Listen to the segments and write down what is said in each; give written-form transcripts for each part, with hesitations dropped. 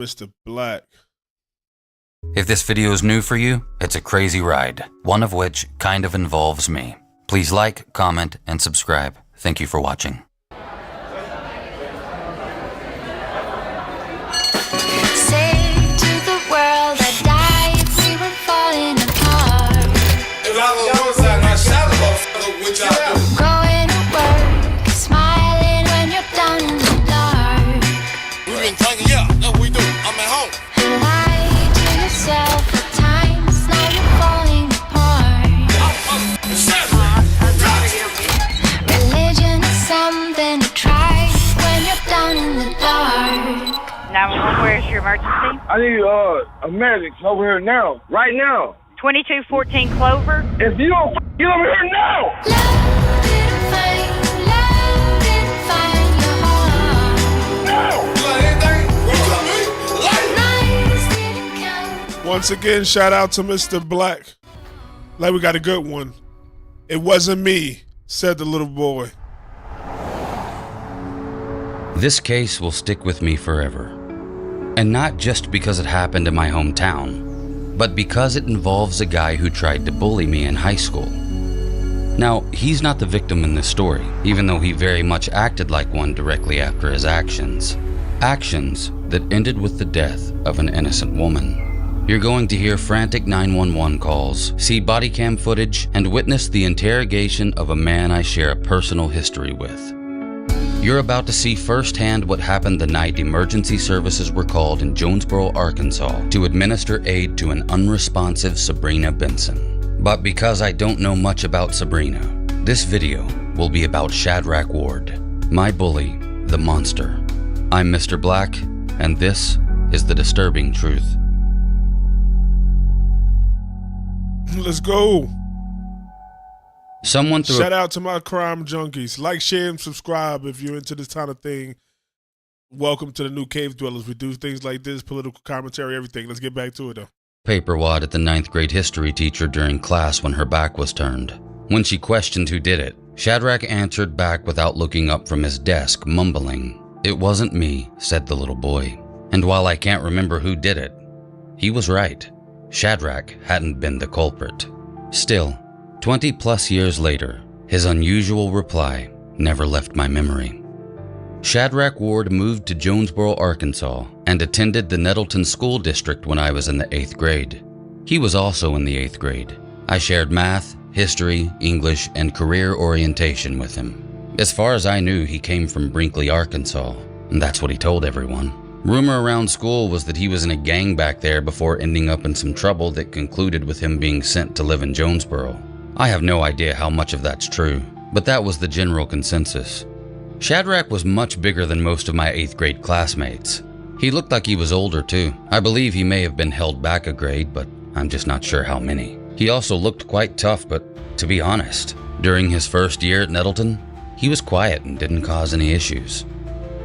Mr. Black. If this video is new for you, it's a crazy ride, one of which kind of involves me. Please like, comment, and subscribe. Thank you for watching. Going to work, smiling when you're down in the dark. We've been drinking, yeah, that's what we do. I'm at home. And lie to yourself at times, now you're falling apart. Religion is something to try when you're down in the dark. 911, where's your emergency? I need a medic over here now, right now. 2214 Clover. If you don't get over here now! Love didn't find your heart. No! You got anything? What you got me? Nights didn't count. Once again, shout out to Mr. Black. Like we got a good one. It wasn't me, said the little boy. This case will stick with me forever. And not just because it happened in my hometown, but because it involves a guy who tried to bully me in high school. Now, he's not the victim in this story, even though he very much acted like one directly after his actions. Actions that ended with the death of an innocent woman. You're going to hear frantic 911 calls, see body cam footage, and witness the interrogation of a man I share a personal history with. You're about to see firsthand what happened the night emergency services were called in Jonesboro, Arkansas to administer aid to an unresponsive Sabrina Benson. But because I don't know much about Sabrina, this video will be about Shadrack Ward, my bully, the monster. I'm Mr. Black, and this is the disturbing truth. Let's go. Someone threw Shout out to my crime junkies. Like, share, and subscribe if you're into this kind of thing. Welcome to the new Cave Dwellers. We do things like this, political commentary, everything. Let's get back to it, though. paper wad at the 9th grade history teacher during class when her back was turned. When she questioned who did it, Shadrack answered back without looking up from his desk, mumbling, "It wasn't me," said the little boy. And while I can't remember who did it, he was right. Shadrack hadn't been the culprit. Still, 20 plus years later, his unusual reply never left my memory. Shadrack Ward moved to Jonesboro, Arkansas, and attended the Nettleton School District when I was in the 8th grade. He was also in the 8th grade. I shared math, history, English, and career orientation with him. As far as I knew, he came from Brinkley, Arkansas, and that's what he told everyone. Rumor around school was that he was in a gang back there before ending up in some trouble that concluded with him being sent to live in Jonesboro. I have no idea how much of that's true, but that was the general consensus. Shadrack was much bigger than most of my 8th grade classmates. He looked like he was older too. I believe he may have been held back a grade, but I'm just not sure how many. He also looked quite tough, but to be honest, during his first year at Nettleton, he was quiet and didn't cause any issues.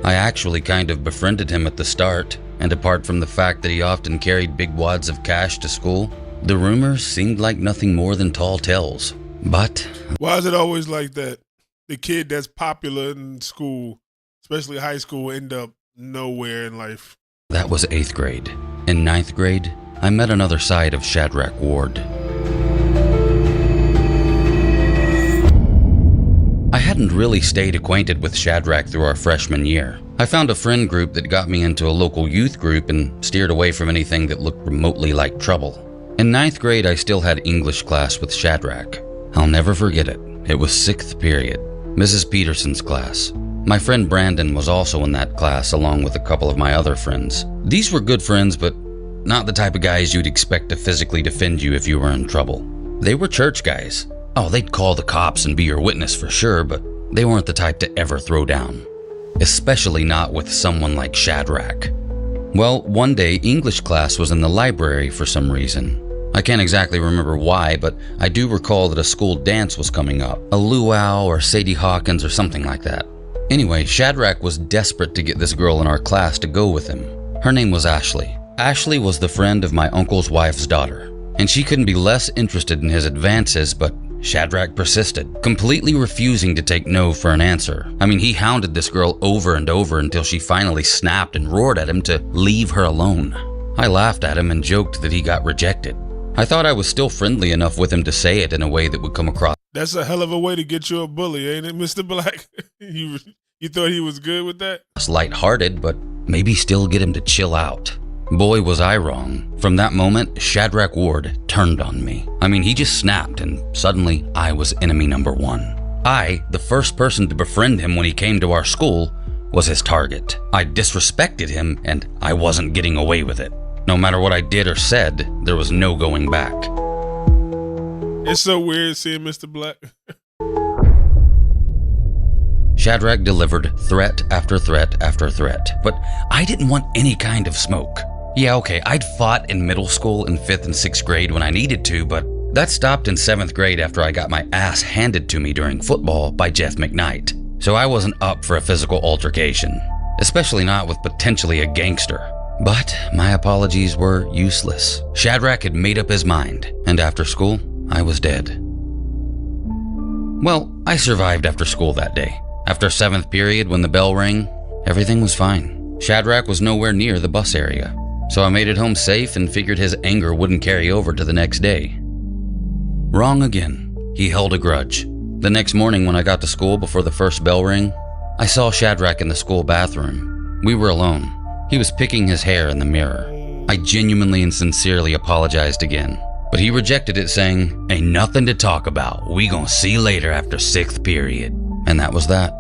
I actually kind of befriended him at the start, and apart from the fact that he often carried big wads of cash to school, the rumors seemed like nothing more than tall tales. But why is it always like that? The kid that's popular in school, especially high school, end up nowhere in life. That was 8th grade. In 9th grade, I met another side of Shadrack Ward. I hadn't really stayed acquainted with Shadrack through our freshman year. I found a friend group that got me into a local youth group and steered away from anything that looked remotely like trouble. In 9th grade, I still had English class with Shadrack. I'll never forget it. It was 6th period, Mrs. Peterson's class. My friend Brandon was also in that class along with a couple of my other friends. These were good friends, but not the type of guys you'd expect to physically defend you if you were in trouble. They were church guys. Oh, they'd call the cops and be your witness for sure, but they weren't the type to ever throw down. Especially not with someone like Shadrack. Well, one day English class was in the library for some reason. I can't exactly remember why, but I do recall that a school dance was coming up. A luau or Sadie Hawkins or something like that. Anyway, Shadrack was desperate to get this girl in our class to go with him. Her name was Ashley. Ashley was the friend of my uncle's wife's daughter, and she couldn't be less interested in his advances, but Shadrack persisted, completely refusing to take no for an answer. I mean, he hounded this girl over and over until she finally snapped and roared at him to leave her alone. I laughed at him and joked that he got rejected. I thought I was still friendly enough with him to say it in a way that would come across. That's a hell of a way to get you a bully, ain't it, Mr. Black? You thought he was good with that? Lighthearted, but maybe still get him to chill out. Boy, was I wrong. From that moment, Shadrack Ward turned on me. I mean, he just snapped, and suddenly I was enemy number one. I, the first person to befriend him when he came to our school, was his target. I disrespected him, and I wasn't getting away with it. No matter what I did or said, there was no going back. It's so weird seeing Mr. Black. Shadrack delivered threat after threat after threat, but I didn't want any kind of smoke. Yeah, okay, I'd fought in middle school in 5th and 6th grade when I needed to, but that stopped in 7th grade after I got my ass handed to me during football by Jeff McKnight. So I wasn't up for a physical altercation, especially not with potentially a gangster. But my apologies were useless. Shadrack had made up his mind, and after school, I was dead. Well, I survived after school that day. After 7th period, when the bell rang, everything was fine. Shadrack was nowhere near the bus area, so I made it home safe and figured his anger wouldn't carry over to the next day. Wrong again. He held a grudge. The next morning when I got to school before the first bell rang, I saw Shadrack in the school bathroom. We were alone. He was picking his hair in the mirror. I genuinely and sincerely apologized again, but he rejected it, saying, "Ain't nothing to talk about. We gonna see later after 6th period." And that was that.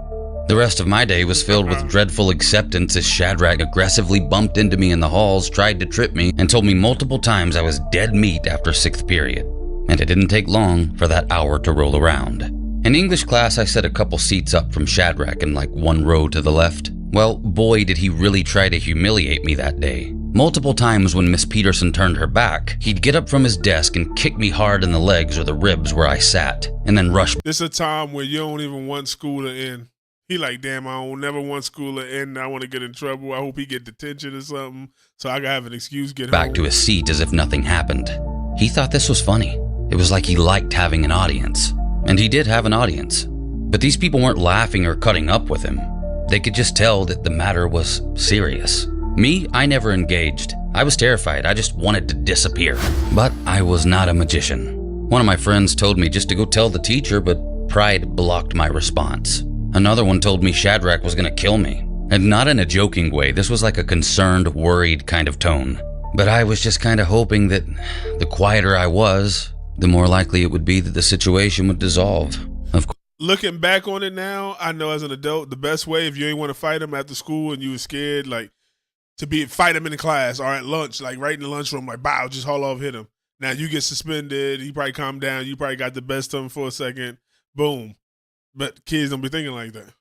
The rest of my day was filled with dreadful acceptance as Shadrack aggressively bumped into me in the halls, tried to trip me, and told me multiple times I was dead meat after 6th period. And it didn't take long for that hour to roll around. In English class, I sat a couple seats up from Shadrack and like one row to the left. Well, boy, did he really try to humiliate me that day. Multiple times when Miss Peterson turned her back, he'd get up from his desk and kick me hard in the legs or the ribs where I sat, and then rush. This is a time where you don't even want school to end. He like, damn, I don't never want school to end. I want to get in trouble. I hope he get detention or something, so I gotta have an excuse to get back home. To his seat as if nothing happened. He thought this was funny. It was like he liked having an audience. And he did have an audience. But these people weren't laughing or cutting up with him. They could just tell that the matter was serious. Me, I never engaged. I was terrified. I just wanted to disappear. But I was not a magician. One of my friends told me just to go tell the teacher, but pride blocked my response. Another one told me Shadrack was gonna kill me. And not in a joking way. This was like a concerned, worried kind of tone. But I was just kind of hoping that the quieter I was, the more likely it would be that the situation would dissolve. Of course. Looking back on it now, I know as an adult, the best way if you ain't want to fight him after school and you were scared, like to fight him in the class or at lunch, like right in the lunchroom, like bow, just haul off, hit him. Now you get suspended, he probably calmed down, you probably got the best of him for a second, boom. But kids don't be thinking like that.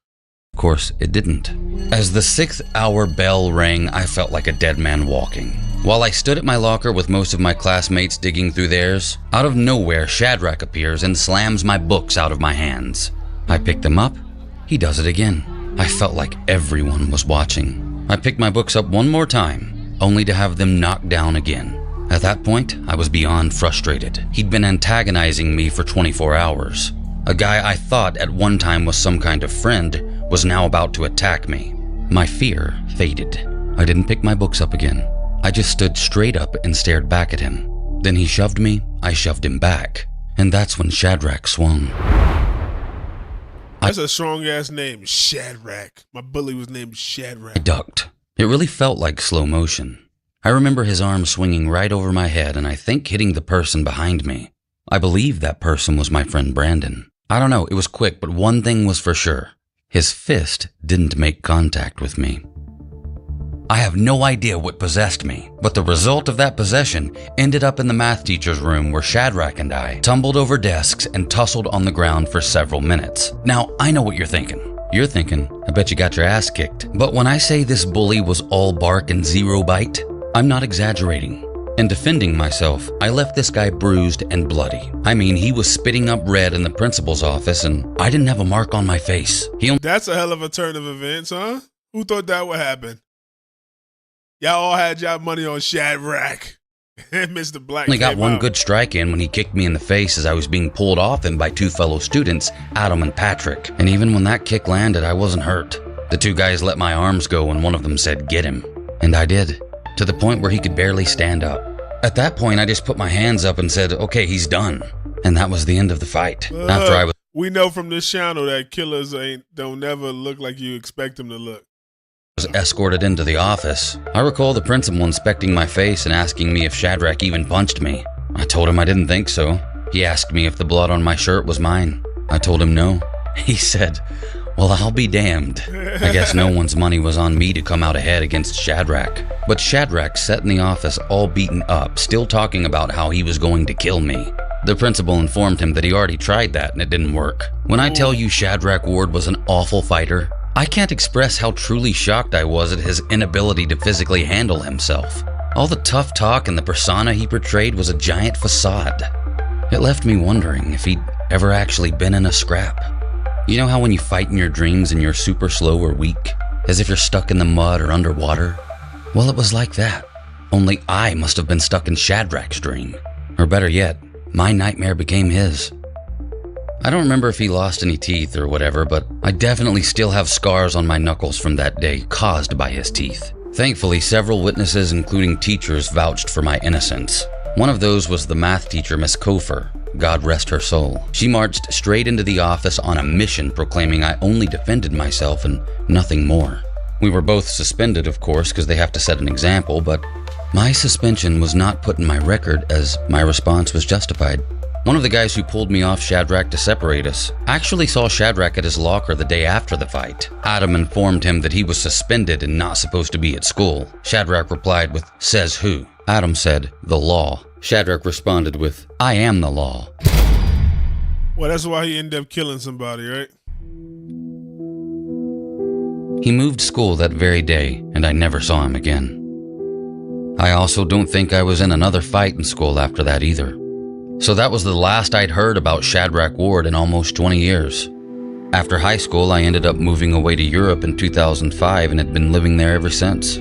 Of course, it didn't. As the 6th hour bell rang, I felt like a dead man walking. While I stood at my locker with most of my classmates digging through theirs, out of nowhere Shadrack appears and slams my books out of my hands. I pick them up, he does it again. I felt like everyone was watching. I picked my books up one more time, only to have them knocked down again. At that point, I was beyond frustrated. He'd been antagonizing me for 24 hours. A guy I thought at one time was some kind of friend was now about to attack me. My fear faded. I didn't pick my books up again. I just stood straight up and stared back at him. Then he shoved me, I shoved him back. And that's when Shadrack swung. That's a strong ass name, Shadrack. My bully was named Shadrack. I ducked. It really felt like slow motion. I remember his arm swinging right over my head and I think hitting the person behind me. I believe that person was my friend Brandon. I don't know, it was quick, but one thing was for sure. His fist didn't make contact with me. I have no idea what possessed me, but the result of that possession ended up in the math teacher's room where Shadrack and I tumbled over desks and tussled on the ground for several minutes. Now, I know what you're thinking. You're thinking, I bet you got your ass kicked. But when I say this bully was all bark and zero bite, I'm not exaggerating. In defending myself, I left this guy bruised and bloody. I mean, he was spitting up red in the principal's office and I didn't have a mark on my face. That's a hell of a turn of events, huh? Who thought that would happen? Y'all all had y'all money on Shadrack. Mr. Black Only got came one out. good strike in when he kicked me in the face as I was being pulled off him by two fellow students, Adam and Patrick. And even when that kick landed, I wasn't hurt. The two guys let my arms go and one of them said, "Get him." And I did, to the point where he could barely stand up. At that point, I just put my hands up and said, "Okay, he's done." And that was the end of the fight. After I was We know from this channel that killers don't never look like you expect them to look. escorted into the office, I recall the principal inspecting my face and asking me if Shadrack even punched me. I told him I didn't think so. He asked me if the blood on my shirt was mine. I told him no. He said, "Well, I'll be damned." I guess no one's money was on me to come out ahead against Shadrack. But Shadrack sat in the office all beaten up, still talking about how he was going to kill me. The principal informed him that he already tried that and it didn't work. When I tell you Shadrack Ward was an awful fighter, I can't express how truly shocked I was at his inability to physically handle himself. All the tough talk and the persona he portrayed was a giant facade. It left me wondering if he'd ever actually been in a scrap. You know how when you fight in your dreams and you're super slow or weak, as if you're stuck in the mud or underwater? Well, it was like that. Only I must have been stuck in Shadrack's dream. Or better yet, my nightmare became his. I don't remember if he lost any teeth or whatever, but I definitely still have scars on my knuckles from that day caused by his teeth. Thankfully, several witnesses, including teachers, vouched for my innocence. One of those was the math teacher, Miss Kofer. God rest her soul. She marched straight into the office on a mission proclaiming I only defended myself and nothing more. We were both suspended, of course, because they have to set an example, but my suspension was not put in my record as my response was justified. One of the guys who pulled me off Shadrack to separate us actually saw Shadrack at his locker the day after the fight. Adam informed him that he was suspended and not supposed to be at school. Shadrack replied with, "Says who?" Adam said, "The law." Shadrack responded with, "I am the law." Well, that's why he ended up killing somebody, right? He moved school that very day, and I never saw him again. I also don't think I was in another fight in school after that either. So that was the last I'd heard about Shadrack Ward in almost 20 years. After high school, I ended up moving away to Europe in 2005 and had been living there ever since.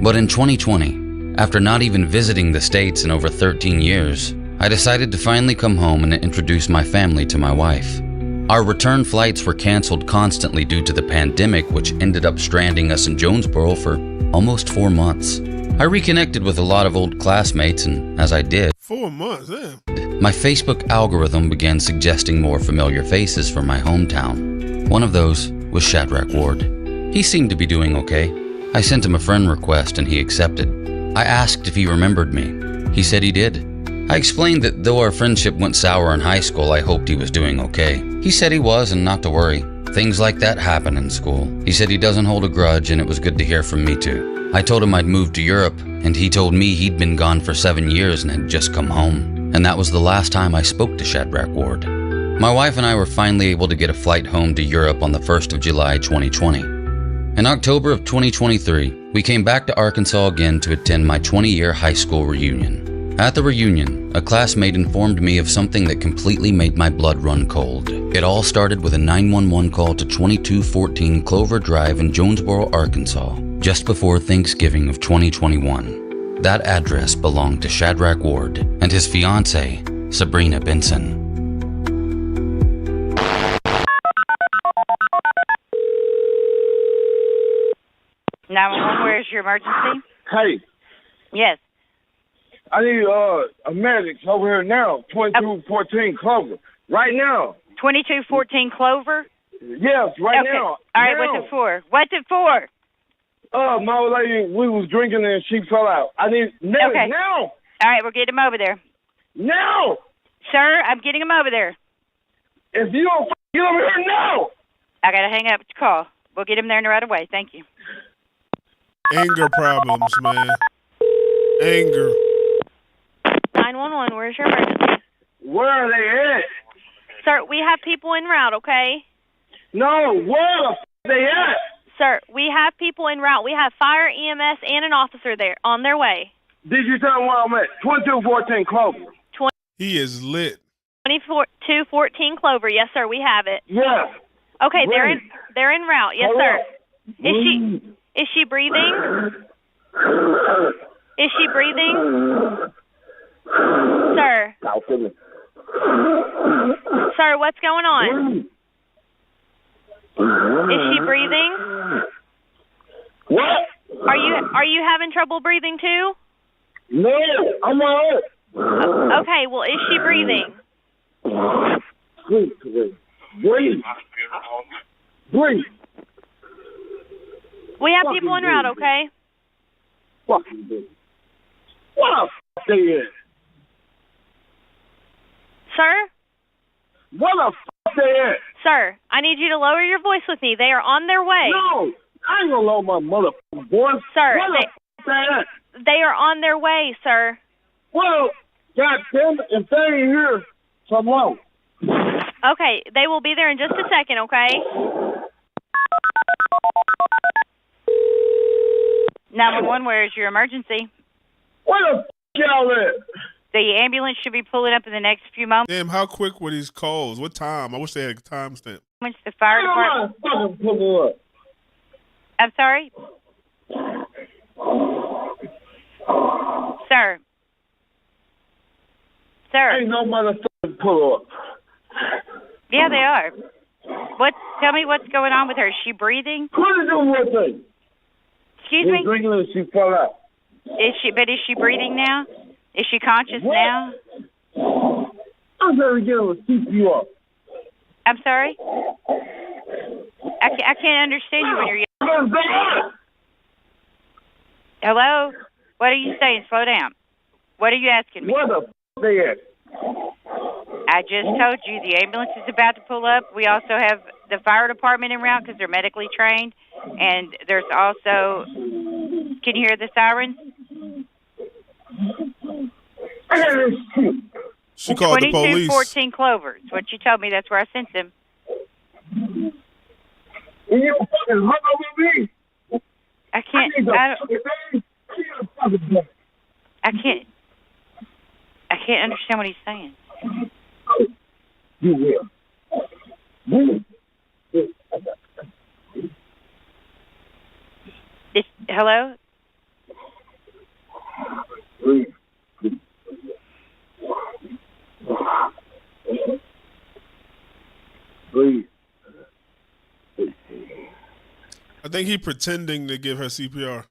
But in 2020, after not even visiting the States in over 13 years, I decided to finally come home and introduce my family to my wife. Our return flights were canceled constantly due to the pandemic, which ended up stranding us in Jonesboro for almost 4 months. I reconnected with a lot of old classmates, and as I did, 4 months, damn. my Facebook algorithm began suggesting more familiar faces from my hometown. One of those was Shadrack Ward. He seemed to be doing okay. I sent him a friend request and he accepted. I asked if he remembered me. He said he did. I explained that though our friendship went sour in high school, I hoped he was doing okay. He said he was and not to worry. Things like that happen in school. He said he doesn't hold a grudge and it was good to hear from me too. I told him I'd moved to Europe and he told me he'd been gone for 7 years and had just come home. And that was the last time I spoke to Shadrack Ward. My wife and I were finally able to get a flight home to Europe on the 1st of July 2020. In October of 2023, we came back to Arkansas again to attend my 20-year high school reunion. At the reunion, a classmate informed me of something that completely made my blood run cold. It all started with a 911 call to 2214 Clover Drive in Jonesboro, Arkansas, just before Thanksgiving of 2021. That address belonged to Shadrack Ward and his fiancée, Sabrina Benson. 911, where's your emergency? Hey, Yes. I need a medic over here now. 2214 Clover. Right now. 2214 Clover? Yes, right Okay. now. All right, now. what's it for? What's it for? My old lady, we was drinking and she fell out. I need medic Okay. now. All right, we'll get him over there. Now. Sir, I'm getting him over there. If you don't get over here now. I got to hang up the call. We'll get him there right away. Thank you. Anger problems, man. Anger. 911, where's your emergency? Where are they at? Sir, we have people en route, okay? No, where the they at? Sir, we have people en route. We have fire, EMS, and an officer there on their way. Did you tell them where I'm at? 2214 Clover. He is lit. 2214 Clover. Yes, sir, we have it. Yes. Okay, Ready. they're en route. Yes, Hold sir. up. Is she breathing? Is she breathing? Sir. Sir, what's going on? Is she breathing? What? Are you having trouble breathing too? No, I'm all right. Okay, well, is she breathing? Breathe. We have people en route, okay? Fucking breathe. What the f*** they at? Sir? What the f*** they at? Sir, I need you to lower your voice with me. They are on their way. No, I ain't gonna lower my motherfucking voice. Sir, What the f*** they at? they are on their way, sir. Well, goddamn it, if they ain't here, come on. Okay, they will be there in just a second, okay? 911, where is your emergency? Where the f*** y'all at? The ambulance should be pulling up in the next few moments. Damn, how quick were these calls? What time? I wish they had a timestamp. The fire department. Fucking pull up. I'm sorry? Sir. Sir. Ain't no motherfucking pull up. Yeah, they are. Tell me what's going on with her. Is she breathing? What is doing with her? Excuse me? Drinking and she fell out. Is she breathing now? Is she conscious now? I'm gonna get her a CPR. I'm sorry? I can't understand you when you're yelling. Hello? What are you saying? Slow down. What are you asking me? Where the f*** they at? I just told you the ambulance is about to pull up. We also have the fire department en route because they're medically trained. And there's also... Can you hear the sirens? She called the police. 2214 Clovers. What you told me, that's where I sent them. You fucking hung over me. I can't understand what he's saying. You will. Hello? Breathe. I think he pretending to give her CPR.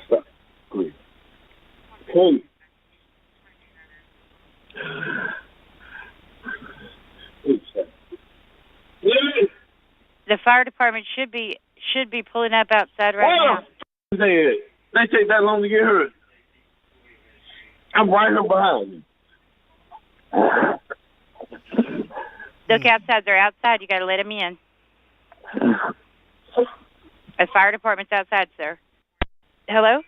Stop. Breathe. Please. The fire department should be pulling up outside right now. They take that long to get her. I'm right here behind you. Look outside. They're outside. You got to let them in. The fire department's outside, sir. Hello?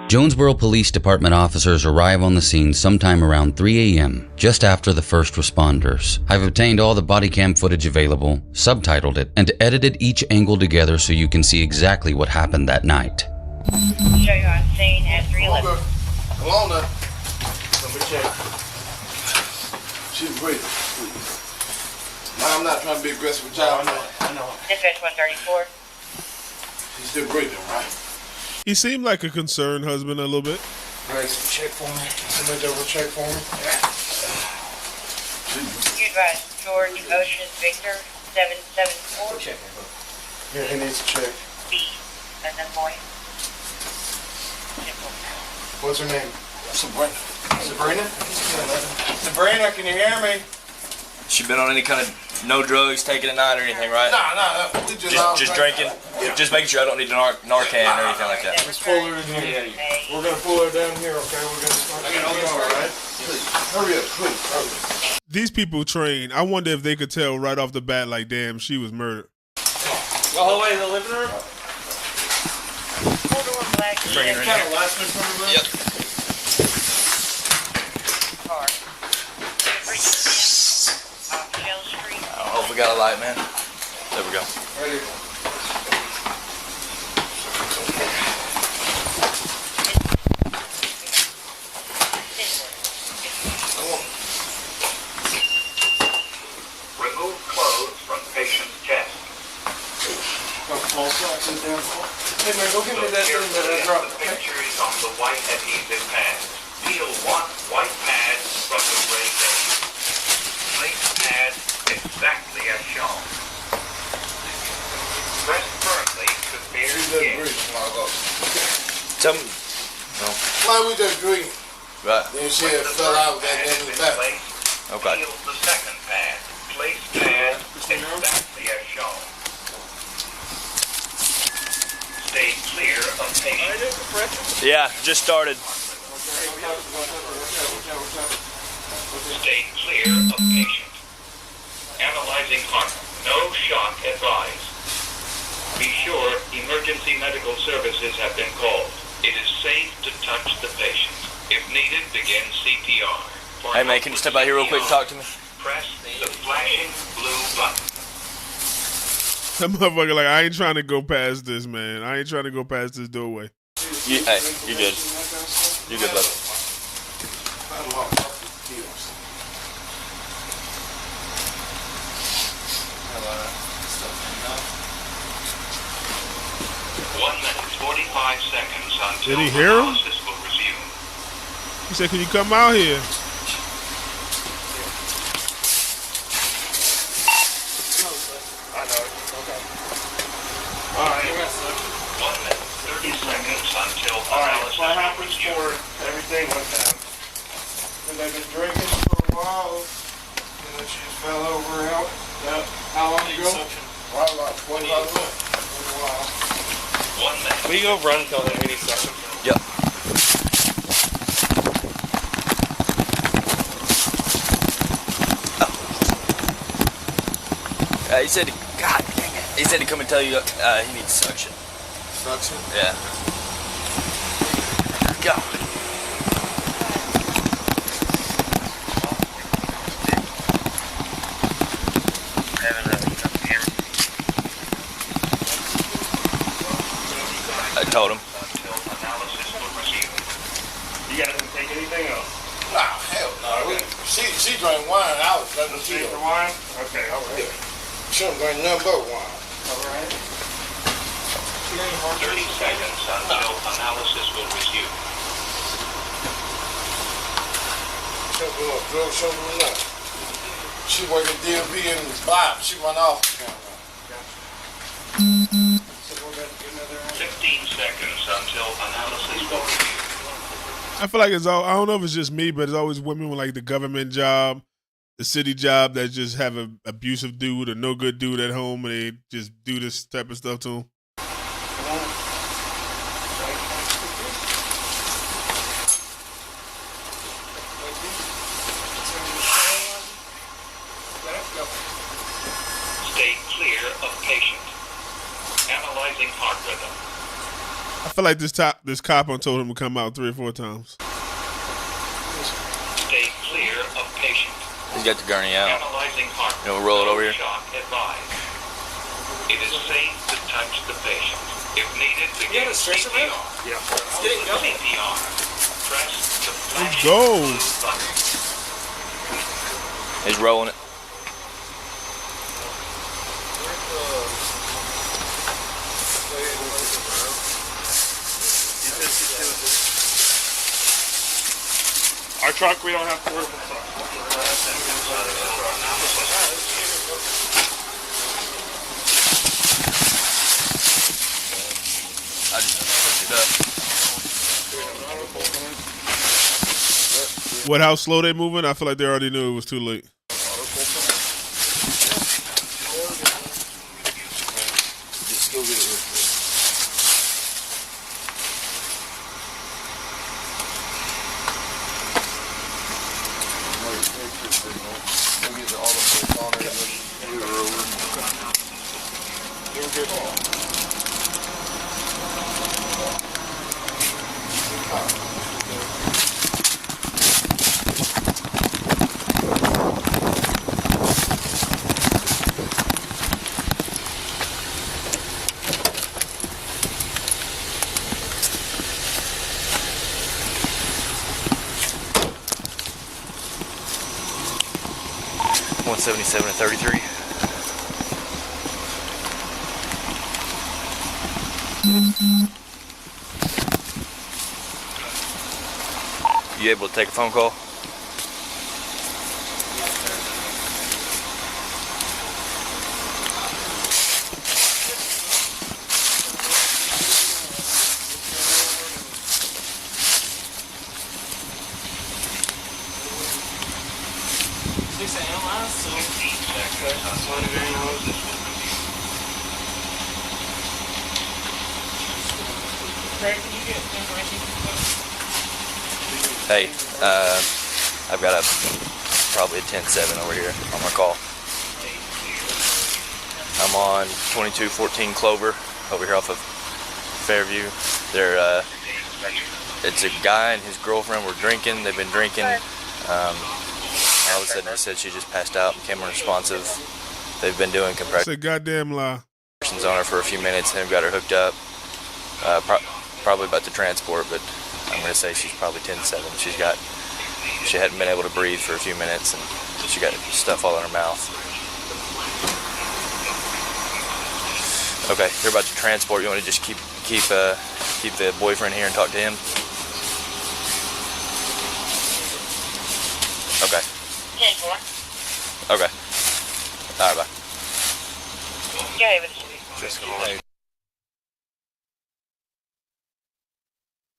Jonesboro Police Department officers arrive on the scene sometime around 3 a.m., just after the first responders. I've obtained all the body cam footage available, subtitled it, and edited each angle together so you can see exactly what happened that night. Show you on scene at 311. Come on now. Let me check. She's breathing. Now, I'm not trying to be aggressive with y'all. I know. Dispatch 134. She's still breathing, right? He seemed like a concerned husband a little bit. Right, check for me. Somebody double check for me. You advise George Ocean Victor 774. Check him. Yeah, he needs to check. B. And then boy. What's her name? Sabrina. Sabrina? Sabrina, can you hear me? She been on any kind of no drugs, taking at night or anything, right? No. We Just drinking? Yeah. Just making sure I don't need a Narcan or anything like that. Let's pull her in here. We're going to pull her down here, okay? We're going to start all right? Please, hurry up, please. These people train. I wonder if they could tell right off the bat, like, damn, she was murdered. All the way to the living room? Kind of last minute from her. Yep. I hope we got a light, man. There we go. Ready. Remove clothes from patient's chest. Hey man, go get me that thing that I dropped. Pictures on the white adhesive pad. Peel one white pad from the gray page. Place pad exactly as shown. Press firmly to bare skin. Tell me. Why we just green? Right. Then she had fell out with that thing in the back. Okay. Peel the second pad. Place pad exactly as shown. Stay clear of patient. Yeah, just started. Stay clear of patient. Analyzing heart. No shock advised. Be sure emergency medical services have been called. It is safe to touch the patient. If needed, begin CPR. For Hey man, can you step out here real quick and talk to me? Press the flashing blue button. That motherfucker like, I ain't trying to go past this, man. I ain't trying to go past this doorway. Hey, you're good. You're good, bud. One minute, 45 seconds until Did he hear him? analysis will resume. He said, can you come out here? Alright. 1 minute, 30 seconds until analysis What will happens resume. for everything like that? And they've been drinking for a while, and then she just fell over out. Yep. How long ago? Why about 25 minutes? 1 minute. We go run until the 80 seconds. Yep. He said, God dang it. He said he'd come and tell you he needs suction. Suction? Yeah. God. I told him. Until analysis will resume. You guys didn't take anything else? Nah, hell no. She drank wine. I was drinking Take tea. the wine? Okay, alright. She don't drink nothing but wine. Alright. 30 seconds until analysis will resume. She don't do no drugs, she don't do nothing. She working DLP in the bar. She run off. 15 seconds until analysis will resume. I feel like it's all, I don't know if it's just me, but it's always women with like the government job, the city job that just have an abusive dude or no good dude at home and they just do this type of stuff to them. Stay clear of patient. Analyzing heart rhythm. I feel like this cop on told him to come out 3 or 4 times. Stay clear of patient. He's got the gurney out. Analyzing heart You know, roll it over here. Shock advised. It is safe to touch the patient. If needed, begin CPR. Yeah. CPR. Press the flashing go. blue button. He's rolling it. Our truck, we don't have portable truck. I just picked it up. What, how slow they moving? I feel like they already knew it was too late. Just go get it real quick. Go get all the on there and then move her over. You were good. $177 and 33. You able to take a phone call? Hey, I've got probably a 10-7 over here on my call. I'm on 2214 Clover over here off of Fairview. It's a guy and his girlfriend were drinking. They've been drinking. All of a sudden, they said she just passed out, became unresponsive. They've been doing It's a goddamn lie. compressions on her for a few minutes, and they've got her hooked up. Probably about to transport, but I'm going to say she's probably 10-7. She hadn't been able to breathe for a few minutes, and she got stuff all in her mouth. Okay, you're about to transport. You want to just keep the boyfriend here and talk to him? Okay. Okay. All right, bye.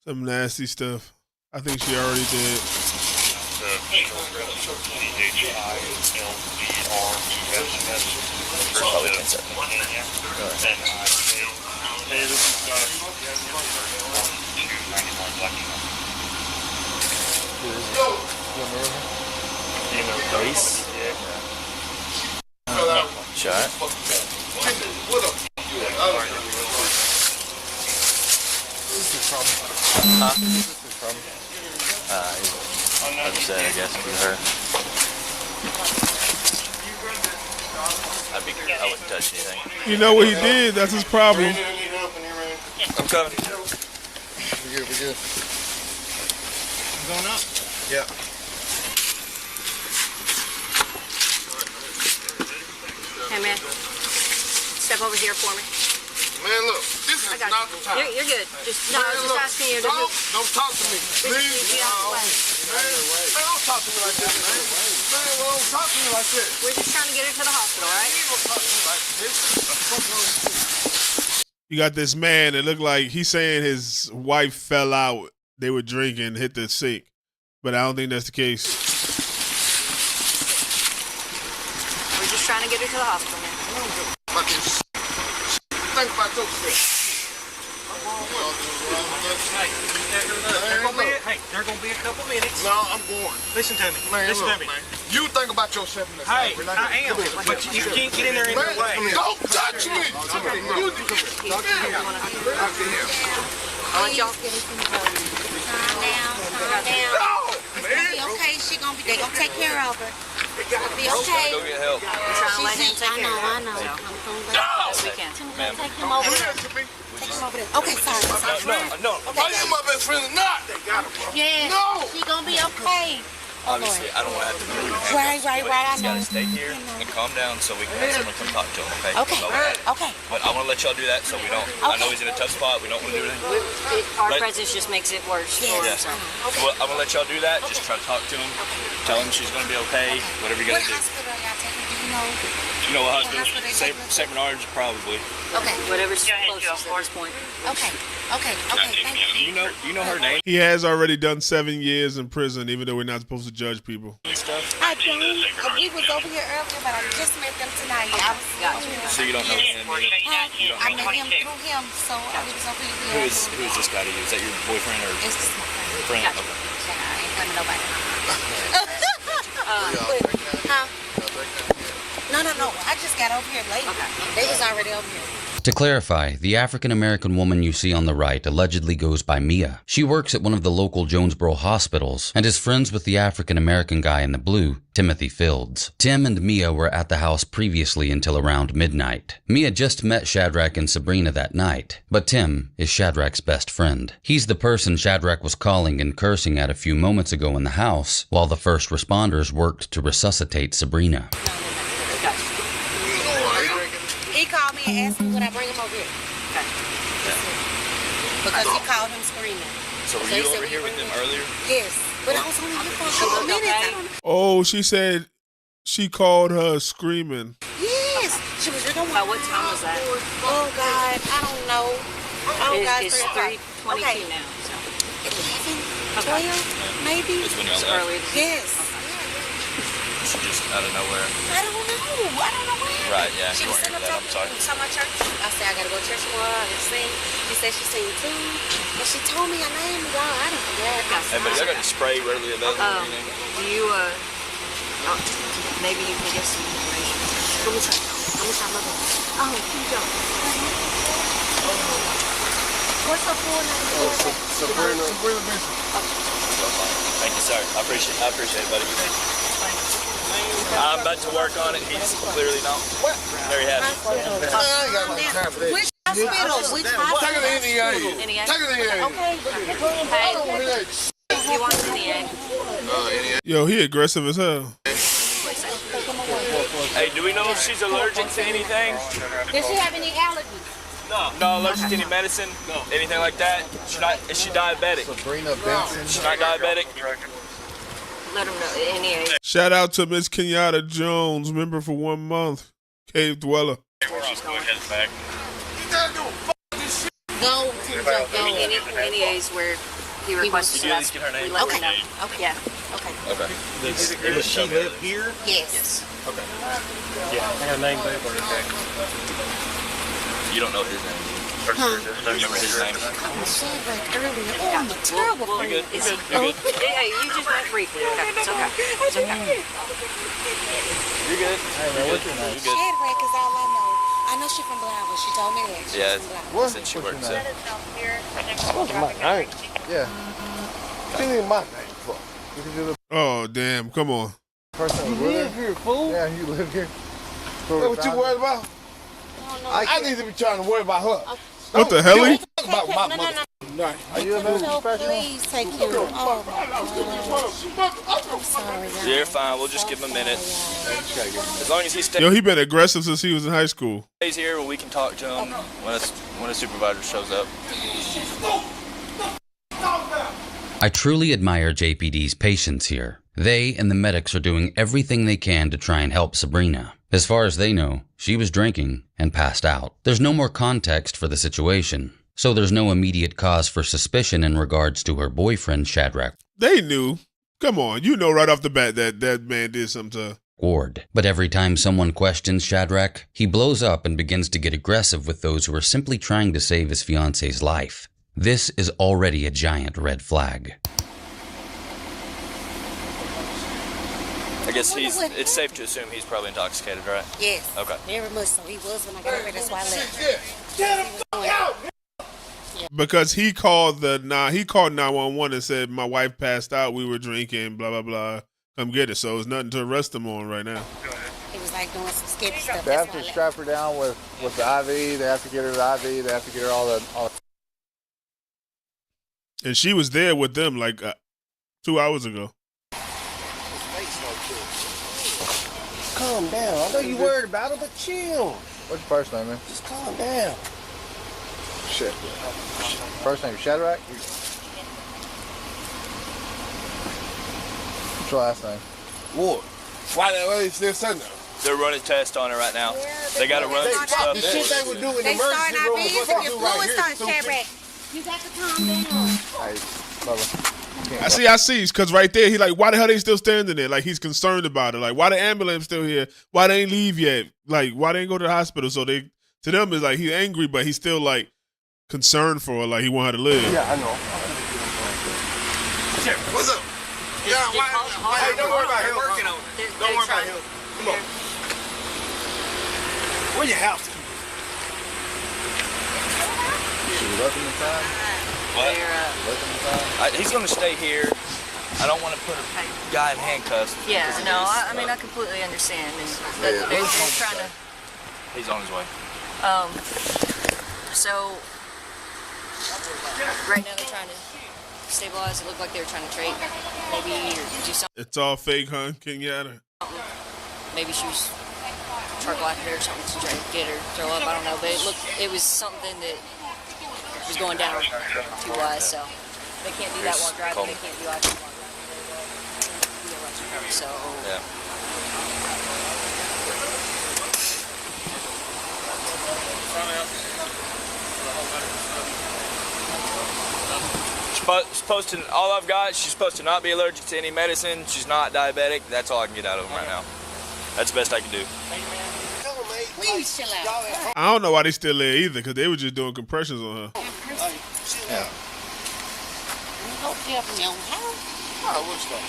Some nasty stuff. I think she already did. Probably 10-7. Police? Shot. Upset, I guess, with her. I wouldn't touch anything. You know what he did? That's his problem. I'm coming. We're good. I'm going up. Yeah. Hey, man. Step over here for me. Man, look, this is not the time. You're good. I was just asking you to don't talk to me. Please. Get out of the way. Man, don't talk to me like this, man. Man, don't talk to me like this. We're just trying to get her to the hospital, all right? Don't talk to me like this. You got this man that looked like he's saying his wife fell out. They were drinking, hit the sink. But I don't think that's the case. We're just trying to get her to the hospital, man. Think about yourself. Hey, they're gonna be a couple minutes. No, I'm going. Listen to me. Man, Listen look, to me. man. You think about yourself in this Hey, life, I am, but you can't get in there in Man, your way. don't touch me. I want y'all. Calm down. No, man. Okay, they gonna take care of her. It'll be okay. Go get help. We're trying to let him take care of her. I know. I'm going Yes, we can. Ma'am. take him over there. Take him over there. Okay, sorry. No. Are you my best friend or not? Yeah. No. She gonna be okay. Obviously, I don't want to have to move. Right. I He's got know. to stay here and calm down so we can have someone come talk to him, okay? Okay. Okay. But I want to let y'all do that so we don't. I know he's in a tough spot. We don't want to do anything. Our Right. presence just makes it worse for Yeah. us. Well, I'm going to let y'all do that. Just try to talk to him. Tell him she's going to be okay. Whatever you got What to do. hospital y'all taking? Do you know? You know what hospital? What hospital they St. Bernard's, probably. Okay. Whatever's closest at this point. Okay. Thank you. You know her name? He has already done 7 years in prison, even though we're not supposed to judge people. I don't. We was over here earlier, but I just met them tonight. I was Gotcha. So you don't know him? I met him through him, so I was over Who here. is this guy to you? Is that your boyfriend or It's just my friend. friend? Gotcha. Okay. I ain't coming nobody. Huh? No. I just got over here late. They was already over here. To clarify, the African-American woman you see on the right allegedly goes by Mia. She works at one of the local Jonesboro hospitals and is friends with the African-American guy in the blue, Timothy Fields. Tim and Mia were at the house previously until around midnight. Mia just met Shadrack and Sabrina that night, but Tim is Shadrack's best friend. He's the person Shadrack was calling and cursing at a few moments ago in the house, while the first responders worked to resuscitate Sabrina. He called me and asked me would I bring him over here. Okay. Because he called him screaming. So were you over here with them earlier? Yes. But I was only here for a couple minutes. I don't know. Oh, she said she called her screaming. Yes. She was drinking water. About what time was that? Oh, God. I don't know. It's 3:22 now. So. 11, 12, maybe? It's when y'all It's left. early. Yes. She just out of nowhere. I don't know. I don't know where. Right, yeah. She You was weren't sitting here up for that. I'm sorry. talking to my church. I said, I got to go to church tomorrow and sing. She said she sang too. And she told me her name, y'all. I don't forget. Hey, but y'all got any spray readily available or anything? Do you, maybe you can get some information. Let me try. My book. Oh, here you go. What's her full name? Sabrina Benson. Thank you, sir. I appreciate it, buddy. I'm about to work on it. He's clearly not very happy. I ain't got no time for that. Which hospital? Which hospital? Take it to NEA. NEA? Take it to NEA. Okay. Hey, you want the NEA? NEA. Yo, he aggressive as hell. Hey, do we know if she's allergic to anything? Does she have any allergies? No allergic to any medicine? Anything like that? Is she diabetic? Sabrina Benson. She's not diabetic? Let them know. NEA. Shout out to Miss Kenyatta Jones, member for 1 month. Cave Dweller. Go to the go. NEA's where he requested You do at least get her name? we let Okay. her know. Okay. Yeah. Okay. Okay. Does she live here? Yes. Okay. Yeah, her name, You don't know his name. Huh? Don't remember his name? I Shadrack earlier. Oh, I'm a terrible Well, friend. is he? Yeah, you just went briefly. Okay. It's okay. It's okay. You're good. Hey, man, what's your name? You're good. Shadrack is all I know. I know she from Blywood. She told me that. Yeah, She's from Blywood. since she works there. What's my name? Yeah. She need my name for. You can do the Oh, damn. Come on. person You who live live here, fool? Yeah, you live here. That's what you worried about? I need to be trying to worry about her. What the hell? Don't talk about my mother. No. Are you a medical No, professional? please take care of her. Oh, my God. I'm sorry, y'all. You're fine. We'll just give him a minute. As long as he Yo, he been aggressive since he was in high school. stays here, we can talk to him when a supervisor shows up. I truly admire JPD's patience here. They and the medics are doing everything they can to try and help Sabrina. As far as they know, she was drinking and passed out. There's no more context for the situation, so there's no immediate cause for suspicion in regards to her boyfriend, Shadrack They knew. Come on. You know right off the bat that that man did something to her. Ward. But every time someone questions Shadrack, he blows up and begins to get aggressive with those who are simply trying to save his fiance's life. This is already a giant red flag. I guess it's safe to assume he's probably intoxicated, right? Yes. Okay. Very much so. He was when I got here. That's why I left. Because he called 911 and said my wife passed out. We were drinking. Blah blah blah. Come get it. So it's nothing to arrest him on right now. He was like doing some sketchy stuff. They That's have why I to left. strap her down with the IV. They have to get her the IV. They have to get her all the. And she was there with them like 2 hours ago. Calm down. I know you worried about it, but chill. What's your first name, man? Just calm down. Shit. First name Shadrack. What's your last name? Ward. Why they still sitting there? They're running tests on her right now. They got to run some stuff. The shit they would do in the They starting emergency our room is business. what they Your do right fluid here. starts, Shadrack. You got to calm down. Hey, Bubba. I see. Because right there, he like, why the hell they still standing there? Like, he's concerned about it. Like, why the ambulance still here? Why they ain't leave yet? Like, why they ain't go to the hospital? So to them, it's like he's angry, but he's still like concerned for her. Like, he want her to live. Yeah, I know. What's up? Yeah, hey, don't worry about him. Working on it. Don't worry about him. Come on. Where your house? Should we welcome the time? What? Welcome the time? He's going to stay here. I don't want to put a guy in handcuffs. Yeah, no, I mean, I completely understand. And they're trying to. He's on his way. So, right now they're trying to stabilize. It looked like they were trying to trade, maybe, or do something. It's all fake, huh, Kenyatta? Maybe she was charcoal after her or something to try to get her to throw up. I don't know, but it was something that was going down too wise. So they can't do that while driving. They can't do that while driving. So Yeah. Supposed to, all I've got, she's supposed to not be allergic to any medicine. She's not diabetic. That's all I can get out of them right now. That's the best I can do. Please chill out. I don't know why they still there either, because they were just doing compressions on her. Yeah. You go up in your house. Oh, what's that?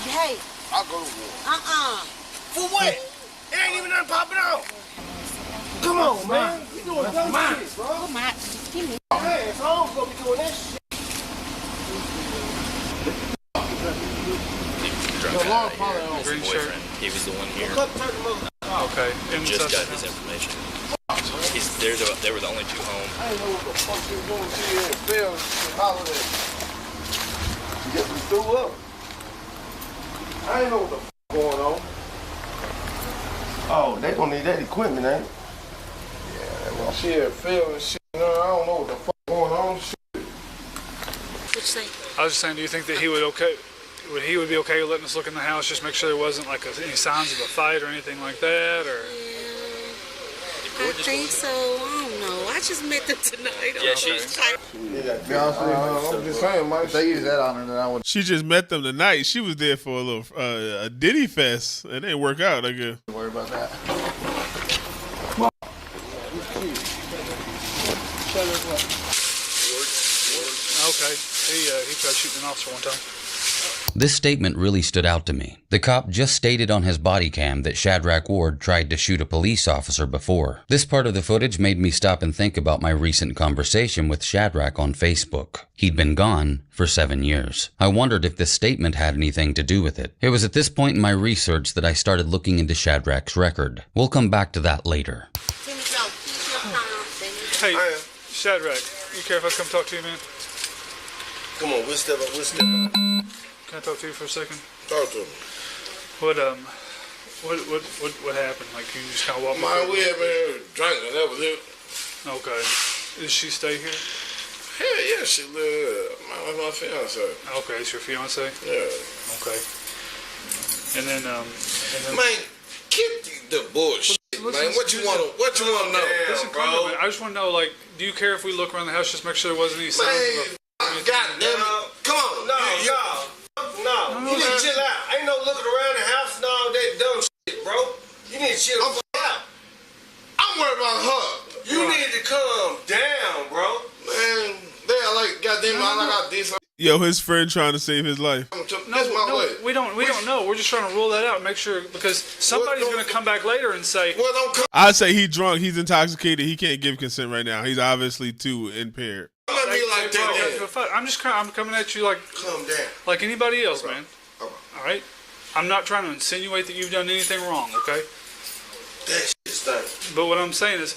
Hey. I'll go to war. For what? It ain't even nothing popping out. Come on, man. You doing dumb shit, bro. Come on. Give me. Man, so I'm gonna be doing that shit. His boyfriend. He was the one here. Okay. Just got this information. They were the only two home. I didn't know what the fuck you was doing to you and Bill and holiday. You get me threw up. I didn't know what the fuck going on. Oh, they gonna need that equipment, ain't it? Yeah, well, shit, Phil and shit. I don't know what the fuck going on. Shit. What you say? I was just saying, do you think that he would be okay with letting us look in the house, just make sure there wasn't like any signs of a fight or anything like that, or? I think so. I don't know. I just met them tonight. Yeah, she's. I'm just saying, Mike. If they use that on her, then I would. She just met them tonight. She was there for a little a Diddy fest. It didn't work out, I guess. Don't worry about that. Okay. He tried shooting an officer one time. This statement really stood out to me. The cop just stated on his body cam that Shadrack Ward tried to shoot a police officer before. This part of the footage made me stop and think about my recent conversation with Shadrack on Facebook. He'd been gone for 7 years. I wondered if this statement had anything to do with it. It was at this point in my research that I started looking into Shadrack's record. We'll come back to that later. Hey, Shadrack, you care if I come talk to you, man? Come on, we'll step up, Can I talk to you for a second? Talk to me. What happened? Like, can you just kind of walk me Man, through? we have been here drinking, that was it. Okay. Does she stay here? Hell yeah, she live. That's my fiance. Okay, it's your fiance? Yeah. Okay. And then Man, get the bullshit, man. What you wanna know? Listen, bro. I just want to know, like, do you care if we look around the house, just make sure there wasn't any signs of God damn it. Come on. No. You need to chill out. Ain't no looking around the house and all that dumb shit, bro. You need to chill the fuck out. I'm worried about her. You need to calm down, bro. Man, they are like, goddamn, I got this. Yo, his friend trying to save his life. No, we don't know. We're just trying to rule that out and make sure, because somebody's going to come back later and say, well, don't come. I say he drunk, he's intoxicated, he can't give consent right now. He's obviously too impaired. Let me like that. I'm coming at you like, calm down, like anybody else, okay. man. Okay. All right. I'm not trying to insinuate that you've done anything wrong, okay? That shit stinks. But what I'm saying is,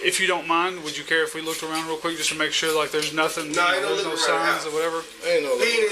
if you don't mind, would you care if we looked around real quick just to make sure like there's nothing, there's no signs or whatever? Ain't no he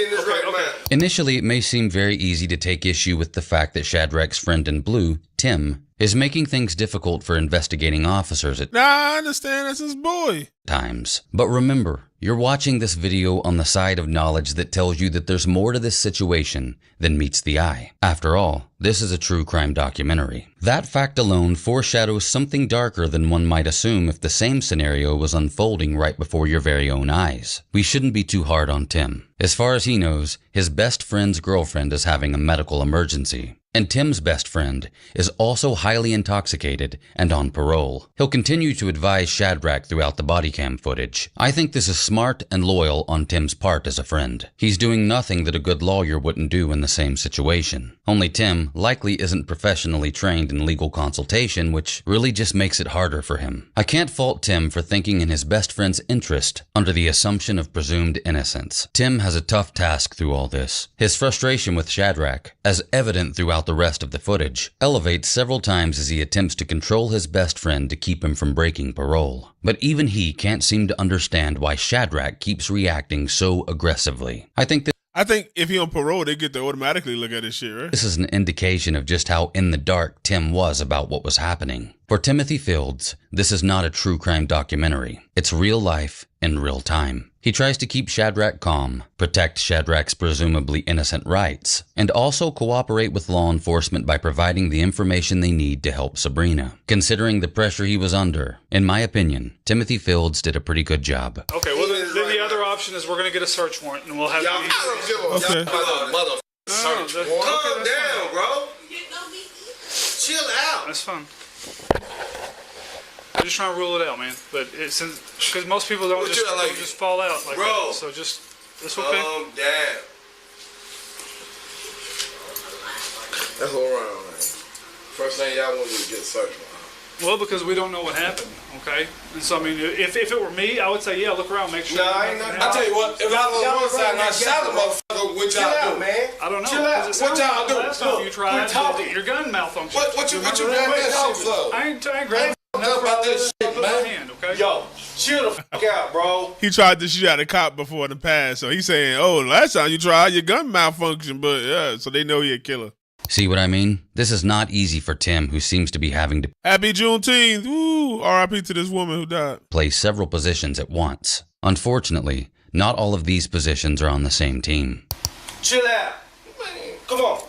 in this right mind. Initially, it may seem very easy to take issue with the fact that Shadrack's friend in blue, Tim, is making things difficult for investigating officers at I understand, that's his boy. times. But remember, you're watching this video on the side of knowledge that tells you that there's more to this situation than meets the eye. After all, this is a true crime documentary. That fact alone foreshadows something darker than one might assume if the same scenario was unfolding right before your very own eyes. We shouldn't be too hard on Tim. As far as he knows, his best friend's girlfriend is having a medical emergency. And Tim's best friend is also highly intoxicated and on parole. He'll continue to advise Shadrack throughout the body cam footage. I think this is smart and loyal on Tim's part as a friend. He's doing nothing that a good lawyer wouldn't do in the same situation. Only Tim likely isn't professionally trained in legal consultation, which really just makes it harder for him. I can't fault Tim for thinking in his best friend's interest under the assumption of presumed innocence. Tim has a tough task through all this. His frustration with Shadrack, as evident throughout the rest of the footage, elevates several times as he attempts to control his best friend to keep him from breaking parole. But even he can't seem to understand why Shadrack keeps reacting so aggressively. I think that I think if he on parole, they get to automatically look at his shit, right? This is an indication of just how in the dark Tim was about what was happening. For Timothy Fields, this is not a true crime documentary. It's real life in real time. He tries to keep Shadrack calm, protect Shadrack's presumably innocent rights, and also cooperate with law enforcement by providing the information they need to help Sabrina. Considering the pressure he was under, in my opinion, Timothy Fields did a pretty good job. Okay, well then the other option is we're gonna get a search warrant and we'll have. Y'all, I don't give a mother search warrant. Calm down, bro. Chill out. That's fine. I'm just trying to rule it out, man. But it's because most people don't just fall out like that. So just it's okay. Calm down. That's all right, man. First thing y'all want to do is get a search warrant. Well, because we don't know what happened, okay? And so, I mean, if it were me, I would say, yeah, look around, make sure. Nah, I ain't nothing. I tell you what, if I was on one side and I shot a motherfucker, what y'all do, man? I don't know. Chill out. What y'all do? Last time you tried, your gun malfunctioned. What you grabbing that shit for? I ain't grabbing nothing about that shit, man. Hand, okay? Yo, chill the fuck out, bro. He tried to shoot at a cop before in the past, so he's saying, "Oh, last time you tried, your gun malfunctioned," but yeah, so they know he a killer. See what I mean? This is not easy for Tim, who seems to be having to Happy Juneteenth! Woo! R.I.P. to this woman who died. Play several positions at once. Unfortunately, not all of these positions are on the same team. Chill out. Man, come on.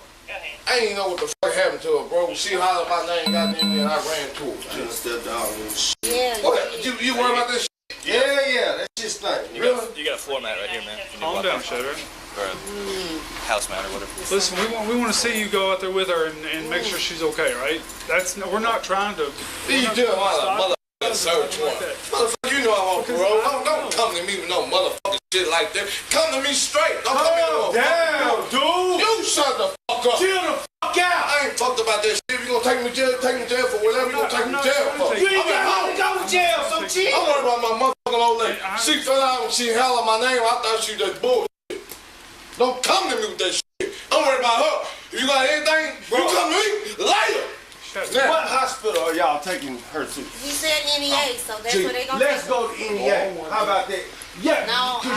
I ain't know what the fuck happened to her, bro. She hollered my name, got in there, and I ran to her. She stepped down and shit. Yeah. What? You worry about this shit? Yeah. That shit's thing. You got a floor mat right here, man. Calm down, Shadrack. Or a house mat or whatever. Listen, we want to see you go out there with her and make sure she's okay, right? We're not trying to. You doing my motherfucking search warrant. Motherfucker, you know I'm on parole. Don't come to me with no motherfucking shit like that. Come to me straight. Don't come to me down, dude. You shut the fuck up. Chill the fuck out. I ain't fucked about that shit. If you gonna take me to jail, take me to jail for whatever you gonna take me to jail for. You ain't gonna go to jail, so chill. I'm worried about my motherfucking old lady. She fell out when she hollered my name. I thought she was just bullshit. Don't come to me with that shit. I'm worried about her. If you got anything, bro, you come to me later. What hospital are y'all taking her to? He said NEA, so that's where they gonna Let's go to NEA. How about that? Yeah, no, come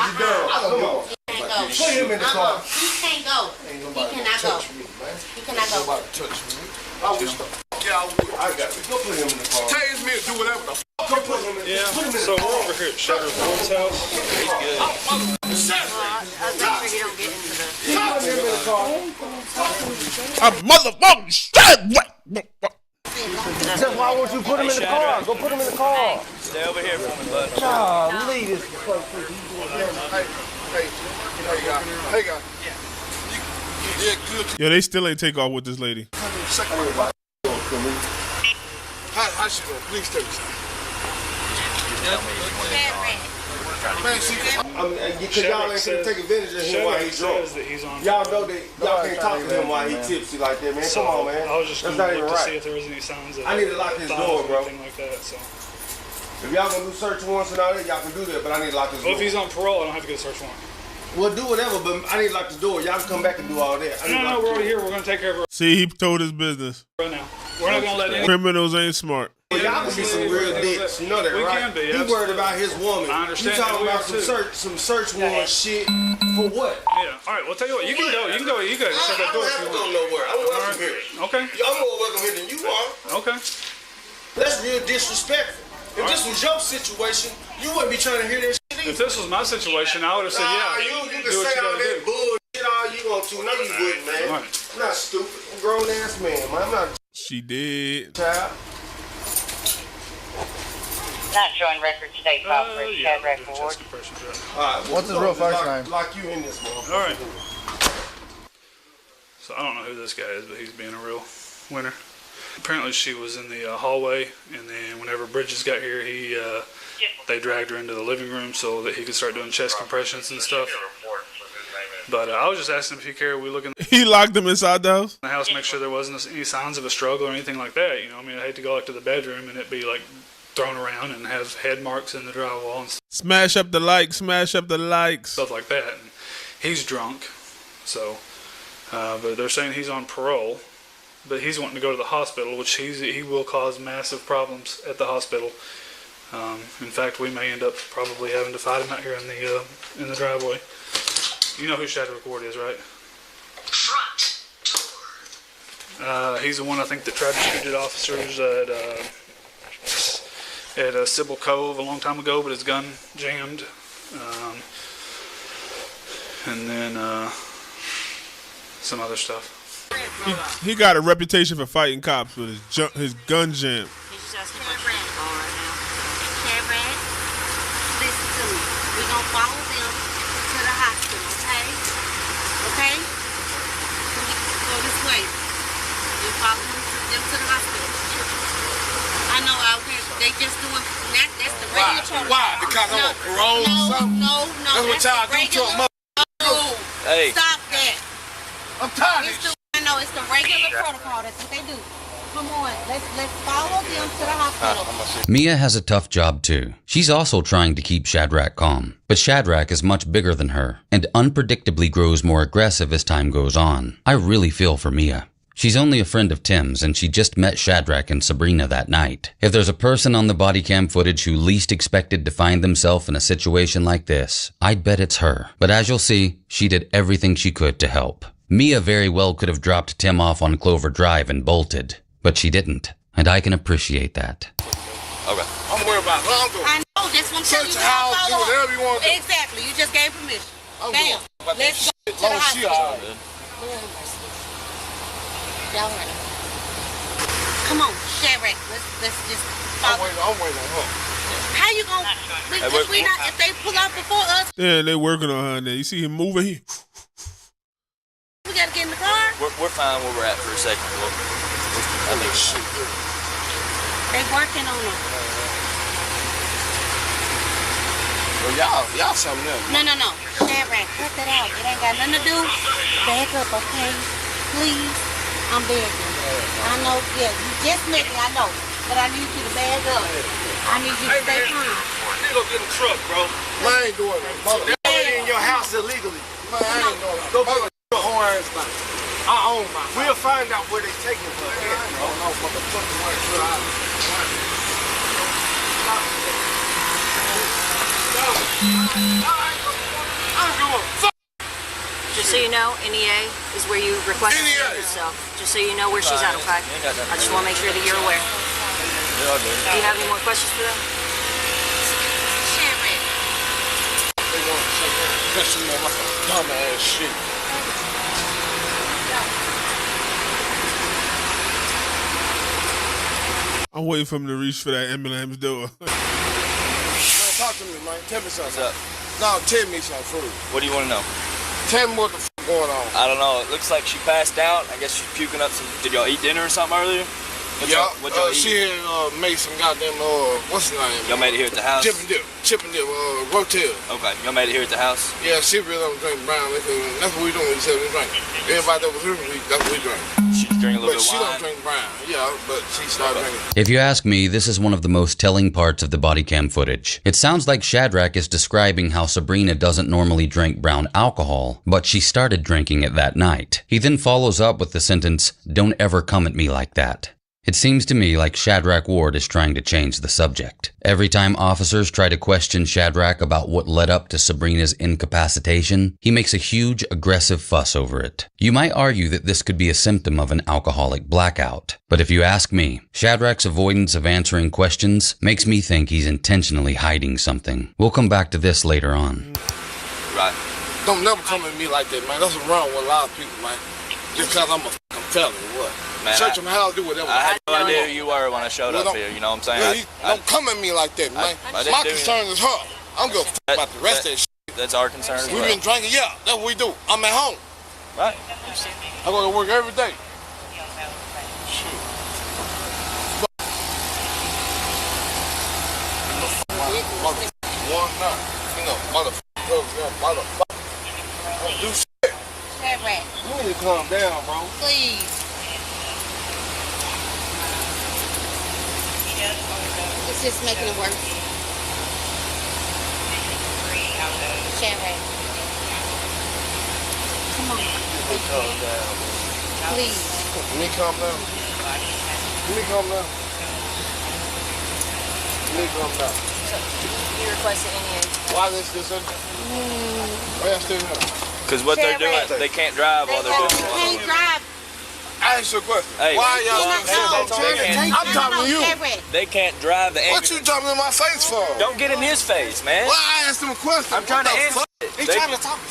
on. He can't go. Put him in the car. He can't go. He cannot go. He cannot go. Nobody touch me. I wish the fuck y'all would. I got it. Go put him in the car. Tase me and do whatever the fuck. Go put him in the car. Yeah, so we're over here at Shadrack Ward's house. He's good. Make sure he don't get into the. Put him in the car. A motherfucking shit! Just why won't you put him in the car? Go put him in the car. Stay over here for me, bud. Nah, leave this. Hey, guy. Yeah, good. Yo, they still ain't take off with this lady. How she doing? Please tell me something. Man, see, because y'all ain't gonna take advantage of him while he's drunk. Y'all know that y'all can't talk to him while he tipsy like that, man. Come on, man. I was just That's gonna not even look to right. see if there was any signs of. I need to lock his door, bro. Anything like that, so. If y'all gonna do search warrants and all that, y'all can do that, but I need to lock his door. Well, if he's on parole, I don't have to get a search warrant. Well, do whatever, but I need to lock the door. Y'all can come back and do all that. No, we're already here. We're gonna take care of it See, he told his business. right now. We're not gonna let any. Criminals ain't smart. Well, y'all can be some real dicks. You know that, We right? can be, He absolutely. worried about his woman. I understand You that. talking We about are some search warrant shit for what? Yeah. All right. Well, tell you what. You can go. You can go. You guys shut that I door don't if have you to go want. nowhere. I'm welcome here. Okay. Y'all more welcome here than you are. Okay. That's real disrespectful. If this was your situation, you wouldn't be trying to hear that shit either. If this was my situation, I would have said, yeah. You can do what say you all gotta that do. bullshit all you want to. No, you wouldn't, man. All right. I'm not stupid. I'm a grown ass man, man. I'm not a She did. child. Not showing record state file for Yeah. Shadrack Chest Ward. compressions, right. All right, What's his real first name? Lock you in this motherfucker. All right. So I don't know who this guy is, but he's being a real winner. Apparently she was in the hallway, and then whenever Bridges got here, they dragged her into the living room so that he could start doing chest compressions and stuff. But I was just asking if you care, we look in He locked him inside the house. the house, make sure there wasn't any signs of a struggle or anything like that. You know, I mean, I hate to go out to the bedroom and it be like thrown around and have head marks in the drywall and Smash up the likes. Smash up the likes. stuff like that. And he's drunk, so. But they're saying he's on parole, but he's wanting to go to the hospital, which he will cause massive problems at the hospital. In fact, we may end up probably having to fight him out here in the driveway. You know who Shadrack Ward is, right? He's the one I think that tried to shoot at officers at Sybil Cove a long time ago, but his gun jammed. And then some other stuff. He got a reputation for fighting cops with his gun jam. He's just asking for a call right now. Shadrack, listen to me. We're going to follow them to the hospital, okay? Okay? Go this way. We follow them to the hospital. I know, okay, they just doing, that's the regular protocol. Why? Because I'm a parole or something? No. That's what y'all do to a mother. Hey. Stop that. I'm tired of this. It's the regular protocol. That's what they do. Come on, let's follow them to the hospital. Mia has a tough job too. She's also trying to keep Shadrack calm. But Shadrack is much bigger than her and unpredictably grows more aggressive as time goes on. I really feel for Mia. She's only a friend of Tim's and she just met Shadrack and Sabrina that night. If there's a person on the body cam footage who least expected to find themselves in a situation like this, I'd bet it's her. But as you'll see, she did everything she could to help. Mia very well could have dropped Tim off on Clover Drive and bolted, but she didn't, and I can appreciate that. Okay. I'm worried about Longo. I know, that's what I'm telling you. Search the house, do whatever you want to do. Exactly, you just gave permission. I'm Bam, going let's go to the long as she hospital. all right. Y'all ready? Come on, Shadrack, let's just follow. I'm waiting on her. How you gonna, because we not, if they pull out before us. Yeah, they working on her now. You see him moving? We gotta get in the car. We're fine where we're at for a second. I think shit. They working on them. Well, y'all something else. No. Shadrack, cut that out. It ain't got nothing to do. Back up, okay? Please. I'm begging. I know, yeah, you just met me, I know. But I need you to bag up. I need you to stay calm. Go get in the truck, bro. Man, I ain't doing it. They're in your house illegally. Man, I ain't doing it. Go get your horns back. I own my house. We'll find out where they taking her. No, Just so you know, NEA is where you request yourself. Just so you know where she's at, okay? I just want to make sure that you're aware. Do you have any more questions for them? They want to say, especially on my dumb ass shit. I'm waiting for him to reach for that ambulance door. Man, talk to me, man. Tell me something. What's up? No, tell me something for real. What do you want to know? Tell me what the f going on. I don't know. It looks like she passed out. I guess she's puking up some. Did y'all eat dinner or something earlier? What y'all eat? She had made some goddamn, what's the name? Y'all made it here at the house? Chip and dip, Rotel. Okay, y'all made it here at the house? Yeah, she really don't drink brown. That's what we doing. We said we drink. Everybody that was here, that's what we drink. She drinking a little bit of wine? But she don't drink brown. Yeah, but she started drinking. If you ask me, this is one of the most telling parts of the body cam footage. It sounds like Shadrack is describing how Sabrina doesn't normally drink brown alcohol, but she started drinking it that night. He then follows up with the sentence, "Don't ever come at me like that." It seems to me like Shadrack Ward is trying to change the subject. Every time officers try to question Shadrack about what led up to Sabrina's incapacitation, he makes a huge, aggressive fuss over it. You might argue that this could be a symptom of an alcoholic blackout. But if you ask me, Shadrack's avoidance of answering questions makes me think he's intentionally hiding something. We'll come back to this later on. Right. Don't never come at me like that, man. That's what's wrong with a lot of people, man. Just because I'm a fucking felon, what? Man, search my house, do whatever. I had no idea who you were when I showed up here, you know what I'm saying? Don't come at me like that, man. My concern is her. I'm going to f about the rest of that shit. That's our concern as well. We've been drinking, yeah, that's what we do. I'm at home. Right. I go to work every day. Don't do shit. Shadrack. You need to calm down, bro. Please. It's just making it worse. Shadrack. Come on. Calm down. Please. Let me calm down. Let me calm down. Let me calm down. You requested NEA. Why this in? Why y'all still here? Because what they're doing, they can't drive while they're doing it. They can't drive. I ask you a question. Hey, why y'all I'm talking to you. They can't drive the ambulance. What you talking in my face for? Don't get in his face, man. Well, I asked him a question. I'm trying to answer it.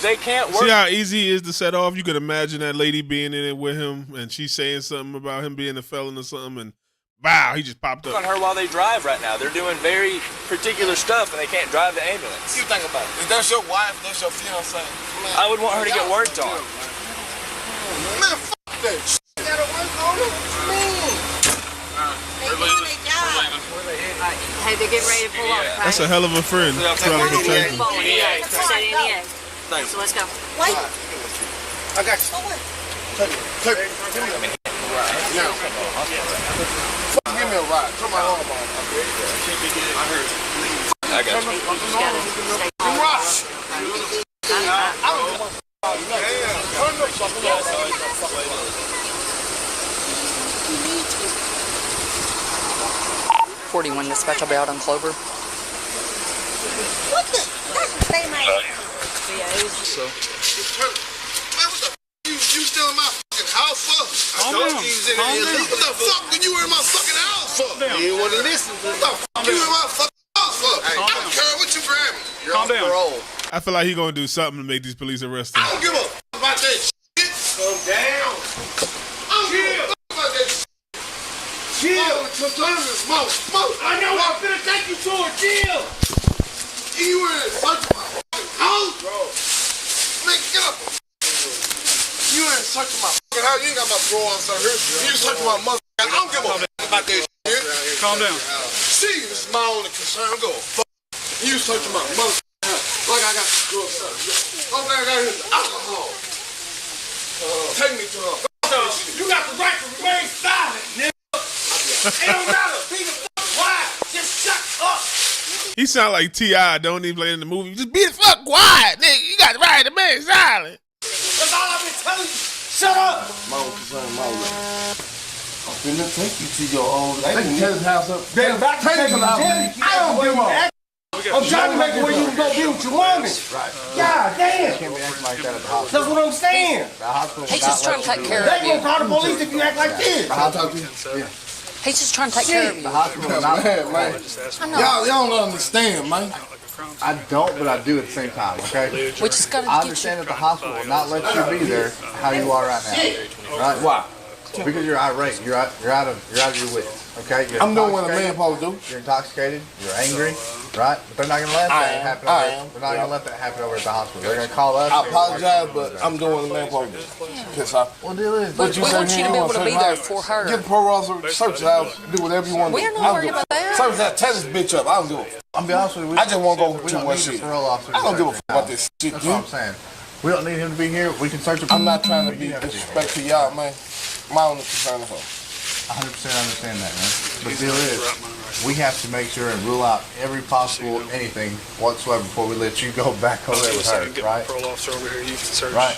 They can't work. See how easy it is to set off? You could imagine that lady being in it with him, and she's saying something about him being a felon or something, and wow, he just popped up. On her while they drive right now. They're doing very particular stuff, and they can't drive the ambulance. You think about it. If that's your wife, that's your fiance. I would want her to get worked on. Man, fuck that shit. You gotta work on it. They doing their job. Hey, they're getting ready to pull off. That's a hell of a friend. Trying to protect him. So let's go. Wait. I got you. Take me. Give me a ride. Now. Give me a ride. Turn my arm on. I got you. Rush. Turn the fuck up. 41 dispatch, I'll be out on Clover. What the? That's the same idea. So. Man, what the you still in my fucking house for? I told you was in there. What the fuck were you in my fucking house for? You didn't want to listen. What the fuck you in my fucking house for? I don't care what you grab me. You're on parole. I feel like he's going to do something to make these police arrest him. I don't give a fuck about that shit. Calm down. I don't give a fuck about that shit. Chill. Sometimes it's smoke. Smoke. I know. I'm finna take you to a chill. You were in such my fucking house, bro. Man, get up. You ain't searching my fucking house. You ain't got my bro outside here. You searching my mother. I don't give a fuck about that shit. Calm down. See, this is my only concern. I'm going fuck. You searching my mother house. Like I got to do something. I'm glad I got his alcohol. Take me to her. You got the right to remain silent, nigga. It don't matter. Be the fuck quiet. Just shut up. He sound like T.I. Don't even play in the movie. Just be the fuck quiet, nigga. You got the right to be silent. That's all I've been telling you. Shut up. My own concern, my own. I'm finna take you to your old lady. Take his house up. Then back to take him out. I don't give a. I'm trying to make it where you can go be with your woman. Right. God damn. Can't be acting like that at the hospital. That's what I'm saying. The hospital. He's just trying to take care of They you. gonna call the police if you act like this. I'll talk to you. Yeah. He's just trying to take care of you. The hospital is not man. Y'all don't understand, man. I don't, but I do at the same time, okay? We just gotta I get understand you. that the hospital will not let you be there how you are right now. Right? Why? Because you're irate. You're out of your wits. Okay? You're I'm doing what a man intoxicated. supposed to do. You're intoxicated. You're angry. Right? But they're not gonna let that happen. They're not gonna let that happen over at the hospital. They're gonna call us. I apologize, but I'm doing what a man supposed to do. Piss off. Well, deal is. But we want you to be able to be there for her. Get the parole officer, search the house, do whatever you want to do. We're not worried about that. Search that, tear this bitch up. I don't give a fuck. I'm gonna be honest with you. I just want to go We too don't much need shit. the parole officer. I don't give a fuck about this shit, That's dude. what I'm saying. We don't need him to be here. We can search him. I'm not trying to be disrespectful to y'all, man. My only concern is her. 100% understand that, man. But the deal is, we have to make sure and rule out every possible anything whatsoever before we let you go back over there with her, Get right? my parole officer over here. You can search. Right.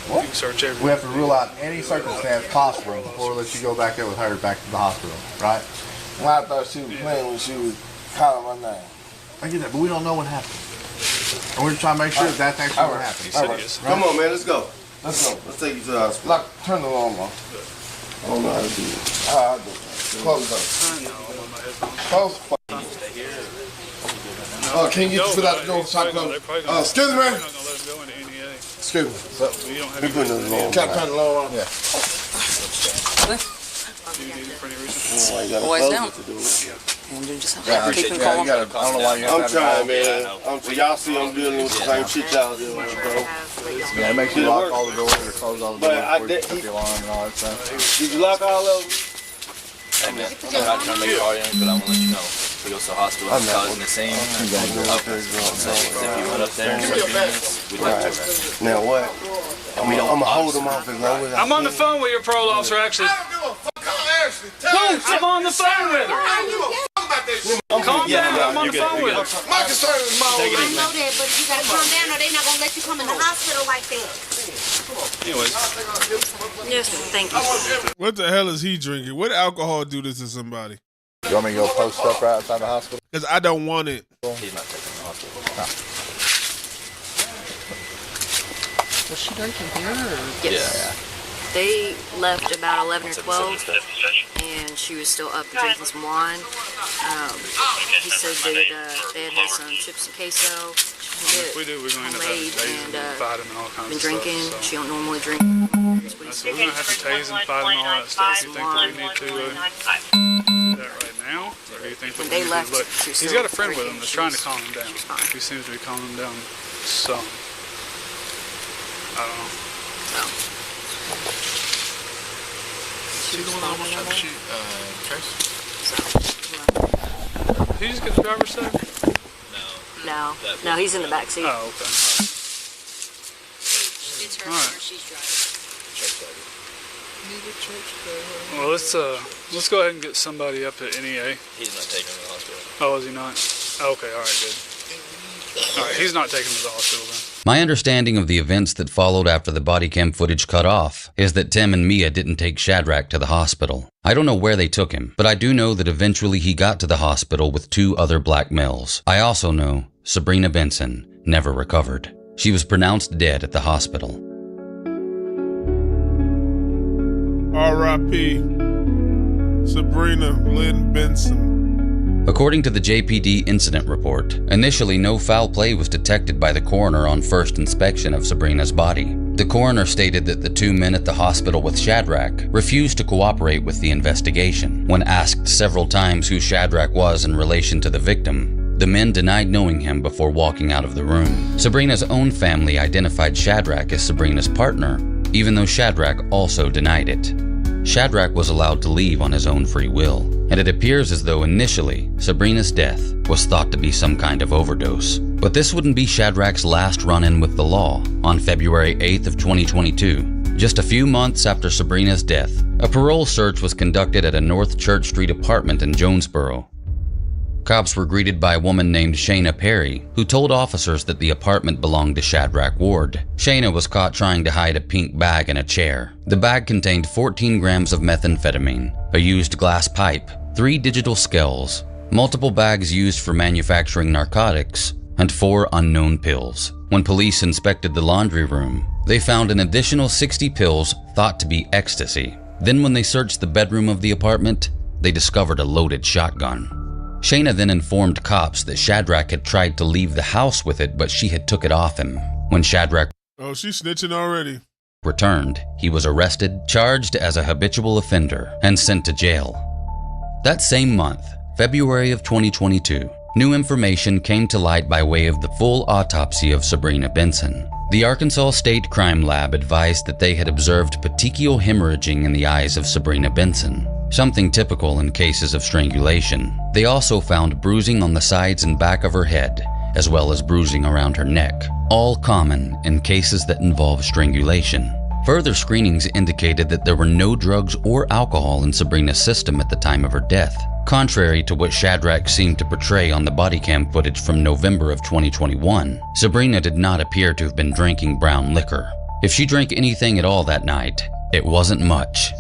You can search everything. We have to rule out any circumstance possible before we let you go back there with her back to the hospital, right? Well, I thought she was playing when she was calling my name. I get that, but we don't know what happened. And we're just trying to make sure that's actually what happened. All right. Come on, man. Let's go. Let's go. Let's take you to the hospital. Lock, turn the alarm off. I don't know how to do it. I'll do it. Close the door. Close the fucking door. Can you get your foot out the door? Excuse me. Excuse me. So, we put the alarm. Can I turn the alarm on? Yeah. Boys down. And you just have to keep him calm. I don't know why you have to. I'm trying, man. Y'all see I'm dealing with the same shit y'all dealing with, bro. Yeah, it makes you lock all the doors or close all the doors before you put the alarm and all that stuff. Did you lock all of them? Hey man, I'm not trying to make a call in, but I want to let you know. We go to the hospital, it's causing the same. If you went up there and start doing this, we'd like to. Now what? I'm gonna hold them off as long as I'm on the phone with your parole officer, actually. I don't give a fuck. I'm on the phone with her. I don't give a fuck about that shit. Calm down. I'm on the phone with her. My concern is my own. I know that, but you gotta calm down or they're not gonna let you come in the hospital like that. Anyways. Yes, thank you. What the hell is he drinking? What alcohol do this to somebody? You want me to go post up right outside the hospital? Because I don't want it. He's not taking the hospital. Was she drinking here? Or? Yes. They left about 11 or 12, and she was still up drinking some wine. He said they had some chips and queso. If we do, we're going to end up having to tase him, fight him, and all kinds been of drinking. stuff. She don't normally drink. So we're going to have to tase him, fight him, all that stuff. Do you think that we need to do that right now? Or do you think that we need to look? He's got a friend with him that's trying to calm him down. He seems to be calming him down some. I don't know. Is he the one that almost tried to shoot Trace? Did he just get the driver's side? No, he's in the back seat. Oh, okay. It's her Alright. she's driving. Well, let's go ahead and get somebody up at NEA. He's not taking him to the hospital. Oh, is he not? Okay, all right, good. All right, he's not taking him to the hospital then. My understanding of the events that followed after the body cam footage cut off is that Tim and Mia didn't take Shadrack to the hospital. I don't know where they took him, but I do know that eventually he got to the hospital with 2 other black males. I also know Sabrina Benson never recovered. She was pronounced dead at the hospital. R.I.P. Sabrina Lynn Benson. According to the JPD incident report, initially no foul play was detected by the coroner on first inspection of Sabrina's body. The coroner stated that the 2 men at the hospital with Shadrack refused to cooperate with the investigation. When asked several times who Shadrack was in relation to the victim, the men denied knowing him before walking out of the room. Sabrina's own family identified Shadrack as Sabrina's partner, even though Shadrack also denied it. Shadrack was allowed to leave on his own free will, and it appears as though initially Sabrina's death was thought to be some kind of overdose. But this wouldn't be Shadrack's last run-in with the law. On February 8th of 2022, just a few months after Sabrina's death, a parole search was conducted at a North Church Street apartment in Jonesboro. Cops were greeted by a woman named Shayna Perry, who told officers that the apartment belonged to Shadrack Ward. Shayna was caught trying to hide a pink bag in a chair. The bag contained 14 grams of methamphetamine, a used glass pipe, 3 digital scales, multiple bags used for manufacturing narcotics, and 4 unknown pills. When police inspected the laundry room, they found an additional 60 pills thought to be ecstasy. Then when they searched the bedroom of the apartment, they discovered a loaded shotgun. Shayna then informed cops that Shadrack had tried to leave the house with it, but she had took it off him. When Shadrack she's snitching already. returned, he was arrested, charged as a habitual offender, and sent to jail. That same month, February of 2022, new information came to light by way of the full autopsy of Sabrina Benson. The Arkansas State Crime Lab advised that they had observed petechial hemorrhaging in the eyes of Sabrina Benson, something typical in cases of strangulation. They also found bruising on the sides and back of her head, as well as bruising around her neck, all common in cases that involve strangulation. Further screenings indicated that there were no drugs or alcohol in Sabrina's system at the time of her death, contrary to what Shadrack seemed to portray on the body cam footage from November of 2021. Sabrina did not appear to have been drinking brown liquor. If she drank anything at all that night, it wasn't much.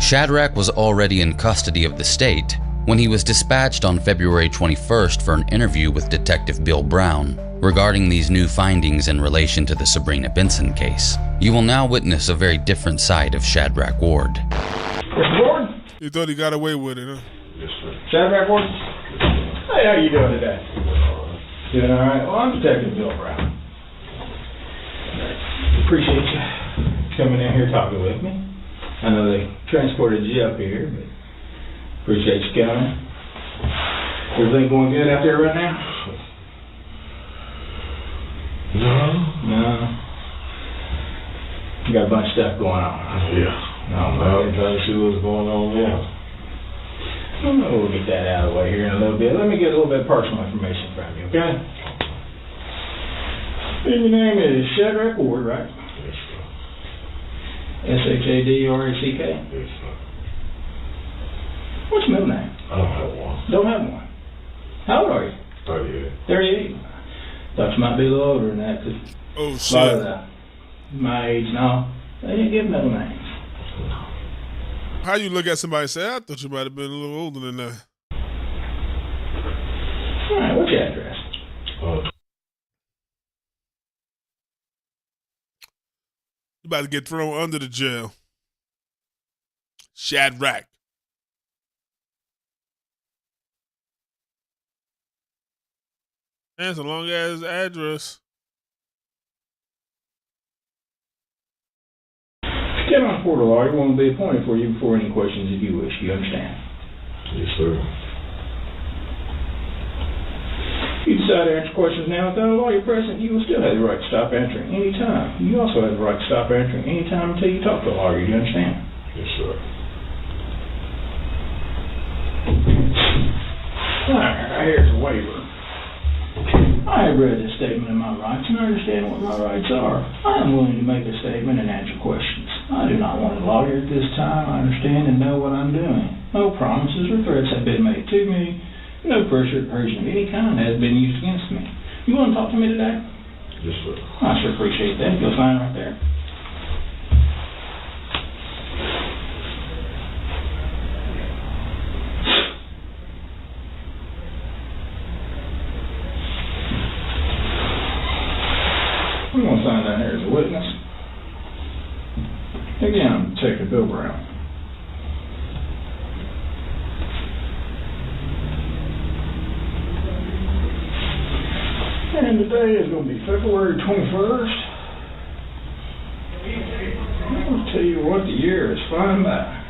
Shadrack was already in custody of the state when he was dispatched on February 21st for an interview with Detective Bill Brown regarding these new findings in relation to the Sabrina Benson case. You will now witness a very different side of Shadrack Ward. Mr. Ward? You thought he got away with it, huh? Yes, sir. Shadrack Ward? Hey, how you doing today? Doing all right? Well, I'm Detective Bill Brown. Appreciate you coming in here talking with me. I know they transported you up here, but appreciate you coming. Everything going good out there right now? No. You got a bunch of stuff going on. Yeah. No, I'm trying to see what's going on now. We'll get that out of the way here in a little bit. Let me get a little bit of personal information from you, okay? And your name is Shadrack Ward, right? Yes, sir. S-H-A-D-R-A-C-K? Yes, sir. What's your middle name? I don't have one. Don't have one. How old are you? 38. 38. Thought you might be a little older than that, because Oh, a shit. lot of my age now, they didn't give middle names. How you look at somebody and say, I thought you might have been a little older than that. All right, what's your address? about to get thrown under the jail. Shadrack. That's a long ass address. Come on, Porter Lawyer will be appointed for you before any questions if you wish. You understand? Yes, sir. If you decide to answer questions now without a lawyer present, you will still have the right to stop answering any time. You also have the right to stop answering any time until you talk to a lawyer. You understand? Yes, sir. Alright, here's a waiver. I have read this statement of my rights and I understand what my rights are. I am willing to make a statement and answer questions. I do not want a lawyer at this time. I understand and know what I'm doing. No promises or threats have been made to me. No pressure or coercion of any kind has been used against me. You want to talk to me today? Yes, sir. I sure appreciate that. You'll sign right there. I'm going to sign down here as a witness. Again, I'm Detective Bill Brown. And today is going to be February 21st. I'll tell you what, the year is flying by.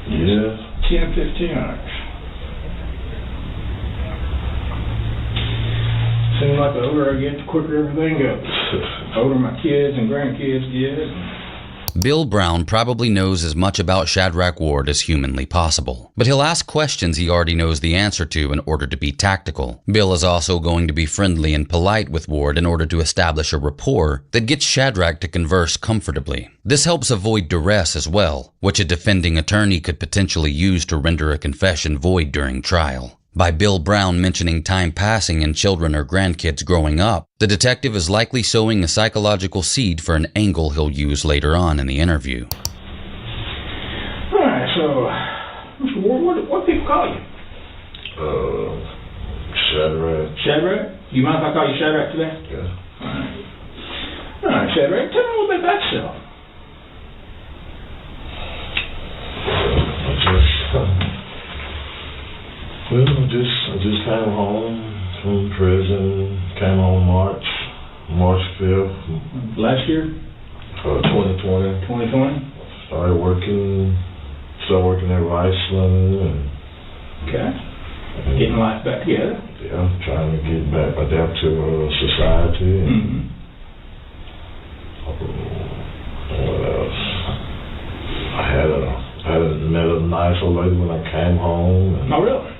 Yeah. 10:15 hours. Seems like the older I get, the quicker everything goes. The older my kids and grandkids get. Bill Brown probably knows as much about Shadrack Ward as humanly possible, but he'll ask questions he already knows the answer to in order to be tactical. Bill is also going to be friendly and polite with Ward in order to establish a rapport that gets Shadrack to converse comfortably. This helps avoid duress as well, which a defending attorney could potentially use to render a confession void during trial. By Bill Brown mentioning time passing and children or grandkids growing up, the detective is likely sowing a psychological seed for an angle he'll use later on in the interview. Alright, so, Mr. Ward, what do people call you? Shadrack. Shadrack? You mind if I call you Shadrack today? Yeah. Alright, Shadrack, tell me a little bit about yourself. I just came home from prison. Came home March 5th. Last year? 2020. 2020? Started working at Riceland and getting life back together. Yeah, trying to get back, adapt to society. And what else? I had met a nice old lady when I came home. And, oh, really?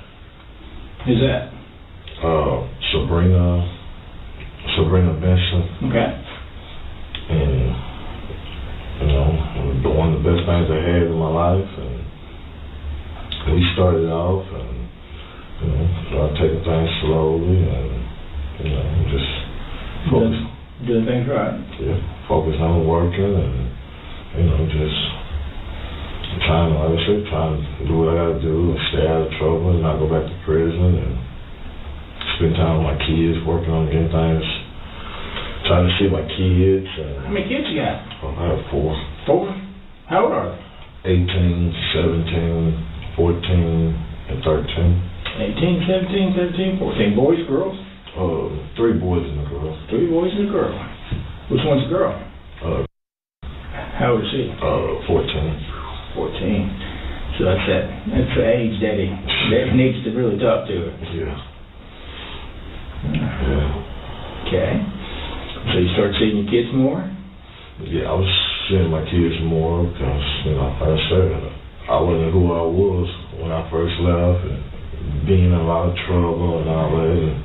Who's that? Sabrina Benson. Okay. And, one of the best things I had in my life. And we started off and, started taking things slowly and, just focus. Doing things right. Yeah, focus on working and, just trying to do what I gotta do and stay out of trouble and not go back to prison and spend time with my kids, working on getting things, trying to see my kids. How many kids you got? I have 4. 4? How old are they? 18, 17, 14, and 13. 18, 17, 13, 14. Boys, girls? 3 boys and a girl. 3 boys and a girl. Which one's a girl? How old is she? 14. 14. So that's the age Daddy needs to really talk to her. Yeah. Okay. So you start seeing your kids more? Yeah, I was seeing my kids more because, like I said, I wasn't who I was when I first left and being in a lot of trouble and all that.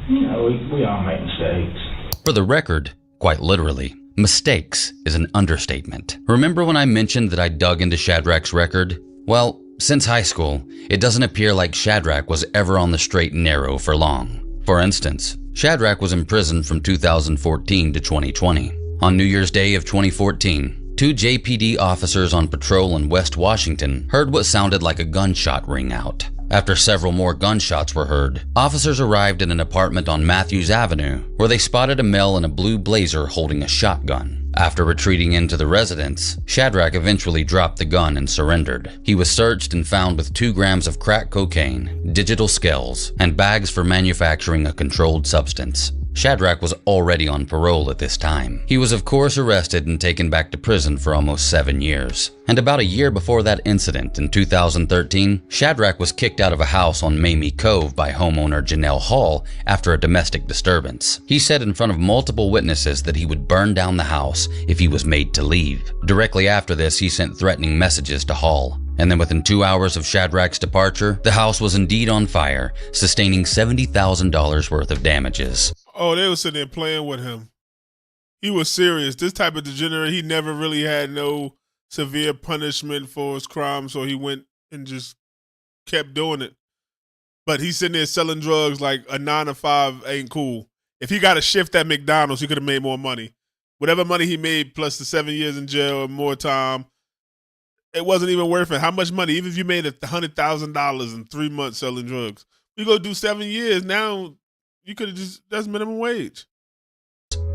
We all make mistakes. For the record, quite literally, mistakes is an understatement. Remember when I mentioned that I dug into Shadrack's record? Well, since high school, it doesn't appear like Shadrack was ever on the straight and narrow for long. For instance, Shadrack was in prison from 2014 to 2020. On New Year's Day of 2014, 2 JPD officers on patrol in West Washington heard what sounded like a gunshot ring out. After several more gunshots were heard, officers arrived at an apartment on Matthews Avenue where they spotted a male in a blue blazer holding a shotgun. After retreating into the residence, Shadrack eventually dropped the gun and surrendered. He was searched and found with 2 grams of crack cocaine, digital scales, and bags for manufacturing a controlled substance. Shadrack was already on parole at this time. He was of course arrested and taken back to prison for almost 7 years. And about a year before that incident in 2013, Shadrack was kicked out of a house on Mamie Cove by homeowner Janelle Hall after a domestic disturbance. He said in front of multiple witnesses that he would burn down the house if he was made to leave. Directly after this, he sent threatening messages to Hall. And then within 2 hours of Shadrack's departure, the house was indeed on fire, sustaining $70,000 worth of damages. Oh, they were sitting there playing with him. He was serious. This type of degenerate, he never really had no severe punishment for his crime, so he went and just kept doing it. But he's sitting there selling drugs like a 9 to 5 ain't cool. If he got a shift at McDonald's, he could have made more money. Whatever money he made plus the 7 years in jail and more time, it wasn't even worth it. How much money? Even if you made $100,000 in 3 months selling drugs, you go do 7 years. Now you could have just, that's minimum wage.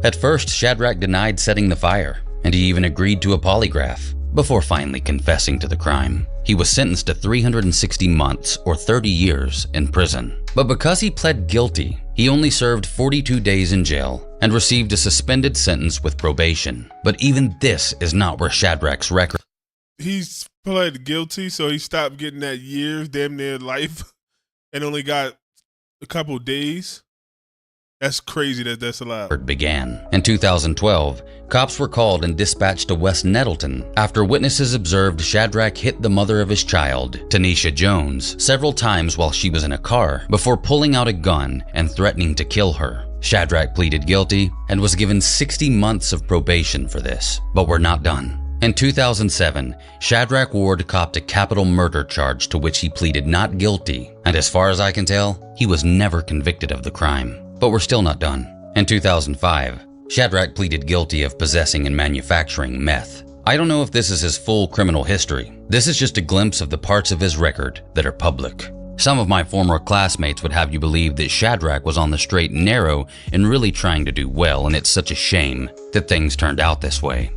At first, Shadrack denied setting the fire, and he even agreed to a polygraph before finally confessing to the crime. He was sentenced to 360 months or 30 years in prison. But because he pled guilty, he only served 42 days in jail and received a suspended sentence with probation. But even this is not where Shadrack's record. He's pled guilty, so he stopped getting that years, damn near life, and only got a couple days. That's crazy that that's allowed. Began. In 2012, cops were called and dispatched to West Nettleton after witnesses observed Shadrack hit the mother of his child, Tanisha Jones, several times while she was in a car before pulling out a gun and threatening to kill her. Shadrack pleaded guilty and was given 60 months of probation for this, but we're not done. In 2007, Shadrack Ward copped a capital murder charge to which he pleaded not guilty, and as far as I can tell, he was never convicted of the crime. But we're still not done. In 2005, Shadrack pleaded guilty of possessing and manufacturing meth. I don't know if this is his full criminal history. This is just a glimpse of the parts of his record that are public. Some of my former classmates would have you believe that Shadrack was on the straight and narrow and really trying to do well, and it's such a shame that things turned out this way.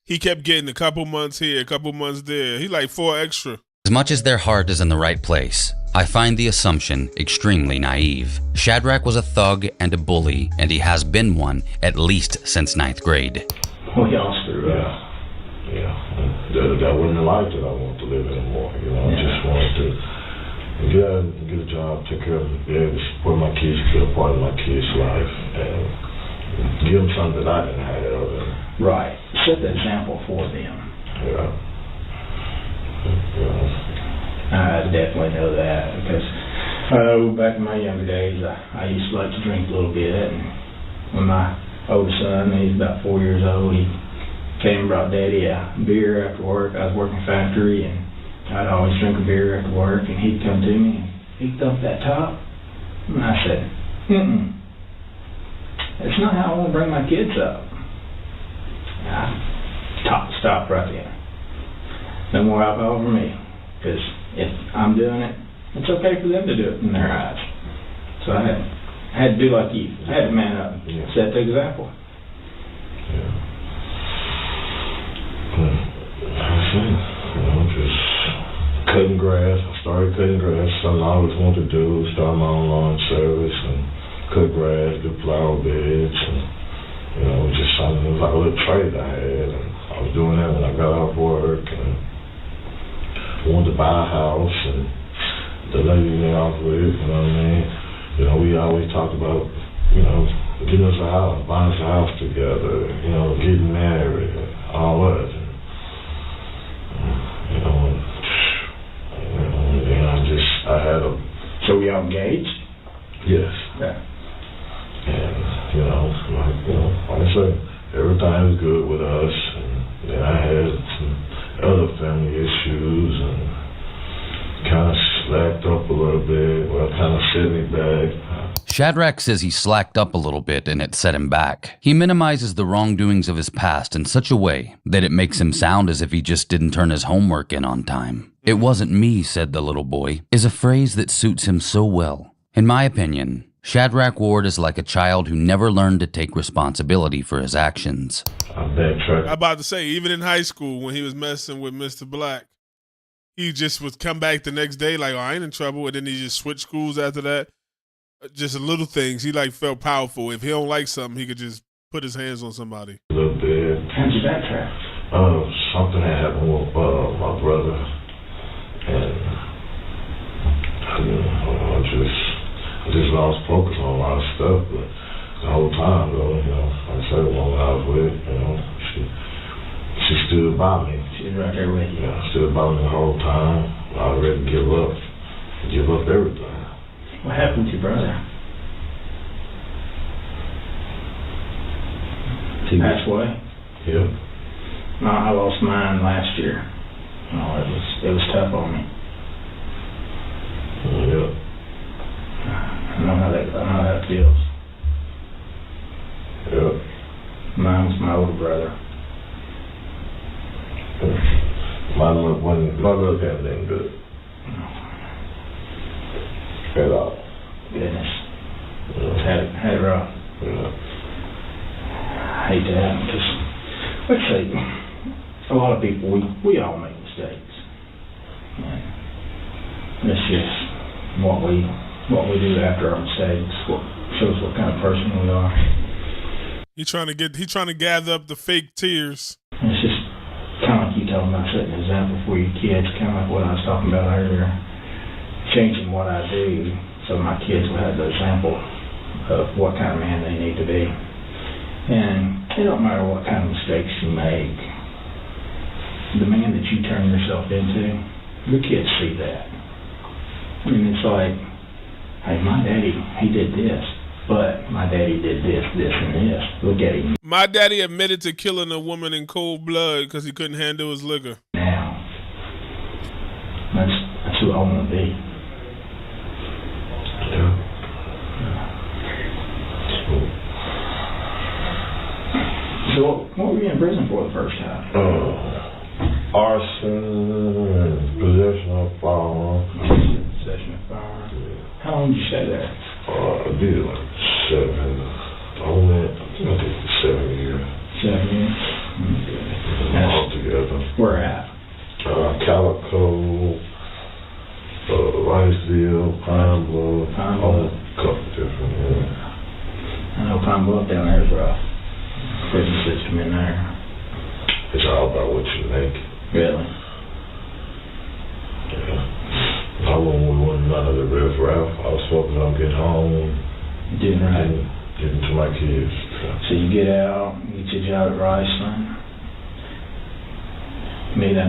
He kept getting a couple months here, a couple months there. He like 4 extra. As much as their heart is in the right place, I find the assumption extremely naive. Shadrack was a thug and a bully, and he has been one at least since 9th grade. We all screwed up. Yeah. That wasn't the life that I wanted to live anymore. You know, I just wanted to get a job, take care of them, be able to support my kids, be a part of my kids' life, and give them something that I didn't have. Right. Set the example for them. Yeah. I definitely know that because back in my younger days, I used to like to drink a little bit. And when my oldest son, he's about 4 years old, he came and brought Daddy a beer after work. I was working factory, and I'd always drink a beer after work. And he'd come to me and he'd thump that top, and I said, "That's not how I want to bring my kids up." Stop right there. No more alcohol for me. Because if I'm doing it, it's okay for them to do it in their eyes. So I had to do like you. I had to man up and set the example. Just cutting grass. I started cutting grass. Something I always wanted to do. Start my own lawn service and cut grass, do flower beds, and just something. It was like a little trade I had. And I was doing that when I got off work, and wanted to buy a house, and the lady we off with, you know what I mean? We always talked about, getting us a house, buying us a house together, getting married, all that. And I had a... So we all engaged? Yes. Yeah. And, like I said, everything was good with us, and then I had some other family issues and kind of slacked up a little bit, kind of set me back. Shadrack says he slacked up a little bit and it set him back. He minimizes the wrongdoings of his past in such a way that it makes him sound as if he just didn't turn his homework in on time. "It wasn't me," said the little boy, is a phrase that suits him so well. In my opinion, Shadrack Ward is like a child who never learned to take responsibility for his actions. I'm about to say, even in high school when he was messing with Mr. Black, he just would come back the next day like, oh, I ain't in trouble, and then he just switched schools after that. Just little things. He like felt powerful. If he don't like something, he could just put his hands on somebody. A little bit. How'd you backtrack? Something had happened with my brother, and I just lost focus on a lot of stuff. But the whole time, though, like I said, the woman I was with, she stood by me. She was right there with you. Yeah, stood by me the whole time. I was ready to give up everything. What happened to your brother? He passed away? Yep. No, I lost mine last year. It was tough on me. Yep. I know how that feels. Yep. Mine was my older brother. My luck hasn't been good. At all. Goodness. Had it rough. Yeah. I hate to happen because, let's say, a lot of people, we all make mistakes. And it's just what we do after our mistakes, what shows what kind of person we are. He's trying to gather up the fake tears. And it's just kind of like you told me about setting an example for your kids, kind of like what I was talking about earlier. Changing what I do so my kids will have the example of what kind of man they need to be. And it don't matter what kind of mistakes you make. The man that you turn yourself into, your kids see that. And it's like, hey, my daddy, he did this, but my daddy did this, this, and this. Look at him. My daddy admitted to killing a woman in cold blood because he couldn't handle his liquor. Now, that's who I want to be. So what were you in prison for the first time? Arson and possession of a firearm. Possession of a firearm. How long did you stay there? I did like 7. I think 7 years. 7 years? Okay. All together. Where at? Calico, Riceville, Pine Bluff, a couple different, I know Pine Bluff down there is rough. Prison system in there. It's all about what you make. Really? Yeah. I wasn't none of the riffraff. I was focused on getting home. Doing right. Getting to my kids. So you get out, you get your job at Riceland. Meet a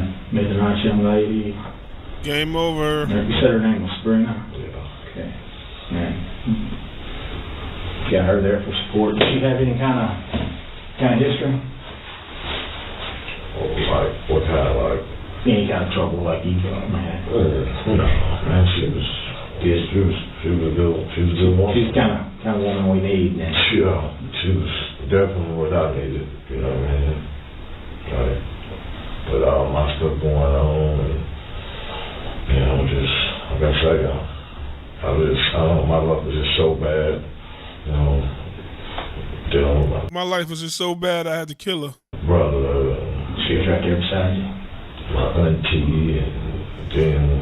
nice young lady. Game over. You said her name was Sabrina? Yeah. Okay. Yeah. Got her there for support. Did she have any kind of history? Like, what kind of, like? Any kind of trouble like you got, man? No, man, she was good. She was a good woman. She's kind of woman we need. And she was definitely what I needed, you know what I mean? Like, with all my stuff going on, and, just, like I say, my luck was just so bad, dealing with my life was just so bad I had to kill her. Brother, she was right there beside you. My auntie, and then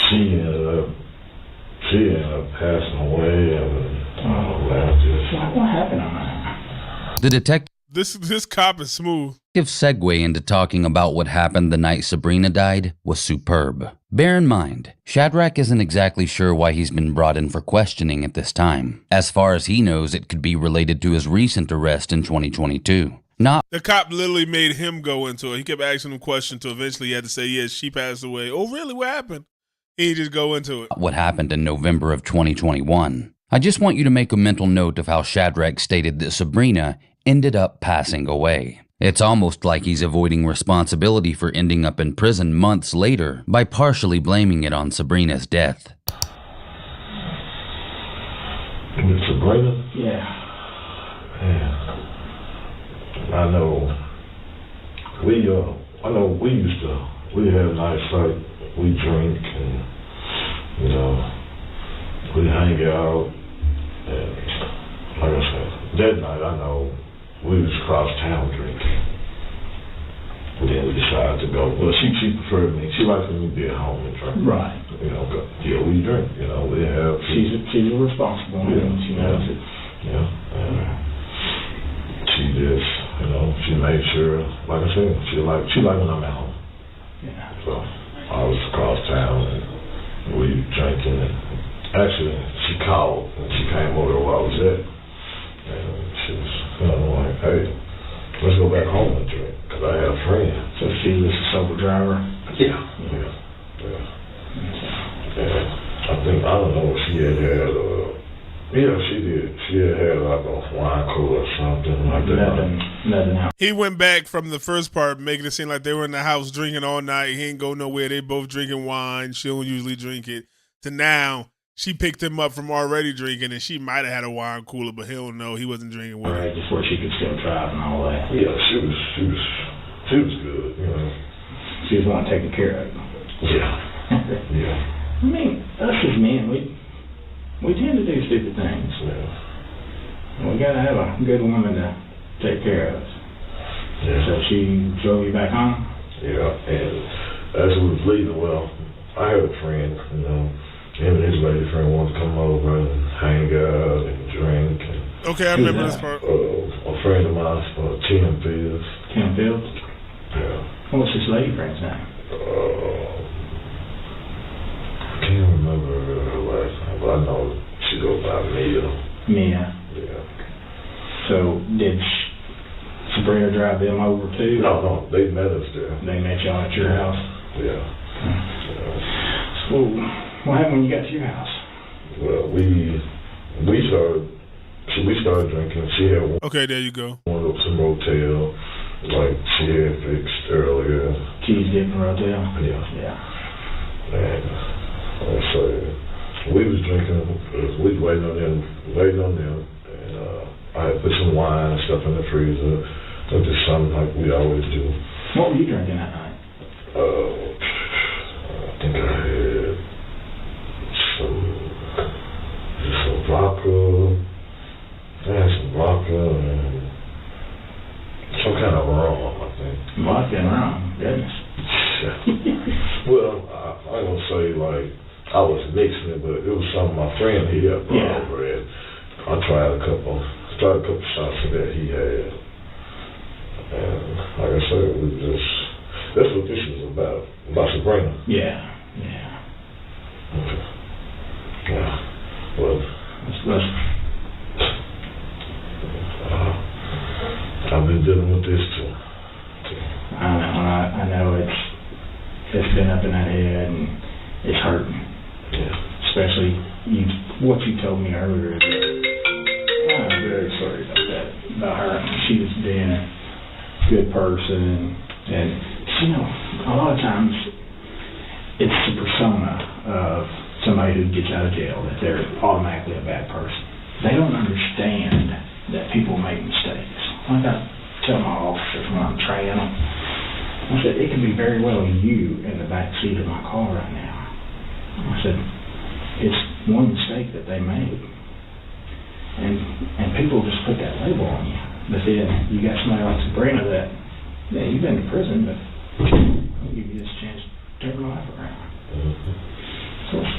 she ended up passing away, and what happened on that? The detective. This cop is smooth. Segue into talking about what happened the night Sabrina died was superb. Bear in mind, Shadrack isn't exactly sure why he's been brought in for questioning at this time. As far as he knows, it could be related to his recent arrest in 2022. The cop literally made him go into it. He kept asking him questions until eventually he had to say, yes, she passed away. Oh, really? What happened? He just go into it. What happened in November of 2021. I just want you to make a mental note of how Shadrack stated that Sabrina ended up passing away. It's almost like he's avoiding responsibility for ending up in prison months later by partially blaming it on Sabrina's death. Sabrina? Yeah. Man, I know we had a nice fight. We drink and, you know, we hang out. And like I said, that night I know we was across town drinking. And then we decided to go. Well, she preferred me. She likes me to be at home and drink. Right. You know, but yeah, we drink. You know, we have. She's a responsible woman. She knows it. Yeah. And she just, you know, she made sure, like I said, she like when I'm at home. Yeah. So I was across town and we drinking. And actually, she called and she came over where I was at. And she was, you know, like, hey, let's go back home and drink. Because I had a friend. So she was a sober driver? Yeah. I don't know if she had yeah, she did. She had like a wine cooler or something like that. Nothing else. He went back from the first part, making it seem like they were in the house drinking all night. He ain't go nowhere. They both drinking wine. She don't usually drink it. To now, she picked him up from already drinking, and she might have had a wine cooler, but he don't know. He wasn't drinking with her. Right, before she could still drive and all that. Yeah, she was good, you know. She was one taken care of. Yeah. Yeah. I mean, us as men, we tend to do stupid things. Yeah. We gotta have a good woman to take care of us. Yeah. So she drove you back home? Yeah, and as we was leaving, well, I had a friend, you know, him and his lady friend wanted to come over and hang out and drink. And, okay, I remember this part. A friend of mine, Tim Fields. Tim Fields? Yeah. What's his lady friend's name? I can't remember her last name, but I know she goes by Mia. Mia. Yeah. So did Sabrina drive them over too? No, they met us there. They met y'all at your house? Yeah. So what happened when you got to your house? Well, we started drinking. She had okay, there you go. One of some motel, like she had fixed earlier. Keys Dipping Motel? Yeah. Yeah. And so we was drinking, we was waiting on them, and I had put some wine and stuff in the freezer. It was just something like we always do. What were you drinking that night? I think I had some vodka. I had some vodka and some kind of rum, I think. Vodka and rum, goodness. Well, I ain't gonna say like I was mixing it, but it was something my friend he had brought over, and I tried a couple shots of that he had, and like I said, it was just that's what this is about Sabrina. Yeah. Okay. Yeah. Well, I've been dealing with this too. I know it's been up in that head and it's hurting. Yeah. Especially what you told me earlier. I'm very sorry about that. About her. She was being a good person, and you know, a lot of times it's the persona of somebody who gets out of jail that they're automatically a bad person. They don't understand that people make mistakes. Like I tell my officers when I'm training them, I said, it could be very well you in the back seat of my car right now. I said, it's one mistake that they made. And people just put that label on you. But then you got somebody like Sabrina that, yeah, you've been to prison, but I'll give you this chance to turn your life around. So let's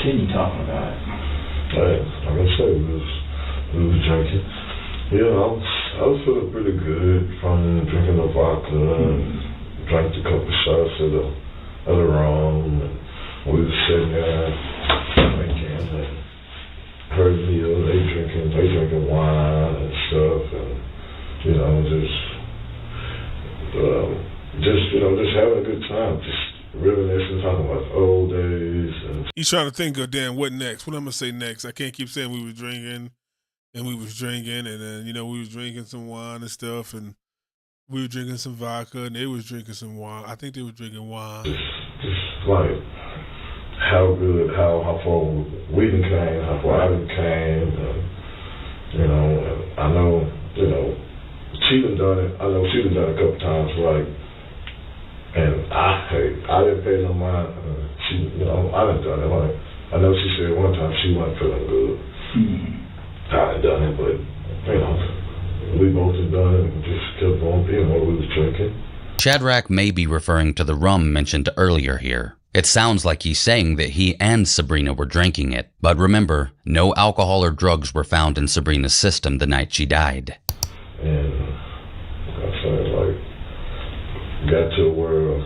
continue talking about it. Like I said, we was drinking. Yeah, I was feeling pretty good from drinking the vodka and drank a couple shots of the rum, and we was sitting there drinking and heard Neil, they drinking wine and stuff, and just having a good time, just reminiscing, talking about old days. And he's trying to think of, damn, what next? What I'm gonna say next? I can't keep saying we was drinking, and then we was drinking some wine and stuff, and we were drinking some vodka, and they was drinking some wine. I think they were drinking wine. Just like how far we done came, how far I done came, You know, and I know, you know, she done it. I know she done it a couple times, like, and I didn't pay no mind. She, you know, I done done it. Like, I know she said one time she wasn't feeling good. I had done it, but, you know, we both had done it and just kept on being what we was drinking. Shadrack may be referring to the rum mentioned earlier here. It sounds like he's saying that he and Sabrina were drinking it, but remember, no alcohol or drugs were found in Sabrina's system the night she died. And I said, like, got to where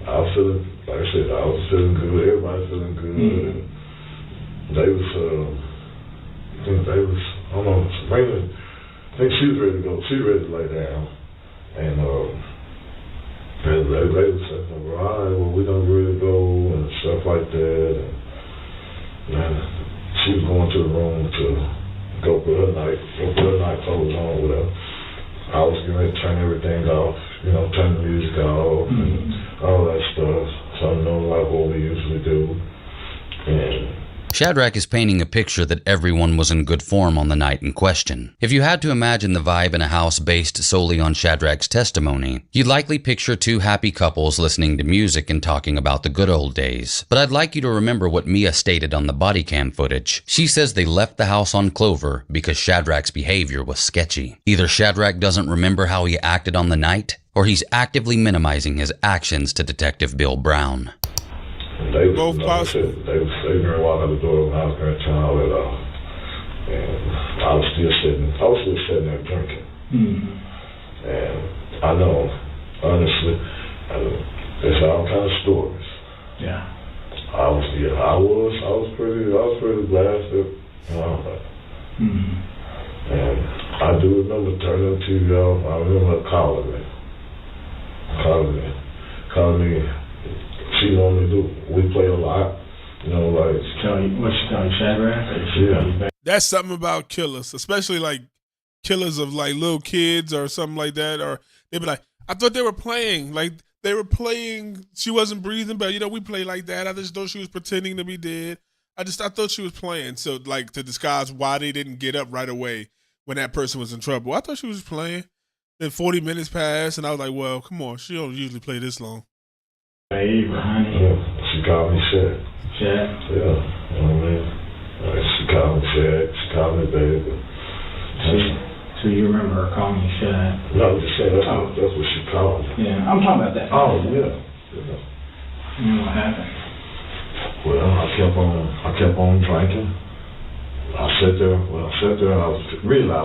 I was feeling, like I said, I was feeling good, everybody feeling good, and they was, I think they was, I don't know, Sabrina, I think she was ready to go, she was ready to lay down, and they was saying, well, all right, well, we don't really go, and stuff like that, and she was going to the room to go put her night clothes on, whatever. I was getting ready to turn everything off, you know, turn the music off, and all that stuff. So I know like what we usually do. And Shadrack is painting a picture that everyone was in good form on the night in question. If you had to imagine the vibe in a house based solely on Shadrack's testimony, you'd likely picture two happy couples listening to music and talking about the good old days. But I'd like you to remember what Mia stated on the Bodycam footage. She says they left the house on Clover because Shadrack's behavior was sketchy. Either Shadrack doesn't remember how he acted on the night, or he's actively minimizing his actions to Detective Bill Brown. They was, both possible. They were walking out the door when I was going to turn all that off. And I was still sitting there drinking. And I know, honestly, it's all kind of stories. Yeah. I was pretty blasted, you know. And I do remember turning the TV off. I remember calling me. She normally do. We play a lot, you know, like. What she call you, Shadrack? Yeah. That's something about killers, especially like killers of like little kids or something like that. Or they'd be like, I thought they were playing. Like they were playing. She wasn't breathing, but you know we play like that. I just thought she was pretending to be dead. I thought she was playing. So like to disguise why they didn't get up right away when that person was in trouble. I thought she was playing. Then 40 minutes passed, and I was like, well, come on, she don't usually play this long. Babe, honey. Yeah, she called me Shad. Shad? Yeah, you know what I mean? She called me Shad. She called me baby. So you remember her calling you Shad? No, I'm just saying that's what she called me. Yeah, I'm talking about that. Oh, yeah. You know what happened? Well, I kept on drinking. I sat there and I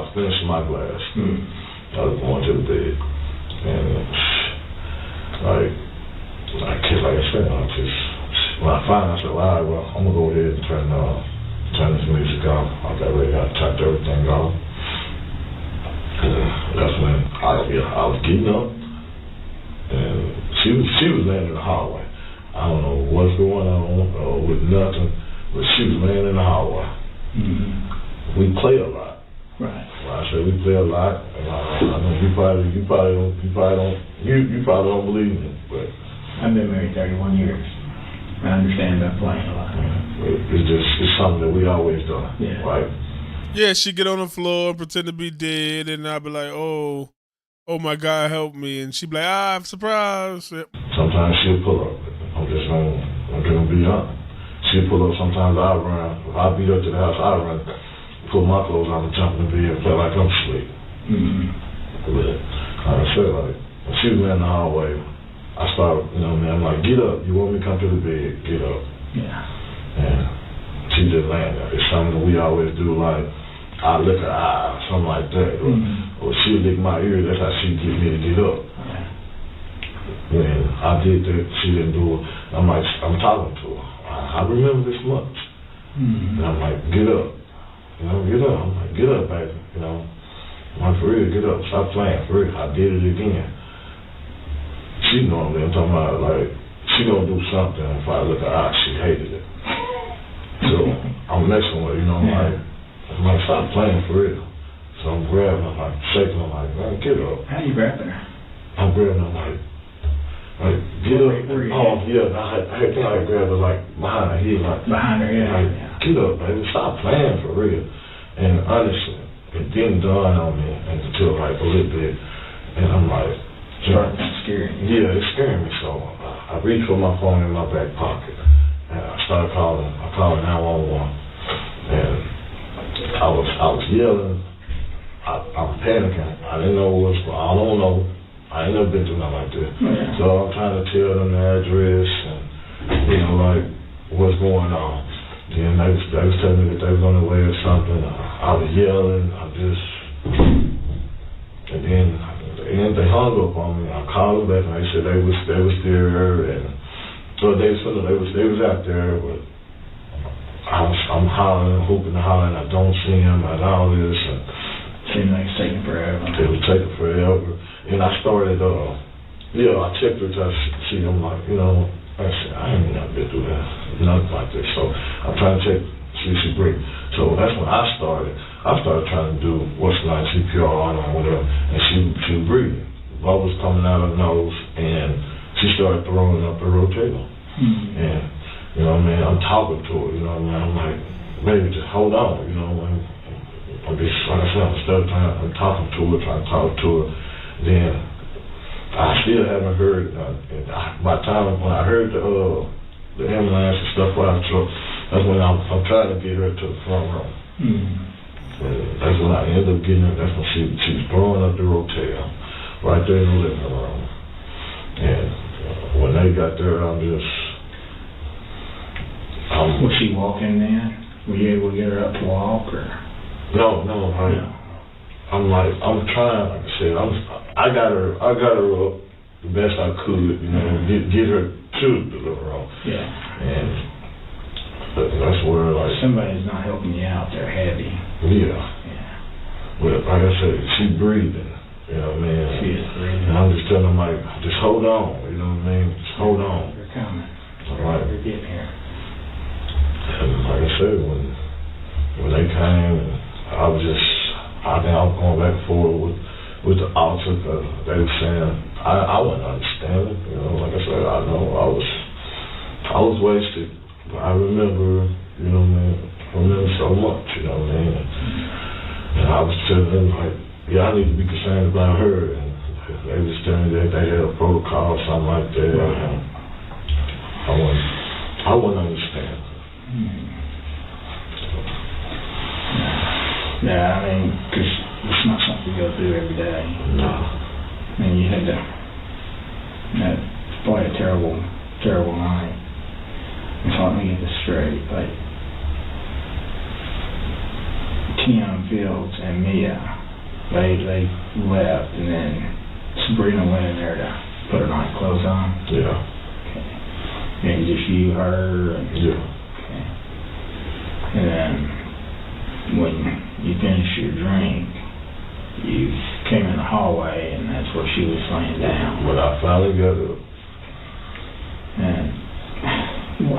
was finishing my glass. I was going to the bed. And like I said, when I finally said, all right, well, I'm going to go ahead and turn this music off. I got ready, I turned everything off. And that's when I was getting up, and she was laying in the hallway. I don't know what's going on with nothing, but she was laying in the hallway. We play a lot. Right. Well, I say we play a lot, and I know you probably don't believe me, but I've been married 31 years. I understand about playing a lot. It's something that we always do, right? Yeah, she get on the floor and pretend to be dead, and I'll be like, oh my God, help me. And she be like, I'm surprised. Yep. Sometimes she'll pull up. I'm gonna be honest. She'll pull up, sometimes I'll run. If I beat up to the house, I'll run, pull my clothes on and jump in the bed and feel like I'm asleep. But like I said, like, when she was in the hallway, I started, I'm like, get up. You want me to come to the bed? Get up. Yeah. And she just laying there. It's something that we always do, like, I lick her eye, something like that. Or she'll lick my ear. That's how she get me to get up. When I did that, she didn't do it. I'm talking to her. I remember this much. And I'm like, get up. Get up. I'm like, get up, baby. I'm like, for real, get up. Stop playing, for real. I did it again. She normally, I'm talking about, like, she gonna do something. If I look at her eye, she hated it. So I'm messing with her, I'm like, stop playing, for real. So I'm grabbing her, like, shaking her, like, man, get up. How you grabbing her? I'm grabbing her, like, get up. Oh, yeah, I think I grabbed her, like, behind her head, like. Behind her head. Like, get up, baby, stop playing, for real. And honestly, it didn't dawn on me until like a little bit, and I'm like, started kind of scaring you. Yeah, it scared me. So I reached for my phone in my back pocket, and I started calling. I called 911, and I was yelling. I'm panicking. I didn't know what was going on. I don't know. I ain't never been through nothing like this. Yeah. So I'm trying to tell them the address and, like, what's going on. Then they was telling me that they was on the way or something. I was yelling. And then they hung up on me. I called them back and they said they was there, and so they was out there, but I'm hollering, hooping and hollering. I don't see them and all this. And seemed like it's taking forever. It was taking forever. And I started, I checked her to see them, like, I said, I ain't never been through that, nothing like this. So I'm trying to check, see if she breathes. So that's when I started. I started trying to do what's like CPR on her, whatever, and she was breathing. Blood was coming out of her nose, and she started throwing up her rotator. And, I'm talking to her, I'm like, baby, just hold on, I'm just, like I said, I'm talking to her, trying to talk to her. Then I still haven't heard. By the time when I heard the ambulance and stuff out of the truck, that's when I'm trying to get her to the front row. And that's when I ended up getting her. That's when she was throwing up the rotator right there in the living room. And when they got there, was she walking then? Were you able to get her up to walk or? No. I'm trying, like I said, I got her up the best I could, get her to the living room. Yeah. And that's where, like, somebody's not helping you out, they're heavy. Yeah. But like I said, she's breathing, She is breathing. And I'm just telling them, like, just hold on, just hold on. They're coming. Right. They're getting here. And like I said, when they came, I think I was going back and forth with the officer, because they were saying, I wasn't understanding, like I said, I know I was wasted, but I remember, I remember so much, and I was telling them, like, I need to be concerned about her, and they was telling me that they had a protocol or something like that, and I wouldn't understand. Yeah, because it's not something you go through every day. No. You had that's probably a terrible, terrible night. And so let me get this straight. Like, Tim Fields and Mia, they left, and then Sabrina went in there to put her night clothes on. Yeah. Okay. And just you, her, and okay. And then when you finished your drink, you came in the hallway, and that's where she was laying down. But I finally got up. And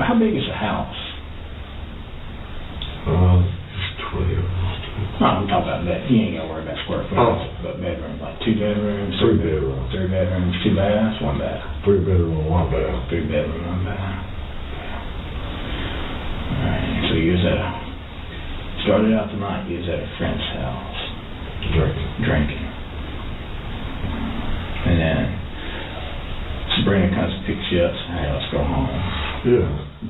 how big is the house? It's 12. No, I'm talking about that. You ain't got to worry about square footage. But bedrooms, like 2 bedrooms? 3 bedrooms. 3 bedrooms, 2 baths, 1 bath? 3 bedroom, 1 bath. 3 bedroom, 1 bath. Alright, so you was started out the night, you was at a friend's house. Drinking. And then Sabrina comes and picks you up and says, hey, let's go home. Yeah.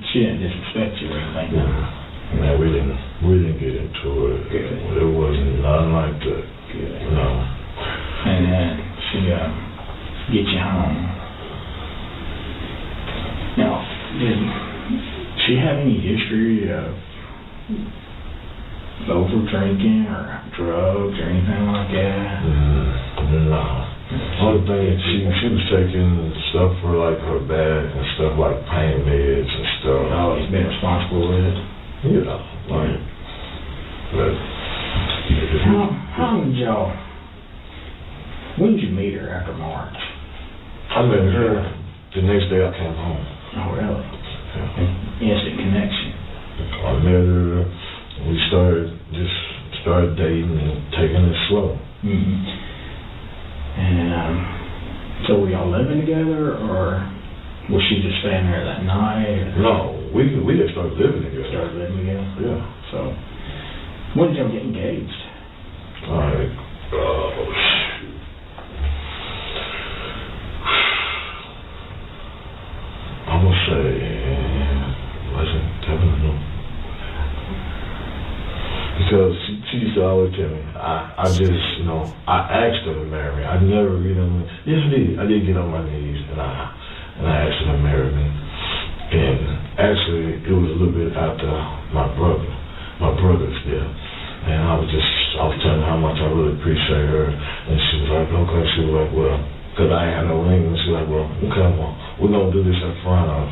She didn't disrespect you or anything. Yeah. Man, we didn't get into it. Good. It wasn't nothing like that. Good. No. And then she gets you home. Now, did she have any history of over drinking or drugs or anything like that? No. Only thing, she was taking stuff for like her back and stuff like pain meds and stuff. Always been responsible with it? Yeah. Like, but how did y'all, when did you meet her after March? I met her the next day I came home. Oh, really? Yeah. Instant connection. I met her. We started dating and taking it slow. And so were y'all living together, or was she just staying there that night? No, we just started living together. Started living together? Yeah. So when did y'all get engaged? Because she used to always tell me, I just, you know, I asked her to marry me. I never, you know, yes, I did get on my knees and I asked her to marry me. And actually, it was a little bit after my brother's death. And I was telling her how much I really appreciate her. And she was like, okay. She was like, well, because I ain't had no ring. And she was like, well, okay, well, we're going to do this in front of,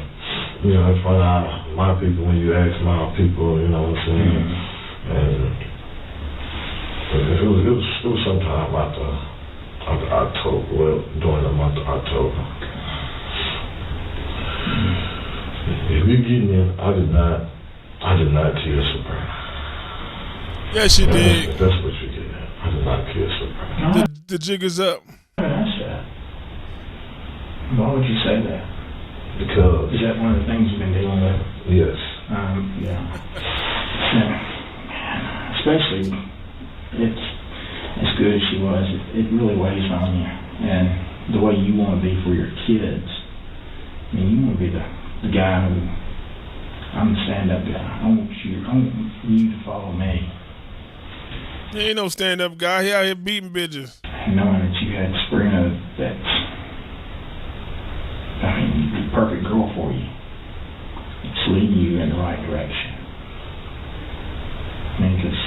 you know, in front of my people when you ask my people, you know what I'm saying? And it was sometime after October, well, during the month of October. If you get me, I did not kill Sabrina. Yes, you did. That's what you did. I did not kill Sabrina. The jig is up. That's that. Why would you say that? Because... Is that one of the things you've been dealing with? Yes. Yeah. Especially, it's as good as she was, it really weighs on you. And the way you want to be for your kids. I mean, you want to be the guy who, I'm the stand-up guy. I want you to follow me. He ain't no stand-up guy. He out here beating bitches. Knowing that you had Sabrina that's, I mean, the perfect girl for you. It's leading you in the right direction. I mean, because,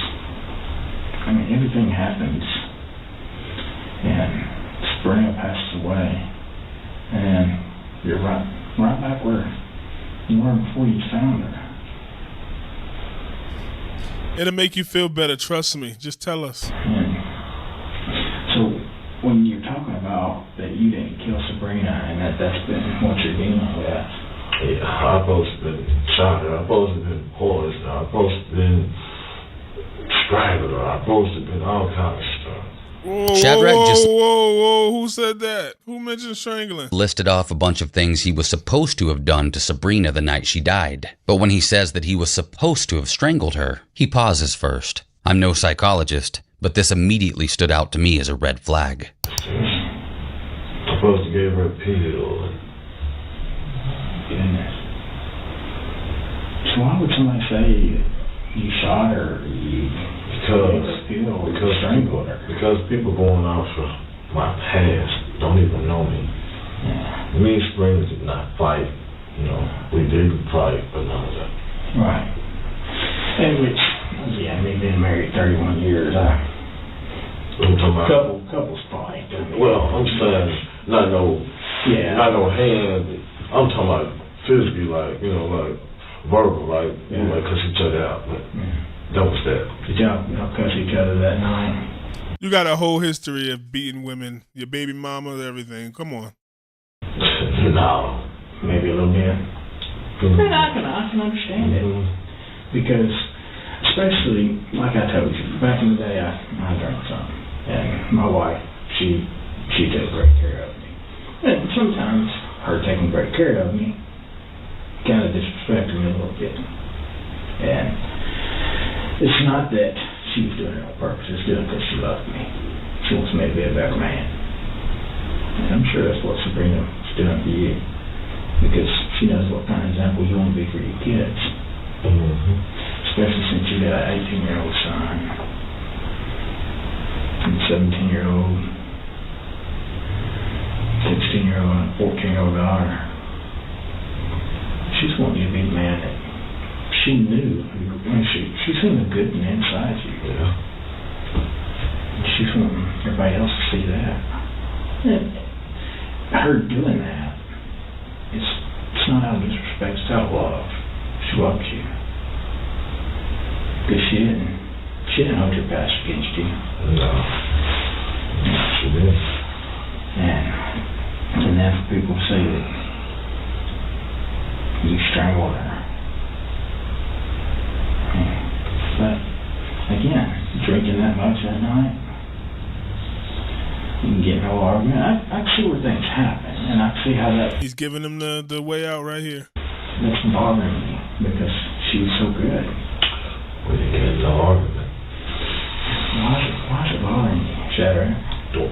everything happens, and Sabrina passes away, and you're right back where you were before you found her. It'll make you feel better, trust me. Just tell us. And so, when you're talking about that you didn't kill Sabrina, and that's been what you're dealing with. Yeah, I'm supposed to have been shot her. I'm supposed to have been poisoned her. I'm supposed to have been strangled her. I'm supposed to have been all kind of stuff. Whoa, who said that? Who mentioned strangling? Listed off a bunch of things he was supposed to have done to Sabrina the night she died. But when he says that he was supposed to have strangled her, he pauses first. I'm no psychologist, but this immediately stood out to me as a red flag. I'm supposed to give her a pill. Goodness. So why would somebody say you shot her, because people going off of my past don't even know me. Yeah. Me and Sabrina did not fight. You know, we didn't fight, but none of that. Right. And which, me being married 31 years, couples fight. Well, I'm saying not no hand. I'm talking about physically, like verbal, cuss each other out. But that was that. Did y'all cuss each other that night? You got a whole history of beating women, your baby mama, everything. Come on. No. Maybe a little bit. And I can understand it. Because, especially, like I told you, back in the day, I drank some. And my wife, she took great care of me. And sometimes her taking great care of me kind of disrespected me a little bit. And it's not that she was doing it on purpose. It's doing it because she loved me. She wants me to be a better man. And I'm sure that's what Sabrina was doing for you. Because she knows what kind of example you want to be for your kids. Mm-hmm. Especially since you got an 18-year-old son and a 17-year-old, 16-year-old, and a 14-year-old daughter. She's wanting you to be the man that she knew. She's seen the good inside you. Yeah. And she's wanting everybody else to see that. And her doing that, it's not out of disrespect, it's out of love. She loves you. Because she didn't hold your past against you. No. She did. And then for people to say that you strangled her. But again, drinking that much that night, you can get no argument. I can see where things happen, and I can see how that... He's giving him the way out right here. That's bothering me, because she was so good. We didn't get no argument. Why is it bothering you, Shadrack?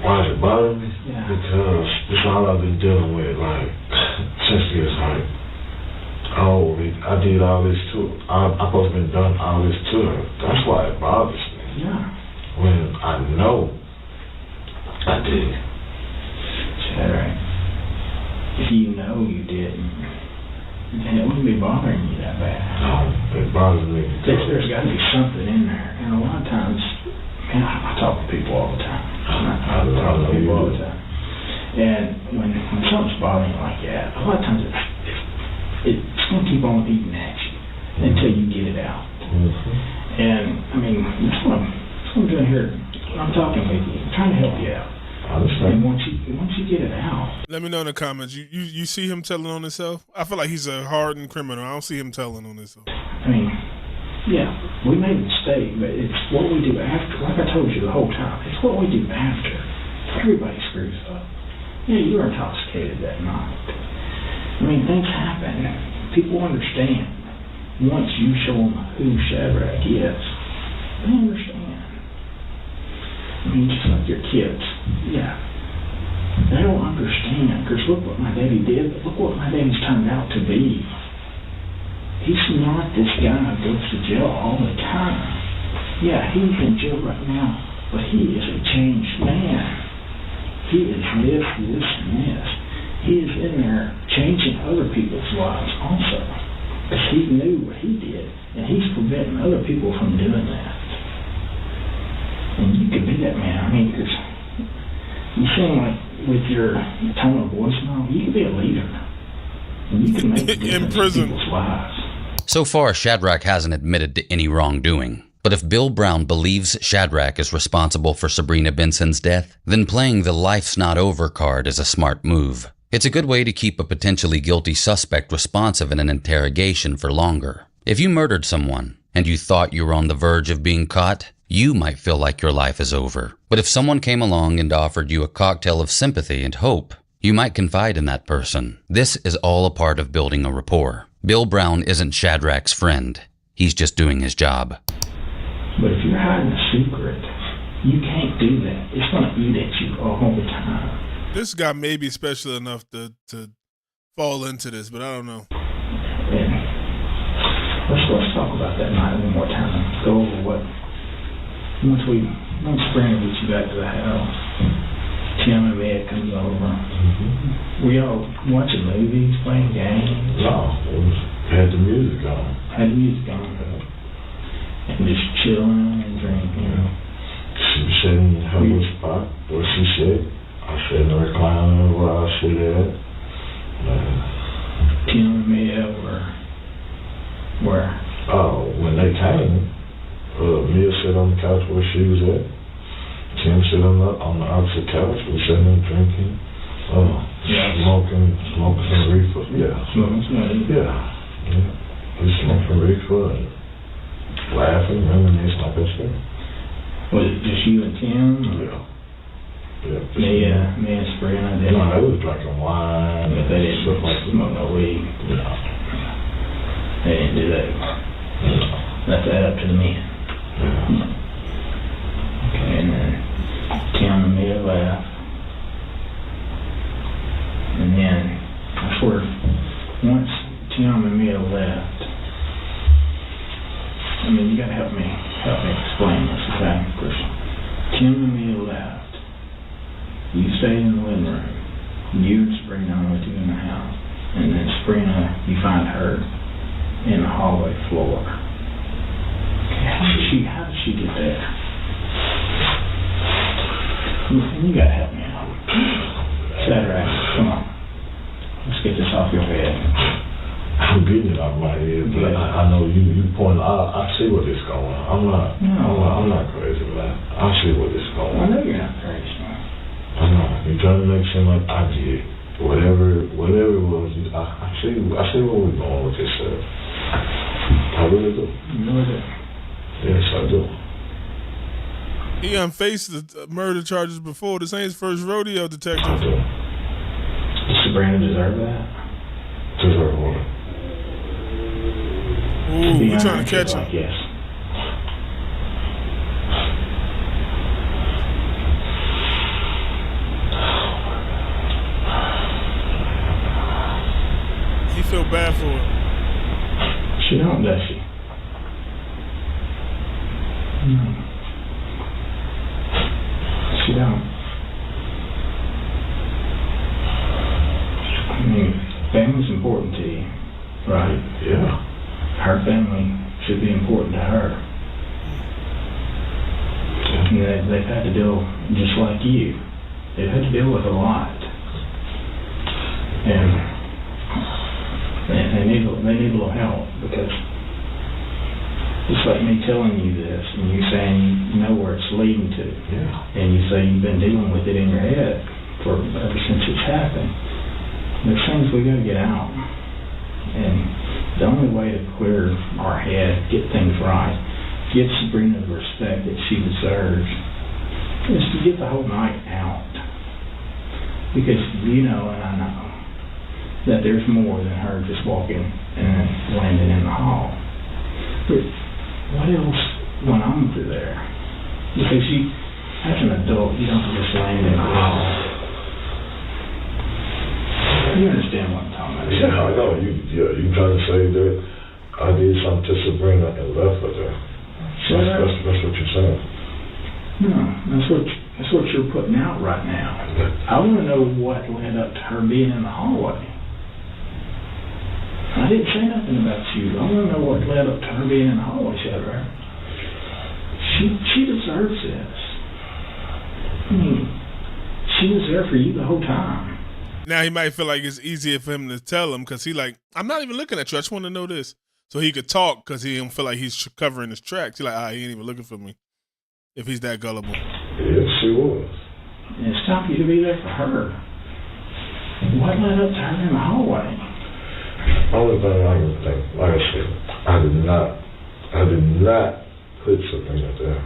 Why is it bothering me? Yeah. Because it's all I've been dealing with, since this, I did did all this too. I'm supposed to have done all this to her. That's why it bothers me. Yeah. When I know I did. Shadrack, if you know you didn't, then it wouldn't be bothering you that bad. No, it bothers me. There's got to be something in there. And a lot of times, man, I talk to people all the time. I talk to people all the time. And when something's bothering you like that, a lot of times it's going to keep on eating at you until you get it out. And, I mean, that's what I'm doing here. I'm talking with you. I'm trying to help you out. And once you get it out. Let me know in the comments. You see him telling on himself? I feel like he's a hardened criminal. I don't see him telling on himself. I mean, yeah, we made a mistake, but it's what we do after. Like I told you the whole time, it's what we do after. Everybody screws up. Yeah, you were intoxicated that night. I mean, things happen. People understand. Once you show them who Shadrack is, they understand. I mean, just like your kids. Yeah. They don't understand, because look what my daddy did, but look what my daddy's turned out to be. He's not this guy who goes to jail all the time. Yeah, he's in jail right now, but he is a changed man. He is this, and this. He is in there changing other people's lives also. Because he knew what he did, and he's preventing other people from doing that. And you could be that man. I mean, because you seem like with your tone of voice now, you could be a leader. And you can make a difference in people's lives. So far, Shadrack hasn't admitted to any wrongdoing. But if Bill Brown believes Shadrack is responsible for Sabrina Benson's death, then playing the "life's not over" card is a smart move. It's a good way to keep a potentially guilty suspect responsive in an interrogation for longer. If you murdered someone, and you thought you were on the verge of being caught, you might feel like your life is over. But if someone came along and offered you a cocktail of sympathy and hope, you might confide in that person. This is all a part of building a rapport. Bill Brown isn't Shadrack's friend. He's just doing his job. But if you're hiding a secret, you can't do that. It's going to eat at you all the time. This guy may be special enough to fall into this, but I don't know. And let's talk about that night one more time. Go over what. Once Sabrina gets you back to the house, Tim and Ed comes over. We all watching movies, playing games. No, had the music on. Had the music on. And just chilling and drinking. She was sitting in her little spot where she sit. I sit in the recliner where I sit at. Tim and Ed were Oh, when they came, Mia sat on the couch where she was at. Tim sat on the opposite couch. We sitting there drinking. Smoking some reefer. Yeah. Yeah. We smoking reefer and laughing, reminiscing like that stuff. Was it just you and Tim? Yeah. Me and Sabrina. They was drinking wine. But they didn't smoke no weed. No. They didn't do that. No. Left that up to the men. Yeah. Okay, and then Tim and me left. And then, I swear, once Tim and me left, I mean, you gotta help me explain this, okay? Because Tim and me left. You stayed in the living room. You and Sabrina went to in the house. And then Sabrina, you find her in the hallway floor. Okay, how did she get there? You gotta help me out. Shadrack, come on. Let's get this off your head. I'm getting it off my head, but I know you point. I see where this going. I'm not crazy, man. I see where this going. I know you're not crazy, man. I know. You're trying to make it seem like I did. Whatever it was, I see where we're going with this stuff. I really do. You really do? Yes, I do. He faced the murder charges before. This ain't his first rodeo, detective. I do. Does Sabrina deserve that? Deserve what? Ooh, we're trying to catch him. Yes. He feel bad for it. She don't. I mean, family's important to you, right? Yeah. Her family should be important to her. And they've had to deal, just like you, they've had to deal with a lot. And they need a little help, because it's like me telling you this and you saying you know where it's leading to. Yeah. And you say you've been dealing with it in your head ever since it's happened. There's things we got to get out. And the only way to clear our head, get things right, get Sabrina the respect that she deserves, is to get the whole night out. Because you know, and I know, that there's more than her just walking and landing in the hall. But what else went on through there? Because you, as an adult, you don't just land in the hall. You understand what I'm talking about? Yeah, I know. You trying to say that I did something to Sabrina and left her there. That's what you're saying. No, that's what you're putting out right now. I want to know what led up to her being in the hallway. I didn't say nothing about you. I want to know what led up to her being in the hallway, Shadrack. She deserves this. I mean, she was there for you the whole time. Now he might feel like it's easier for him to tell him, because he like, I'm not even looking at you. I just want to know this. So he could talk, because he don't feel like he's covering his tracks. He's like, he ain't even looking for me. If he's that gullible. Yes, she was. And it's time for you to be there for her. What led up to her in the hallway? Only thing I can think, like I said, I did not put Sabrina there.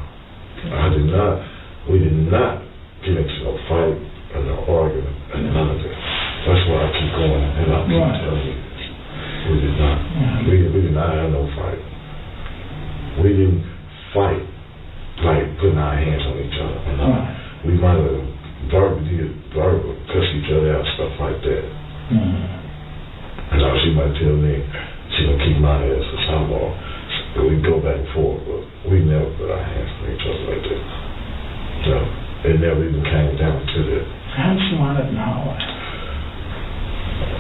We did not get into a fight and an argument and none of that. That's why I keep going and I keep telling you. We did not. We did not have no fight. We didn't fight like putting our hands on each other. We might have verbal cuss each other out, stuff like that. And now she might tell me she gonna keep my ass for some more. So we go back and forth, but we never put our hands on each other like that. So it never even came down to that. How did she wind up in the hallway?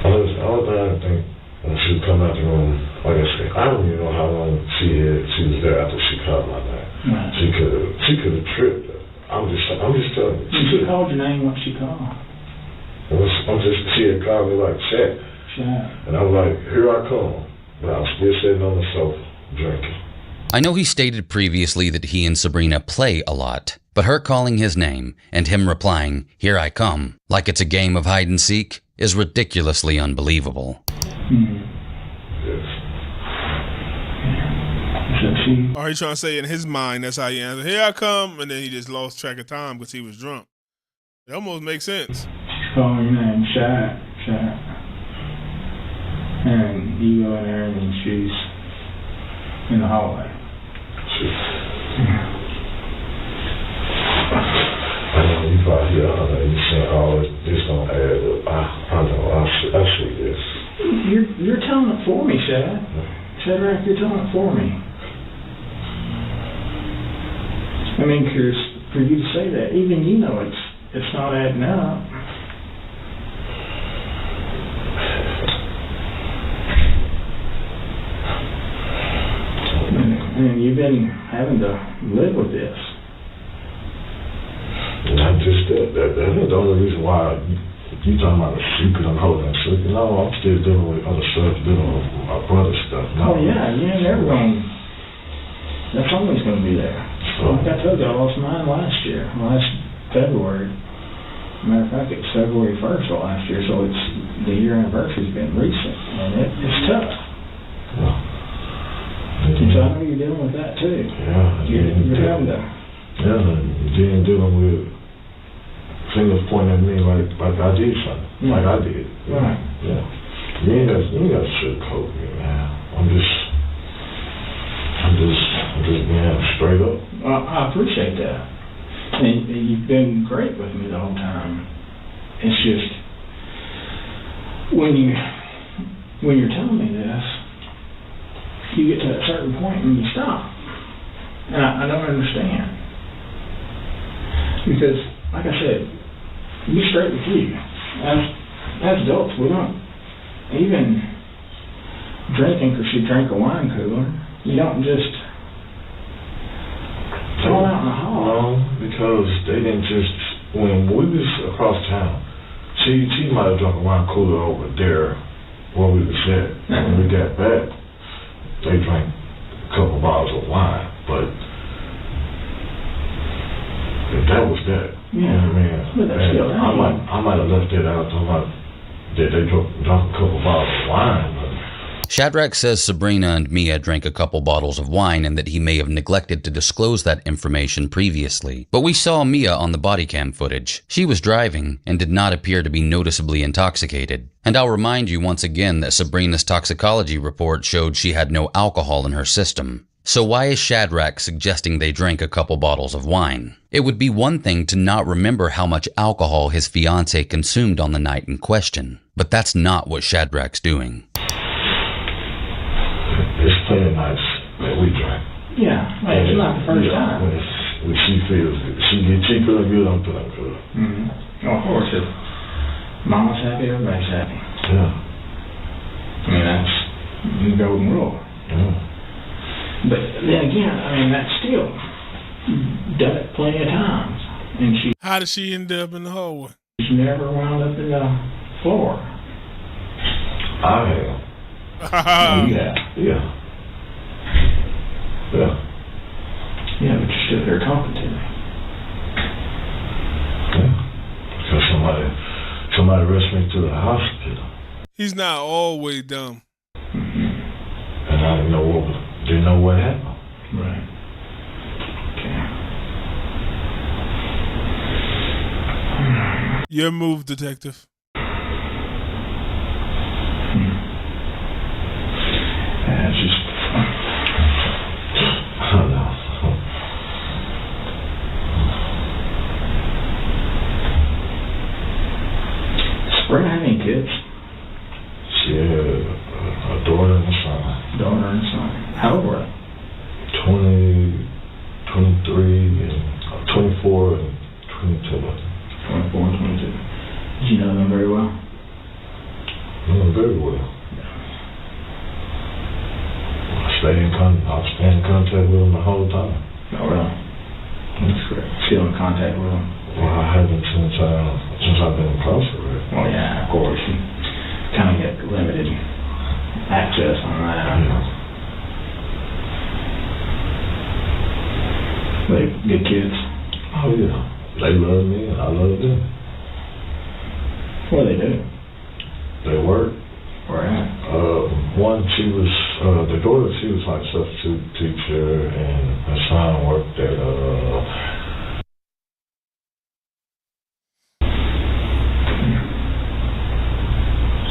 All the time I think when she would come out the room, like I said, I don't even know how long she was there after she called my name. Right. She could have tripped her. I'm just telling you. She called your name, what she called? She had called me like Shaq. And I was like, here I come. But I was still sitting on the sofa, drinking. I know he stated previously that he and Sabrina play a lot, but her calling his name and him replying, here I come, like it's a game of hide and seek, is ridiculously unbelievable. Or he's trying to say in his mind, that's how he answered, here I come, and then he just lost track of time because he was drunk. It almost makes sense. She's calling your name, Shaq. And you go in there and she's in the hallway. I know you probably hear you saying, oh, this don't add up. I know, I see this. You're telling it for me, Shad. Shadrack, you're telling it for me. I mean, because for you to say that, even you know it's not adding up. And you've been having to live with this. Not just that. That's the only reason why you talking about a secret I'm holding a secret. No, I'm still dealing with other stuff, dealing with my brother's stuff. No. Oh, yeah, you ain't never going. That's always going to be there. Like I told you, I lost mine last February. Matter of fact, it's February 1st of last year, so it's the year anniversary's been recent, and it's tough. Yeah. So I know you're dealing with that too. Yeah. You're having to. Yeah, then dealing with fingers pointing at me like I did something, like I did. Right. Yeah. You ain't got to sugarcoat me, man. I'm just being straight up. Well, I appreciate that. And you've been great with me the whole time. It's just when you're telling me this, you get to a certain point and you stop. And I don't understand. Because, like I said, be straight with you. As adults, we don't even drinking because she drank a wine cooler. You don't just throw it out in the hall. No, because they didn't just, when we was across town, she might have drunk a wine cooler over there where we was at. When we got back, they drank a couple bottles of wine, but that was that. Yeah. You know what I mean? But that's still, I might have left it out talking about that they drank a couple bottles of wine. But Shadrack says Sabrina and Mia drank a couple bottles of wine and that he may have neglected to disclose that information previously. But we saw Mia on the body cam footage. She was driving and did not appear to be noticeably intoxicated. And I'll remind you once again that Sabrina's toxicology report showed she had no alcohol in her system. So why is Shadrack suggesting they drank a couple bottles of wine? It would be one thing to not remember how much alcohol his fiancée consumed on the night in question. But that's not what Shadrack's doing. It's plenty of nights that we drank. Yeah, like, it's not the first time. When she feels good. She feeling good, I'm feeling good. Mm-hmm. Well, of course, if mama's happy, everybody's happy. Yeah. I mean, that's the golden rule. Yeah. But then again, I mean, that's still done it plenty of times. And how did she end up in the hallway? She's never wound up in the floor. I have. Yeah. Yeah, but you're still there talking to me. Yeah. Because somebody rushed me to the hospital. He's not always dumb. Mm-hmm. And I didn't know what happened. Right. Okay. Your move, detective. Sabrina have any kids? She had a daughter and a son. Daughter and son. How old were they? 23 and 24 and 22. 24 and 22. Did you know them very well? Know them very well. I stayed in contact with them the whole time. Oh, really? That's great. Still in contact with them? Well, I haven't since I've been incarcerated. Well, yeah, of course. You kind of get limited access on that. Yeah. They good kids? Oh, yeah. They love me and I love them. What do they do? They work. Where at? One, the daughter, she was like substitute teacher, and her son worked at,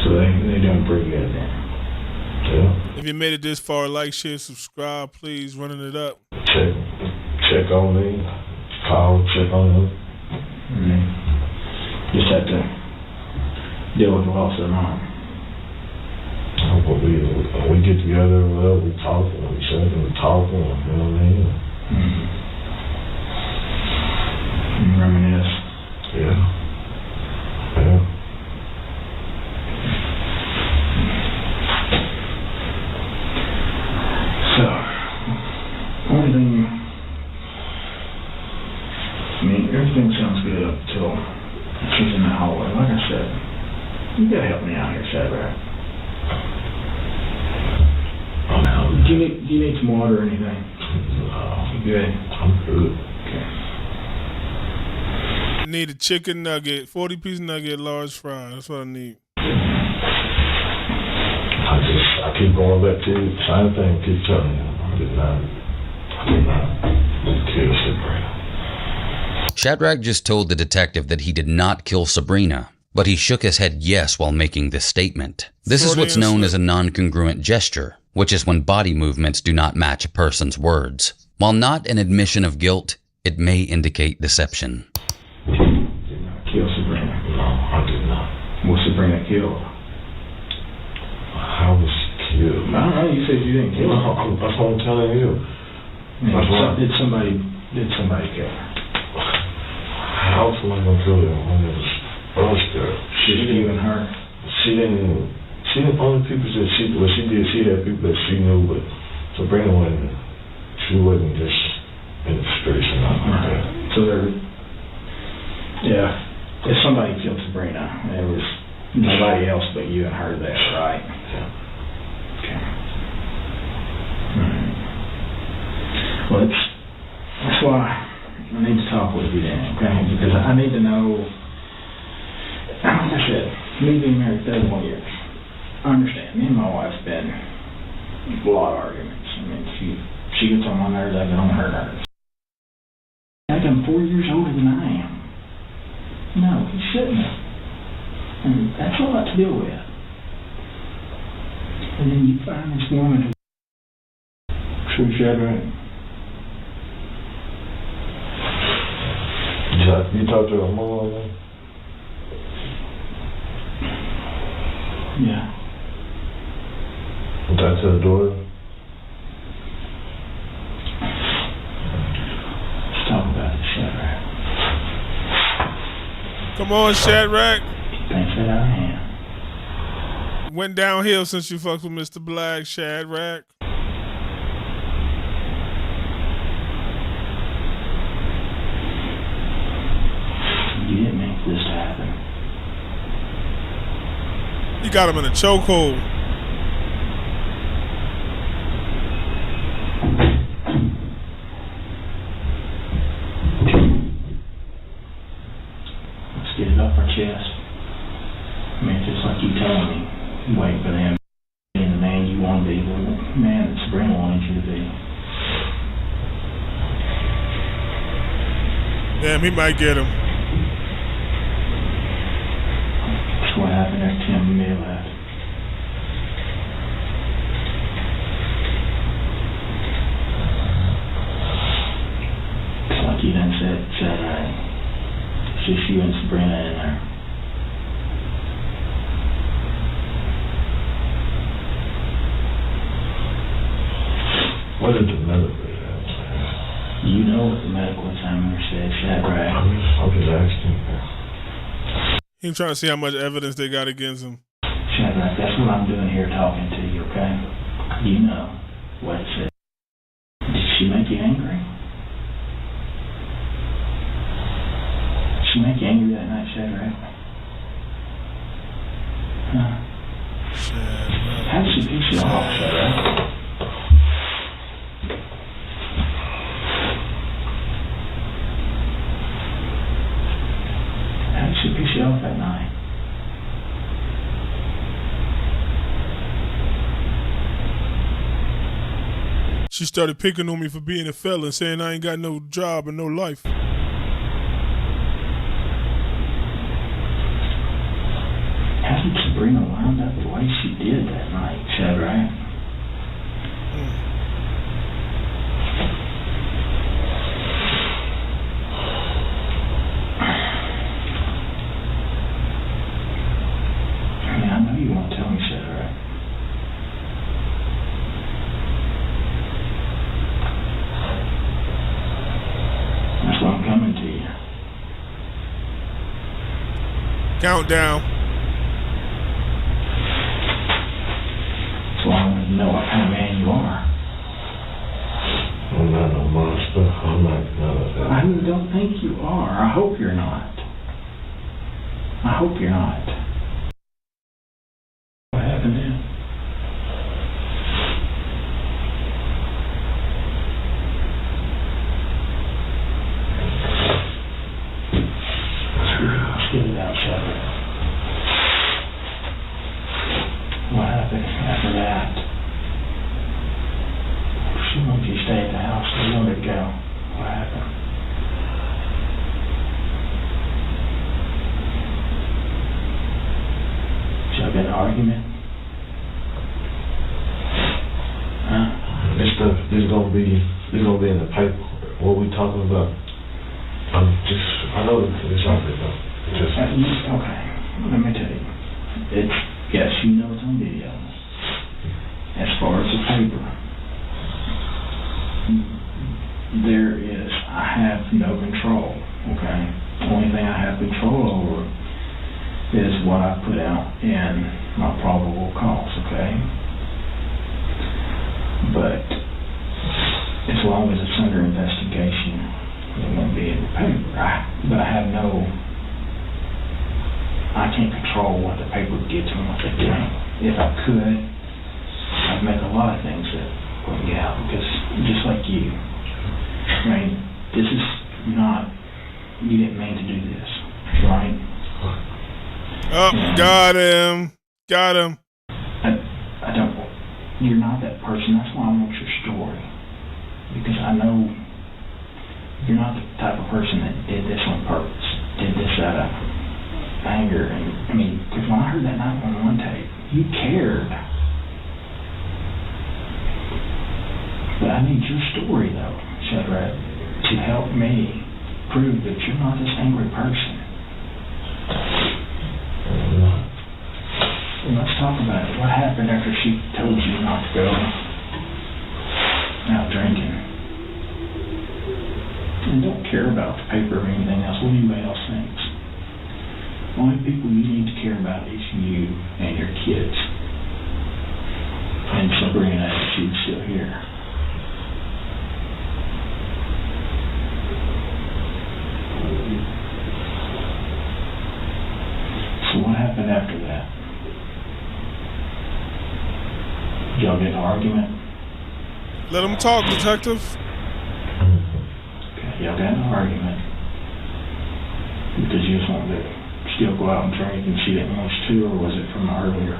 so they doing pretty good then. Yeah. If you made it this far, like, share, subscribe, please, running it up. Check on me, call, check on them. Mm-hmm. Just have to deal with the loss of their mom. But we get together, well, we talk, and we check, and we talk, and you know what I mean? Mm-hmm. And reminisce. Yeah. So, only thing, I mean, everything sounds good up till she's in the hallway. Like I said, you gotta help me out here, Shadrack. Do you need some water or anything? No. You good? I'm good. I need a chicken nugget, 40-piece nugget, large fry. That's what I need. I keep going back to the same thing, keep telling you. I did not kill Sabrina. Shadrack just told the detective that he did not kill Sabrina, but he shook his head yes while making this statement. This is what's known as a non-congruent gesture, which is when body movements do not match a person's words. While not an admission of guilt, it may indicate deception. Did not kill Sabrina. No, I did not. Was Sabrina killed? How was she killed? I don't know, you said you didn't kill her. That's what I'm telling you. Did somebody kill her? How else am I gonna kill her? I was scared. You and her? She didn't. Only people that she had people that she knew, but Sabrina wasn't. She wasn't just in the streets and nothing like that. So if somebody killed Sabrina, it was nobody else but you and her there, right? Yeah. Okay. Alright. Well, that's why I need to talk with you then, okay? Because I need to know, like I said, me being married 31 years, I understand. Me and my wife's been a lot of arguments. I mean, she gets on my nerves, I get on her nerves. I'm 4 years older than I am. No, he shouldn't have. And that's a lot to deal with. And then you find this woman who Shadrack. You talked to her mom? Yeah. You talked to her daughter? Let's talk about it, Shadrack. Come on, Shadrack. Thanks that I am. Went downhill since you fucked with Mr. Black, Shadrack. You didn't make this happen. You got him in a chokehold. Let's get it off our chest. I mean, just like you told me, you wait for them being the man you want to be, the man that Sabrina wanted you to be. Damn, he might get him. That's what happened after Tim and me left. It's like you done said right. It's just you and Sabrina in there. What did the medical examiner? You know what the medical examiner said, Shadrack. I'm just asking. He's trying to see how much evidence they got against him. Shadrack, that's what I'm doing here talking to you, okay? You know what it said. Did she make you angry? Did she make you angry that night, Shadrack? Huh? Shadrack. How did she piss you off, Shadrack? How did she piss you off that night? She started picking on me for being a felon, saying I ain't got no job and no life. How did Sabrina wind up the way she did that night, Shadrack? I mean, I know you won't tell me, Shadrack. That's why I'm coming to you. Countdown. So I want to know what kind of man you are. I'm not a monster. I'm not none of that. I don't think you are. I hope you're not. I hope you're not. What happened then? Let's get it out, Shadrack. What happened after that? She wanted you to stay at the house. They wanted to go. What happened? Y'all got an argument? Huh? This stuff, this is gonna be in the paper. What we talking about? I know it's out there though. Okay, let me tell you. Yes, you know it's on video. As far as the paper, I have no control, okay? The only thing I have control over is what I put out in my probable cause, okay? But as long as it's under investigation, it won't be in the paper. But I can't control what the paper gets and what they do. If I could, I'd make a lot of things that wouldn't get out, because just like you, I mean, this is not, you didn't mean to do this, right? Oh, got him. I don't, you're not that person. That's why I want your story. Because I know you're not the type of person that did this on purpose, did this out of anger. And I mean, because when I heard that 911 tape, you cared. But I need your story, though, Shadrack, to help me prove that you're not this angry person. So let's talk about it. What happened after she told you not to go out drinking? And don't care about the paper or anything else, what anybody else thinks. The only people you need to care about is you and your kids. And Sabrina, if she's still here. So what happened after that? Did y'all get in an argument? Let him talk, detective. Okay, y'all got in an argument because you just wanted to still go out and drink and she didn't want to, or was it from earlier?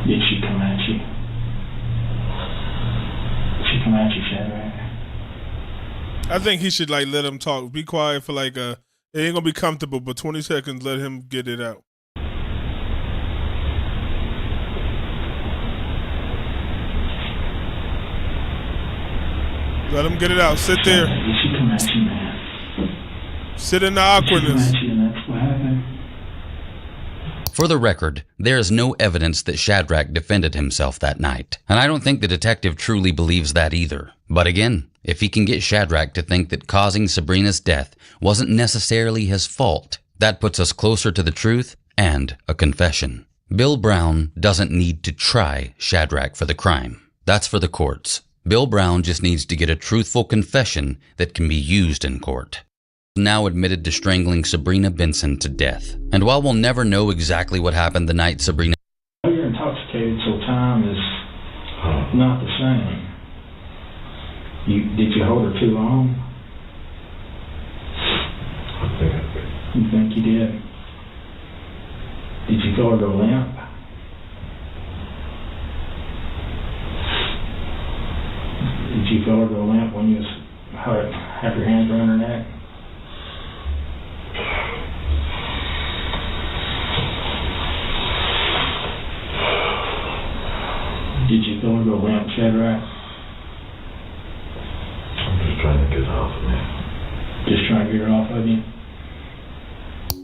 Did she come at you? Did she come at you, Shadrack? I think he should let him talk. Be quiet for it ain't gonna be comfortable, but 20 seconds, let him get it out. Let him get it out. Sit there. Did she come at you, man? Sit in the awkwardness. She come at you and that's what happened? For the record, there is no evidence that Shadrack defended himself that night, and I don't think the detective truly believes that either. But again, if he can get Shadrack to think that causing Sabrina's death wasn't necessarily his fault, that puts us closer to the truth and a confession. Bill Brown doesn't need to try Shadrack for the crime. That's for the courts. Bill Brown just needs to get a truthful confession that can be used in court. Now admitted to strangling Sabrina Benson to death. And while we'll never know exactly what happened the night Sabrina... You're intoxicated, so time is not the same. Did you hold her too long? I think I did. You think you did? Did you feel her go limp? Did you feel her go limp when you have your hands around her neck? Did you feel her go limp, Shadrack? I'm just trying to get it off of me. Just trying to get it off of you?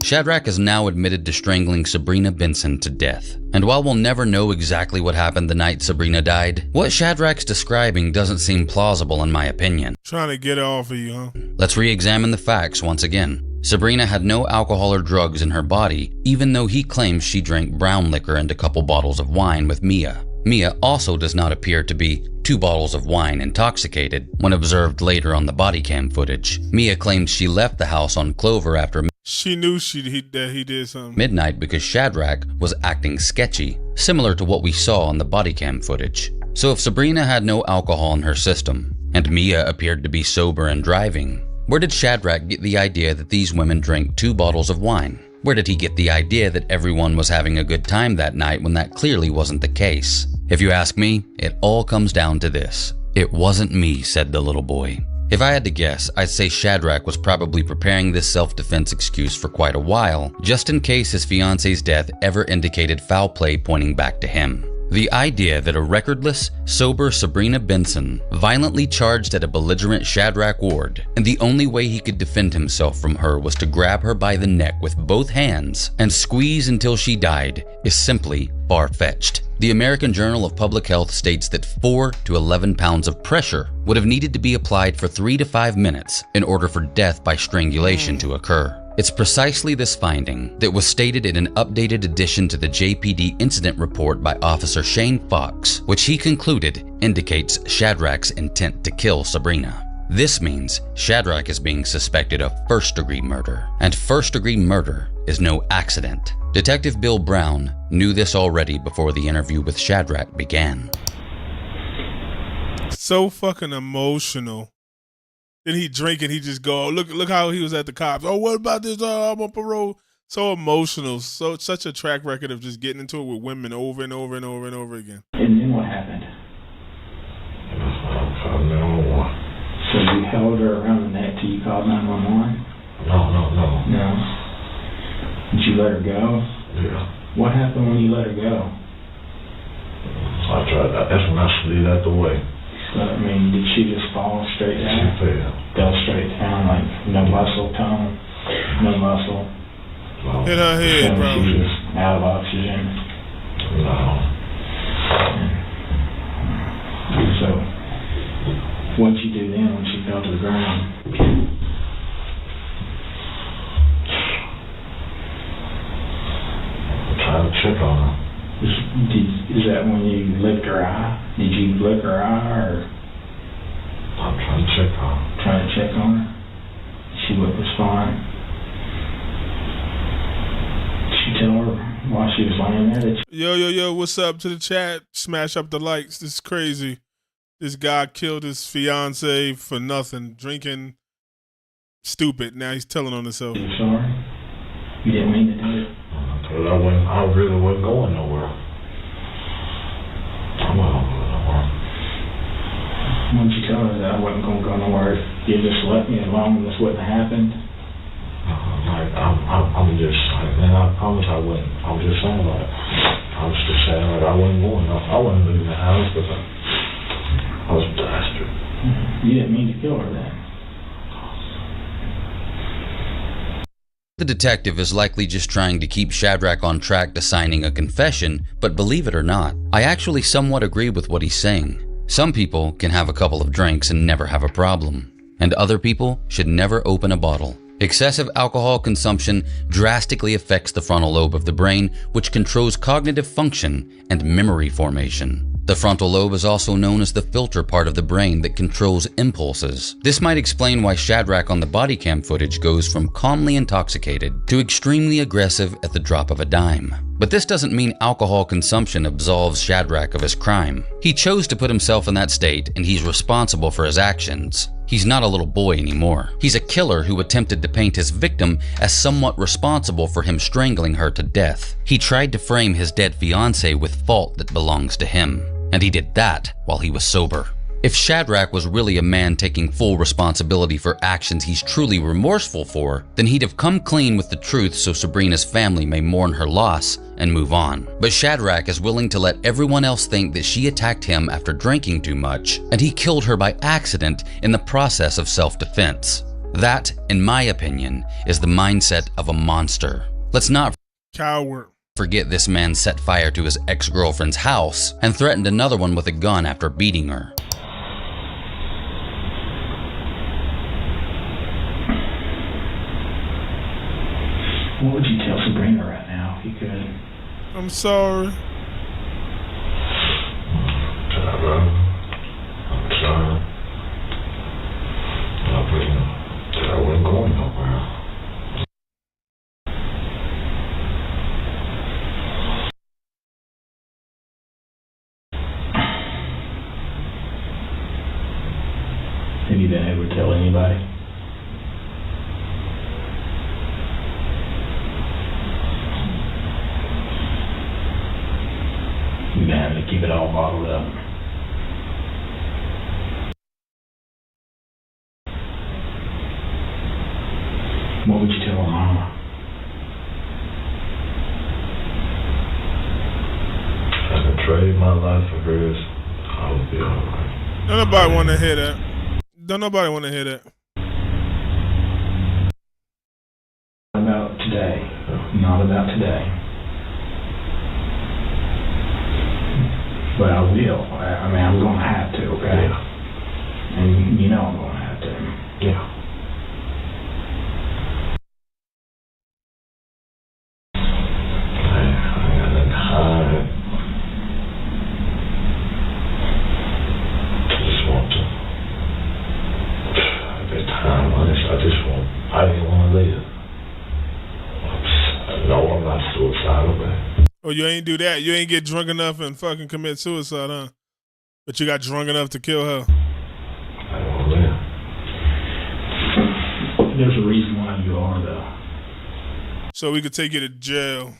Shadrack is now admitted to strangling Sabrina Benson to death. And while we'll never know exactly what happened the night Sabrina died, what Shadrack's describing doesn't seem plausible in my opinion. Trying to get it off of you, huh? Let's re-examine the facts once again. Sabrina had no alcohol or drugs in her body, even though he claims she drank brown liquor and a couple bottles of wine with Mia. Mia also does not appear to be 2 bottles of wine intoxicated when observed later on the body cam footage. Mia claims she left the house on Clover after she knew that he did something. midnight because Shadrack was acting sketchy, similar to what we saw on the body cam footage. So if Sabrina had no alcohol in her system, and Mia appeared to be sober and driving, where did Shadrack get the idea that these women drank 2 bottles of wine? Where did he get the idea that everyone was having a good time that night when that clearly wasn't the case? If you ask me, it all comes down to this. It wasn't me, said the little boy. If I had to guess, I'd say Shadrack was probably preparing this self-defense excuse for quite a while, just in case his fiance's death ever indicated foul play pointing back to him. The idea that a recordless, sober Sabrina Benson violently charged at a belligerent Shadrack Ward, and the only way he could defend himself from her was to grab her by the neck with both hands and squeeze until she died, is simply far-fetched. The American Journal of Public Health states that 4 to 11 pounds of pressure would have needed to be applied for 3 to 5 minutes in order for death by strangulation to occur. It's precisely this finding that was stated in an updated addition to the JPD incident report by Officer Shane Fox, which he concluded indicates Shadrack's intent to kill Sabrina. This means Shadrack is being suspected of first-degree murder, and first-degree murder is no accident. Detective Bill Brown knew this already before the interview with Shadrack began. So fucking emotional. Then he drink and he just go, look how he was at the cops. Oh, what about this? I'm on parole. So emotional. So such a track record of just getting into it with women over and over and over and over again. And then what happened? So you held her around the neck till you called 911? No. No. Did you let her go? Yeah. What happened when you let her go? I tried. That's when I slid out the way. So, I mean, did she just fall straight down? She fell. Fell straight down, like no muscle tone, no muscle. No. Hit her head, bro. She was just out of oxygen. No. So, what'd you do then when she fell to the ground? I'm trying to check on her. Is that when you licked her eye? Did you lick her eye, or? I'm trying to check on her. Trying to check on her? She wouldn't respond. Did she tell her while she was laying there that Yo, what's up to the chat? Smash up the likes. This is crazy. This guy killed his fiance for nothing, drinking stupid. Now he's telling on himself. You're sorry? You didn't mean to do it? I really wasn't going nowhere. I wasn't going nowhere. Why didn't you tell her that I wasn't going to go nowhere? You just left me alone and this wouldn't have happened? I'm just like, man, I promise I wouldn't. I was just saying like, I was just saying like I wasn't going. I wasn't leaving the house because I was a bastard. You didn't mean to kill her then? The detective is likely just trying to keep Shadrack on track to signing a confession, but believe it or not, I actually somewhat agree with what he's saying. Some people can have a couple of drinks and never have a problem, and other people should never open a bottle. Excessive alcohol consumption drastically affects the frontal lobe of the brain, which controls cognitive function and memory formation. The frontal lobe is also known as the filter part of the brain that controls impulses. This might explain why Shadrack on the body cam footage goes from calmly intoxicated to extremely aggressive at the drop of a dime. But this doesn't mean alcohol consumption absolves Shadrack of his crime. He chose to put himself in that state, and he's responsible for his actions. He's not a little boy anymore. He's a killer who attempted to paint his victim as somewhat responsible for him strangling her to death. He tried to frame his dead fiancée with fault that belongs to him, and he did that while he was sober. If Shadrack was really a man taking full responsibility for actions he's truly remorseful for, then he'd have come clean with the truth so Sabrina's family may mourn her loss and move on. But Shadrack is willing to let everyone else think that she attacked him after drinking too much, and he killed her by accident in the process of self-defense. That, in my opinion, is the mindset of a monster. Let's not forget this man set fire to his ex-girlfriend's house and threatened another one with a gun after beating her. What would you tell Sabrina right now if you could? I'm sorry. I'm sorry. I wasn't going nowhere. Have you been able to tell anybody? You've been having to keep it all bottled up. What would you tell her mama? I could trade my mine for hers, I would be all right. Don't nobody want to hear that. Don't nobody want to hear that. About today, not about today. But I will. I mean, I'm going to have to, okay? Yeah. And you know I'm going to have to. Yeah. I got nothing to hide. I just want to. At that time, I didn't want to live. No, I'm not suicidal, but. Oh, you ain't do that. You ain't get drunk enough and fucking commit suicide, huh? But you got drunk enough to kill her. I don't want to live. There's a reason why you are, though. So we could take you to jail.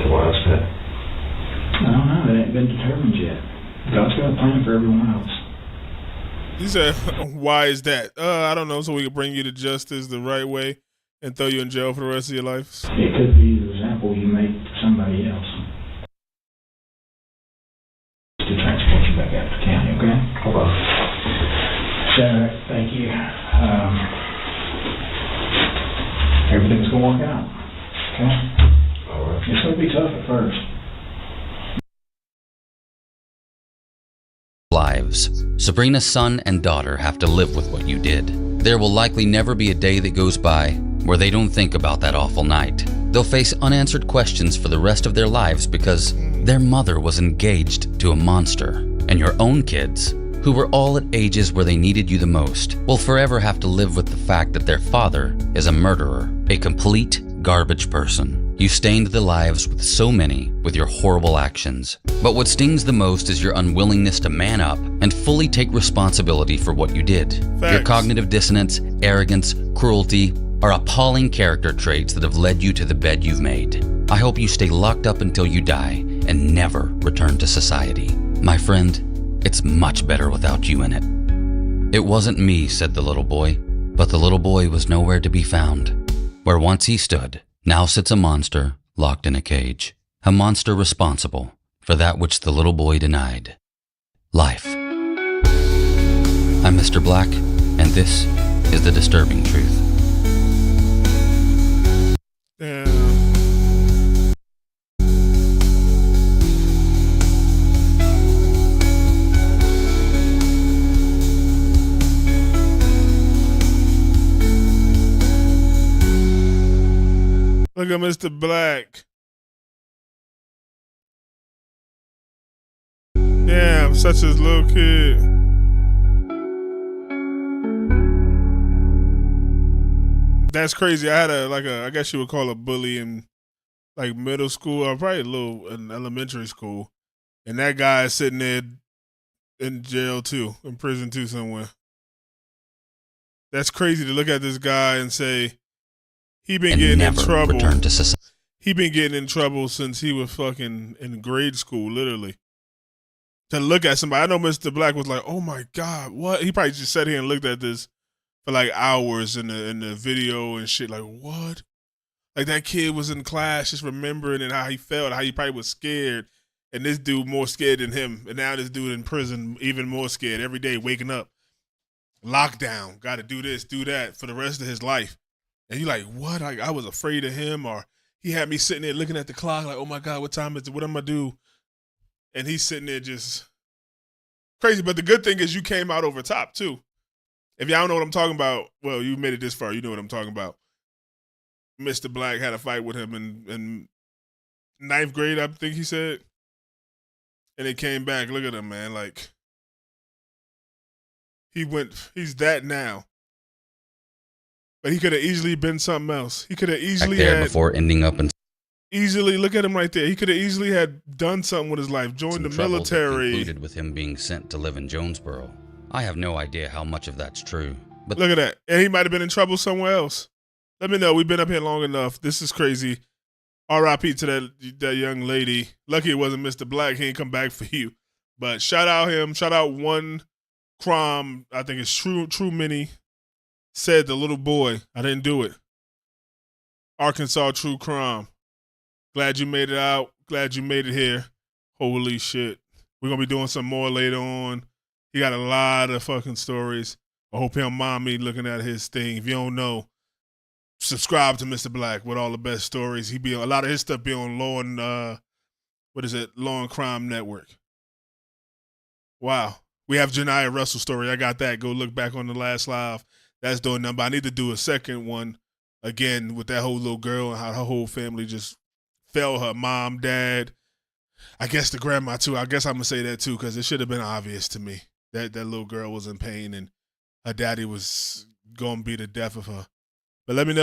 Why is that? I don't know. It ain't been determined yet. God's got a plan for everyone else. He said, why is that? I don't know, so we could bring you to justice the right way and throw you in jail for the rest of your life. It could be the example you make to somebody else. To transport you back out to the county, okay? Hello. Shadrack, thank you. Everything's going to work out, okay? All right. It's going to be tough at first. Lives. Sabrina's son and daughter have to live with what you did. There will likely never be a day that goes by where they don't think about that awful night. They'll face unanswered questions for the rest of their lives because their mother was engaged to a monster. And your own kids, who were all at ages where they needed you the most, will forever have to live with the fact that their father is a murderer, a complete garbage person. You stained the lives with so many with your horrible actions. But what stings the most is your unwillingness to man up and fully take responsibility for what you did. Facts. Your cognitive dissonance, arrogance, cruelty are appalling character traits that have led you to the bed you've made. I hope you stay locked up until you die and never return to society. My friend, it's much better without you in it. It wasn't me, said the little boy, but the little boy was nowhere to be found. Where once he stood, now sits a monster locked in a cage. A monster responsible for that which the little boy denied. Life. I'm Mr. Black, and this is the disturbing truth. Damn. Look at Mr. Black. Damn, such a little kid. That's crazy. I had I guess you would call a bully in like middle school or probably a little in elementary school. And that guy is sitting there in jail too, in prison too somewhere. That's crazy to look at this guy and say, he been getting in trouble. He been getting in trouble since he was fucking in grade school, literally. To look at somebody, I know Mr. Black was like, "Oh my God, what?" He probably just sat here and looked at this for like hours in the video and shit. Like, what? Like that kid was in class just remembering and how he felt, how he probably was scared, and this dude more scared than him, and now this dude in prison even more scared every day, waking up, lockdown, got to do this, do that for the rest of his life. And you like, what? I was afraid of him, or he had me sitting there looking at the clock like, oh my God, what time is it? What am I do? And he's sitting there just crazy. But the good thing is you came out over top too. If y'all don't know what I'm talking about, well, you made it this far. You know what I'm talking about. Mr. Black had a fight with him in 9th grade, I think he said. And it came back. Look at him, man. Like, he's that now. But he could have easily been something else. He could have easily before ending up in easily, look at him right there. He could have easily had done something with his life, joined the military. Concluded with him being sent to live in Jonesboro. I have no idea how much of that's true. But look at that. And he might have been in trouble somewhere else. Let me know. We've been up here long enough. This is crazy. R.I.P. to that young lady. Lucky it wasn't Mr. Black. He ain't come back for you. But shout out him. Shout out One Crime. I think it's True Mini. Said the little boy, I didn't do it. Arkansas True Crime. Glad you made it out. Glad you made it here. Holy shit. We're going to be doing some more later on. He got a lot of fucking stories. I hope he don't mind me looking at his thing. If you don't know, subscribe to Mr. Black with all the best stories. A lot of his stuff be on Law and Law and Crime Network. Wow. We have Janiyah Russell story. I got that. Go look back on the last live. That's doing nothing. But I need to do a second one again with that whole little girl and how her whole family just fell. Her mom, dad, I guess the grandma too. I guess I'm gonna say that too because it should have been obvious to me that that little girl was in pain and her daddy was gonna be the death of her. But let me know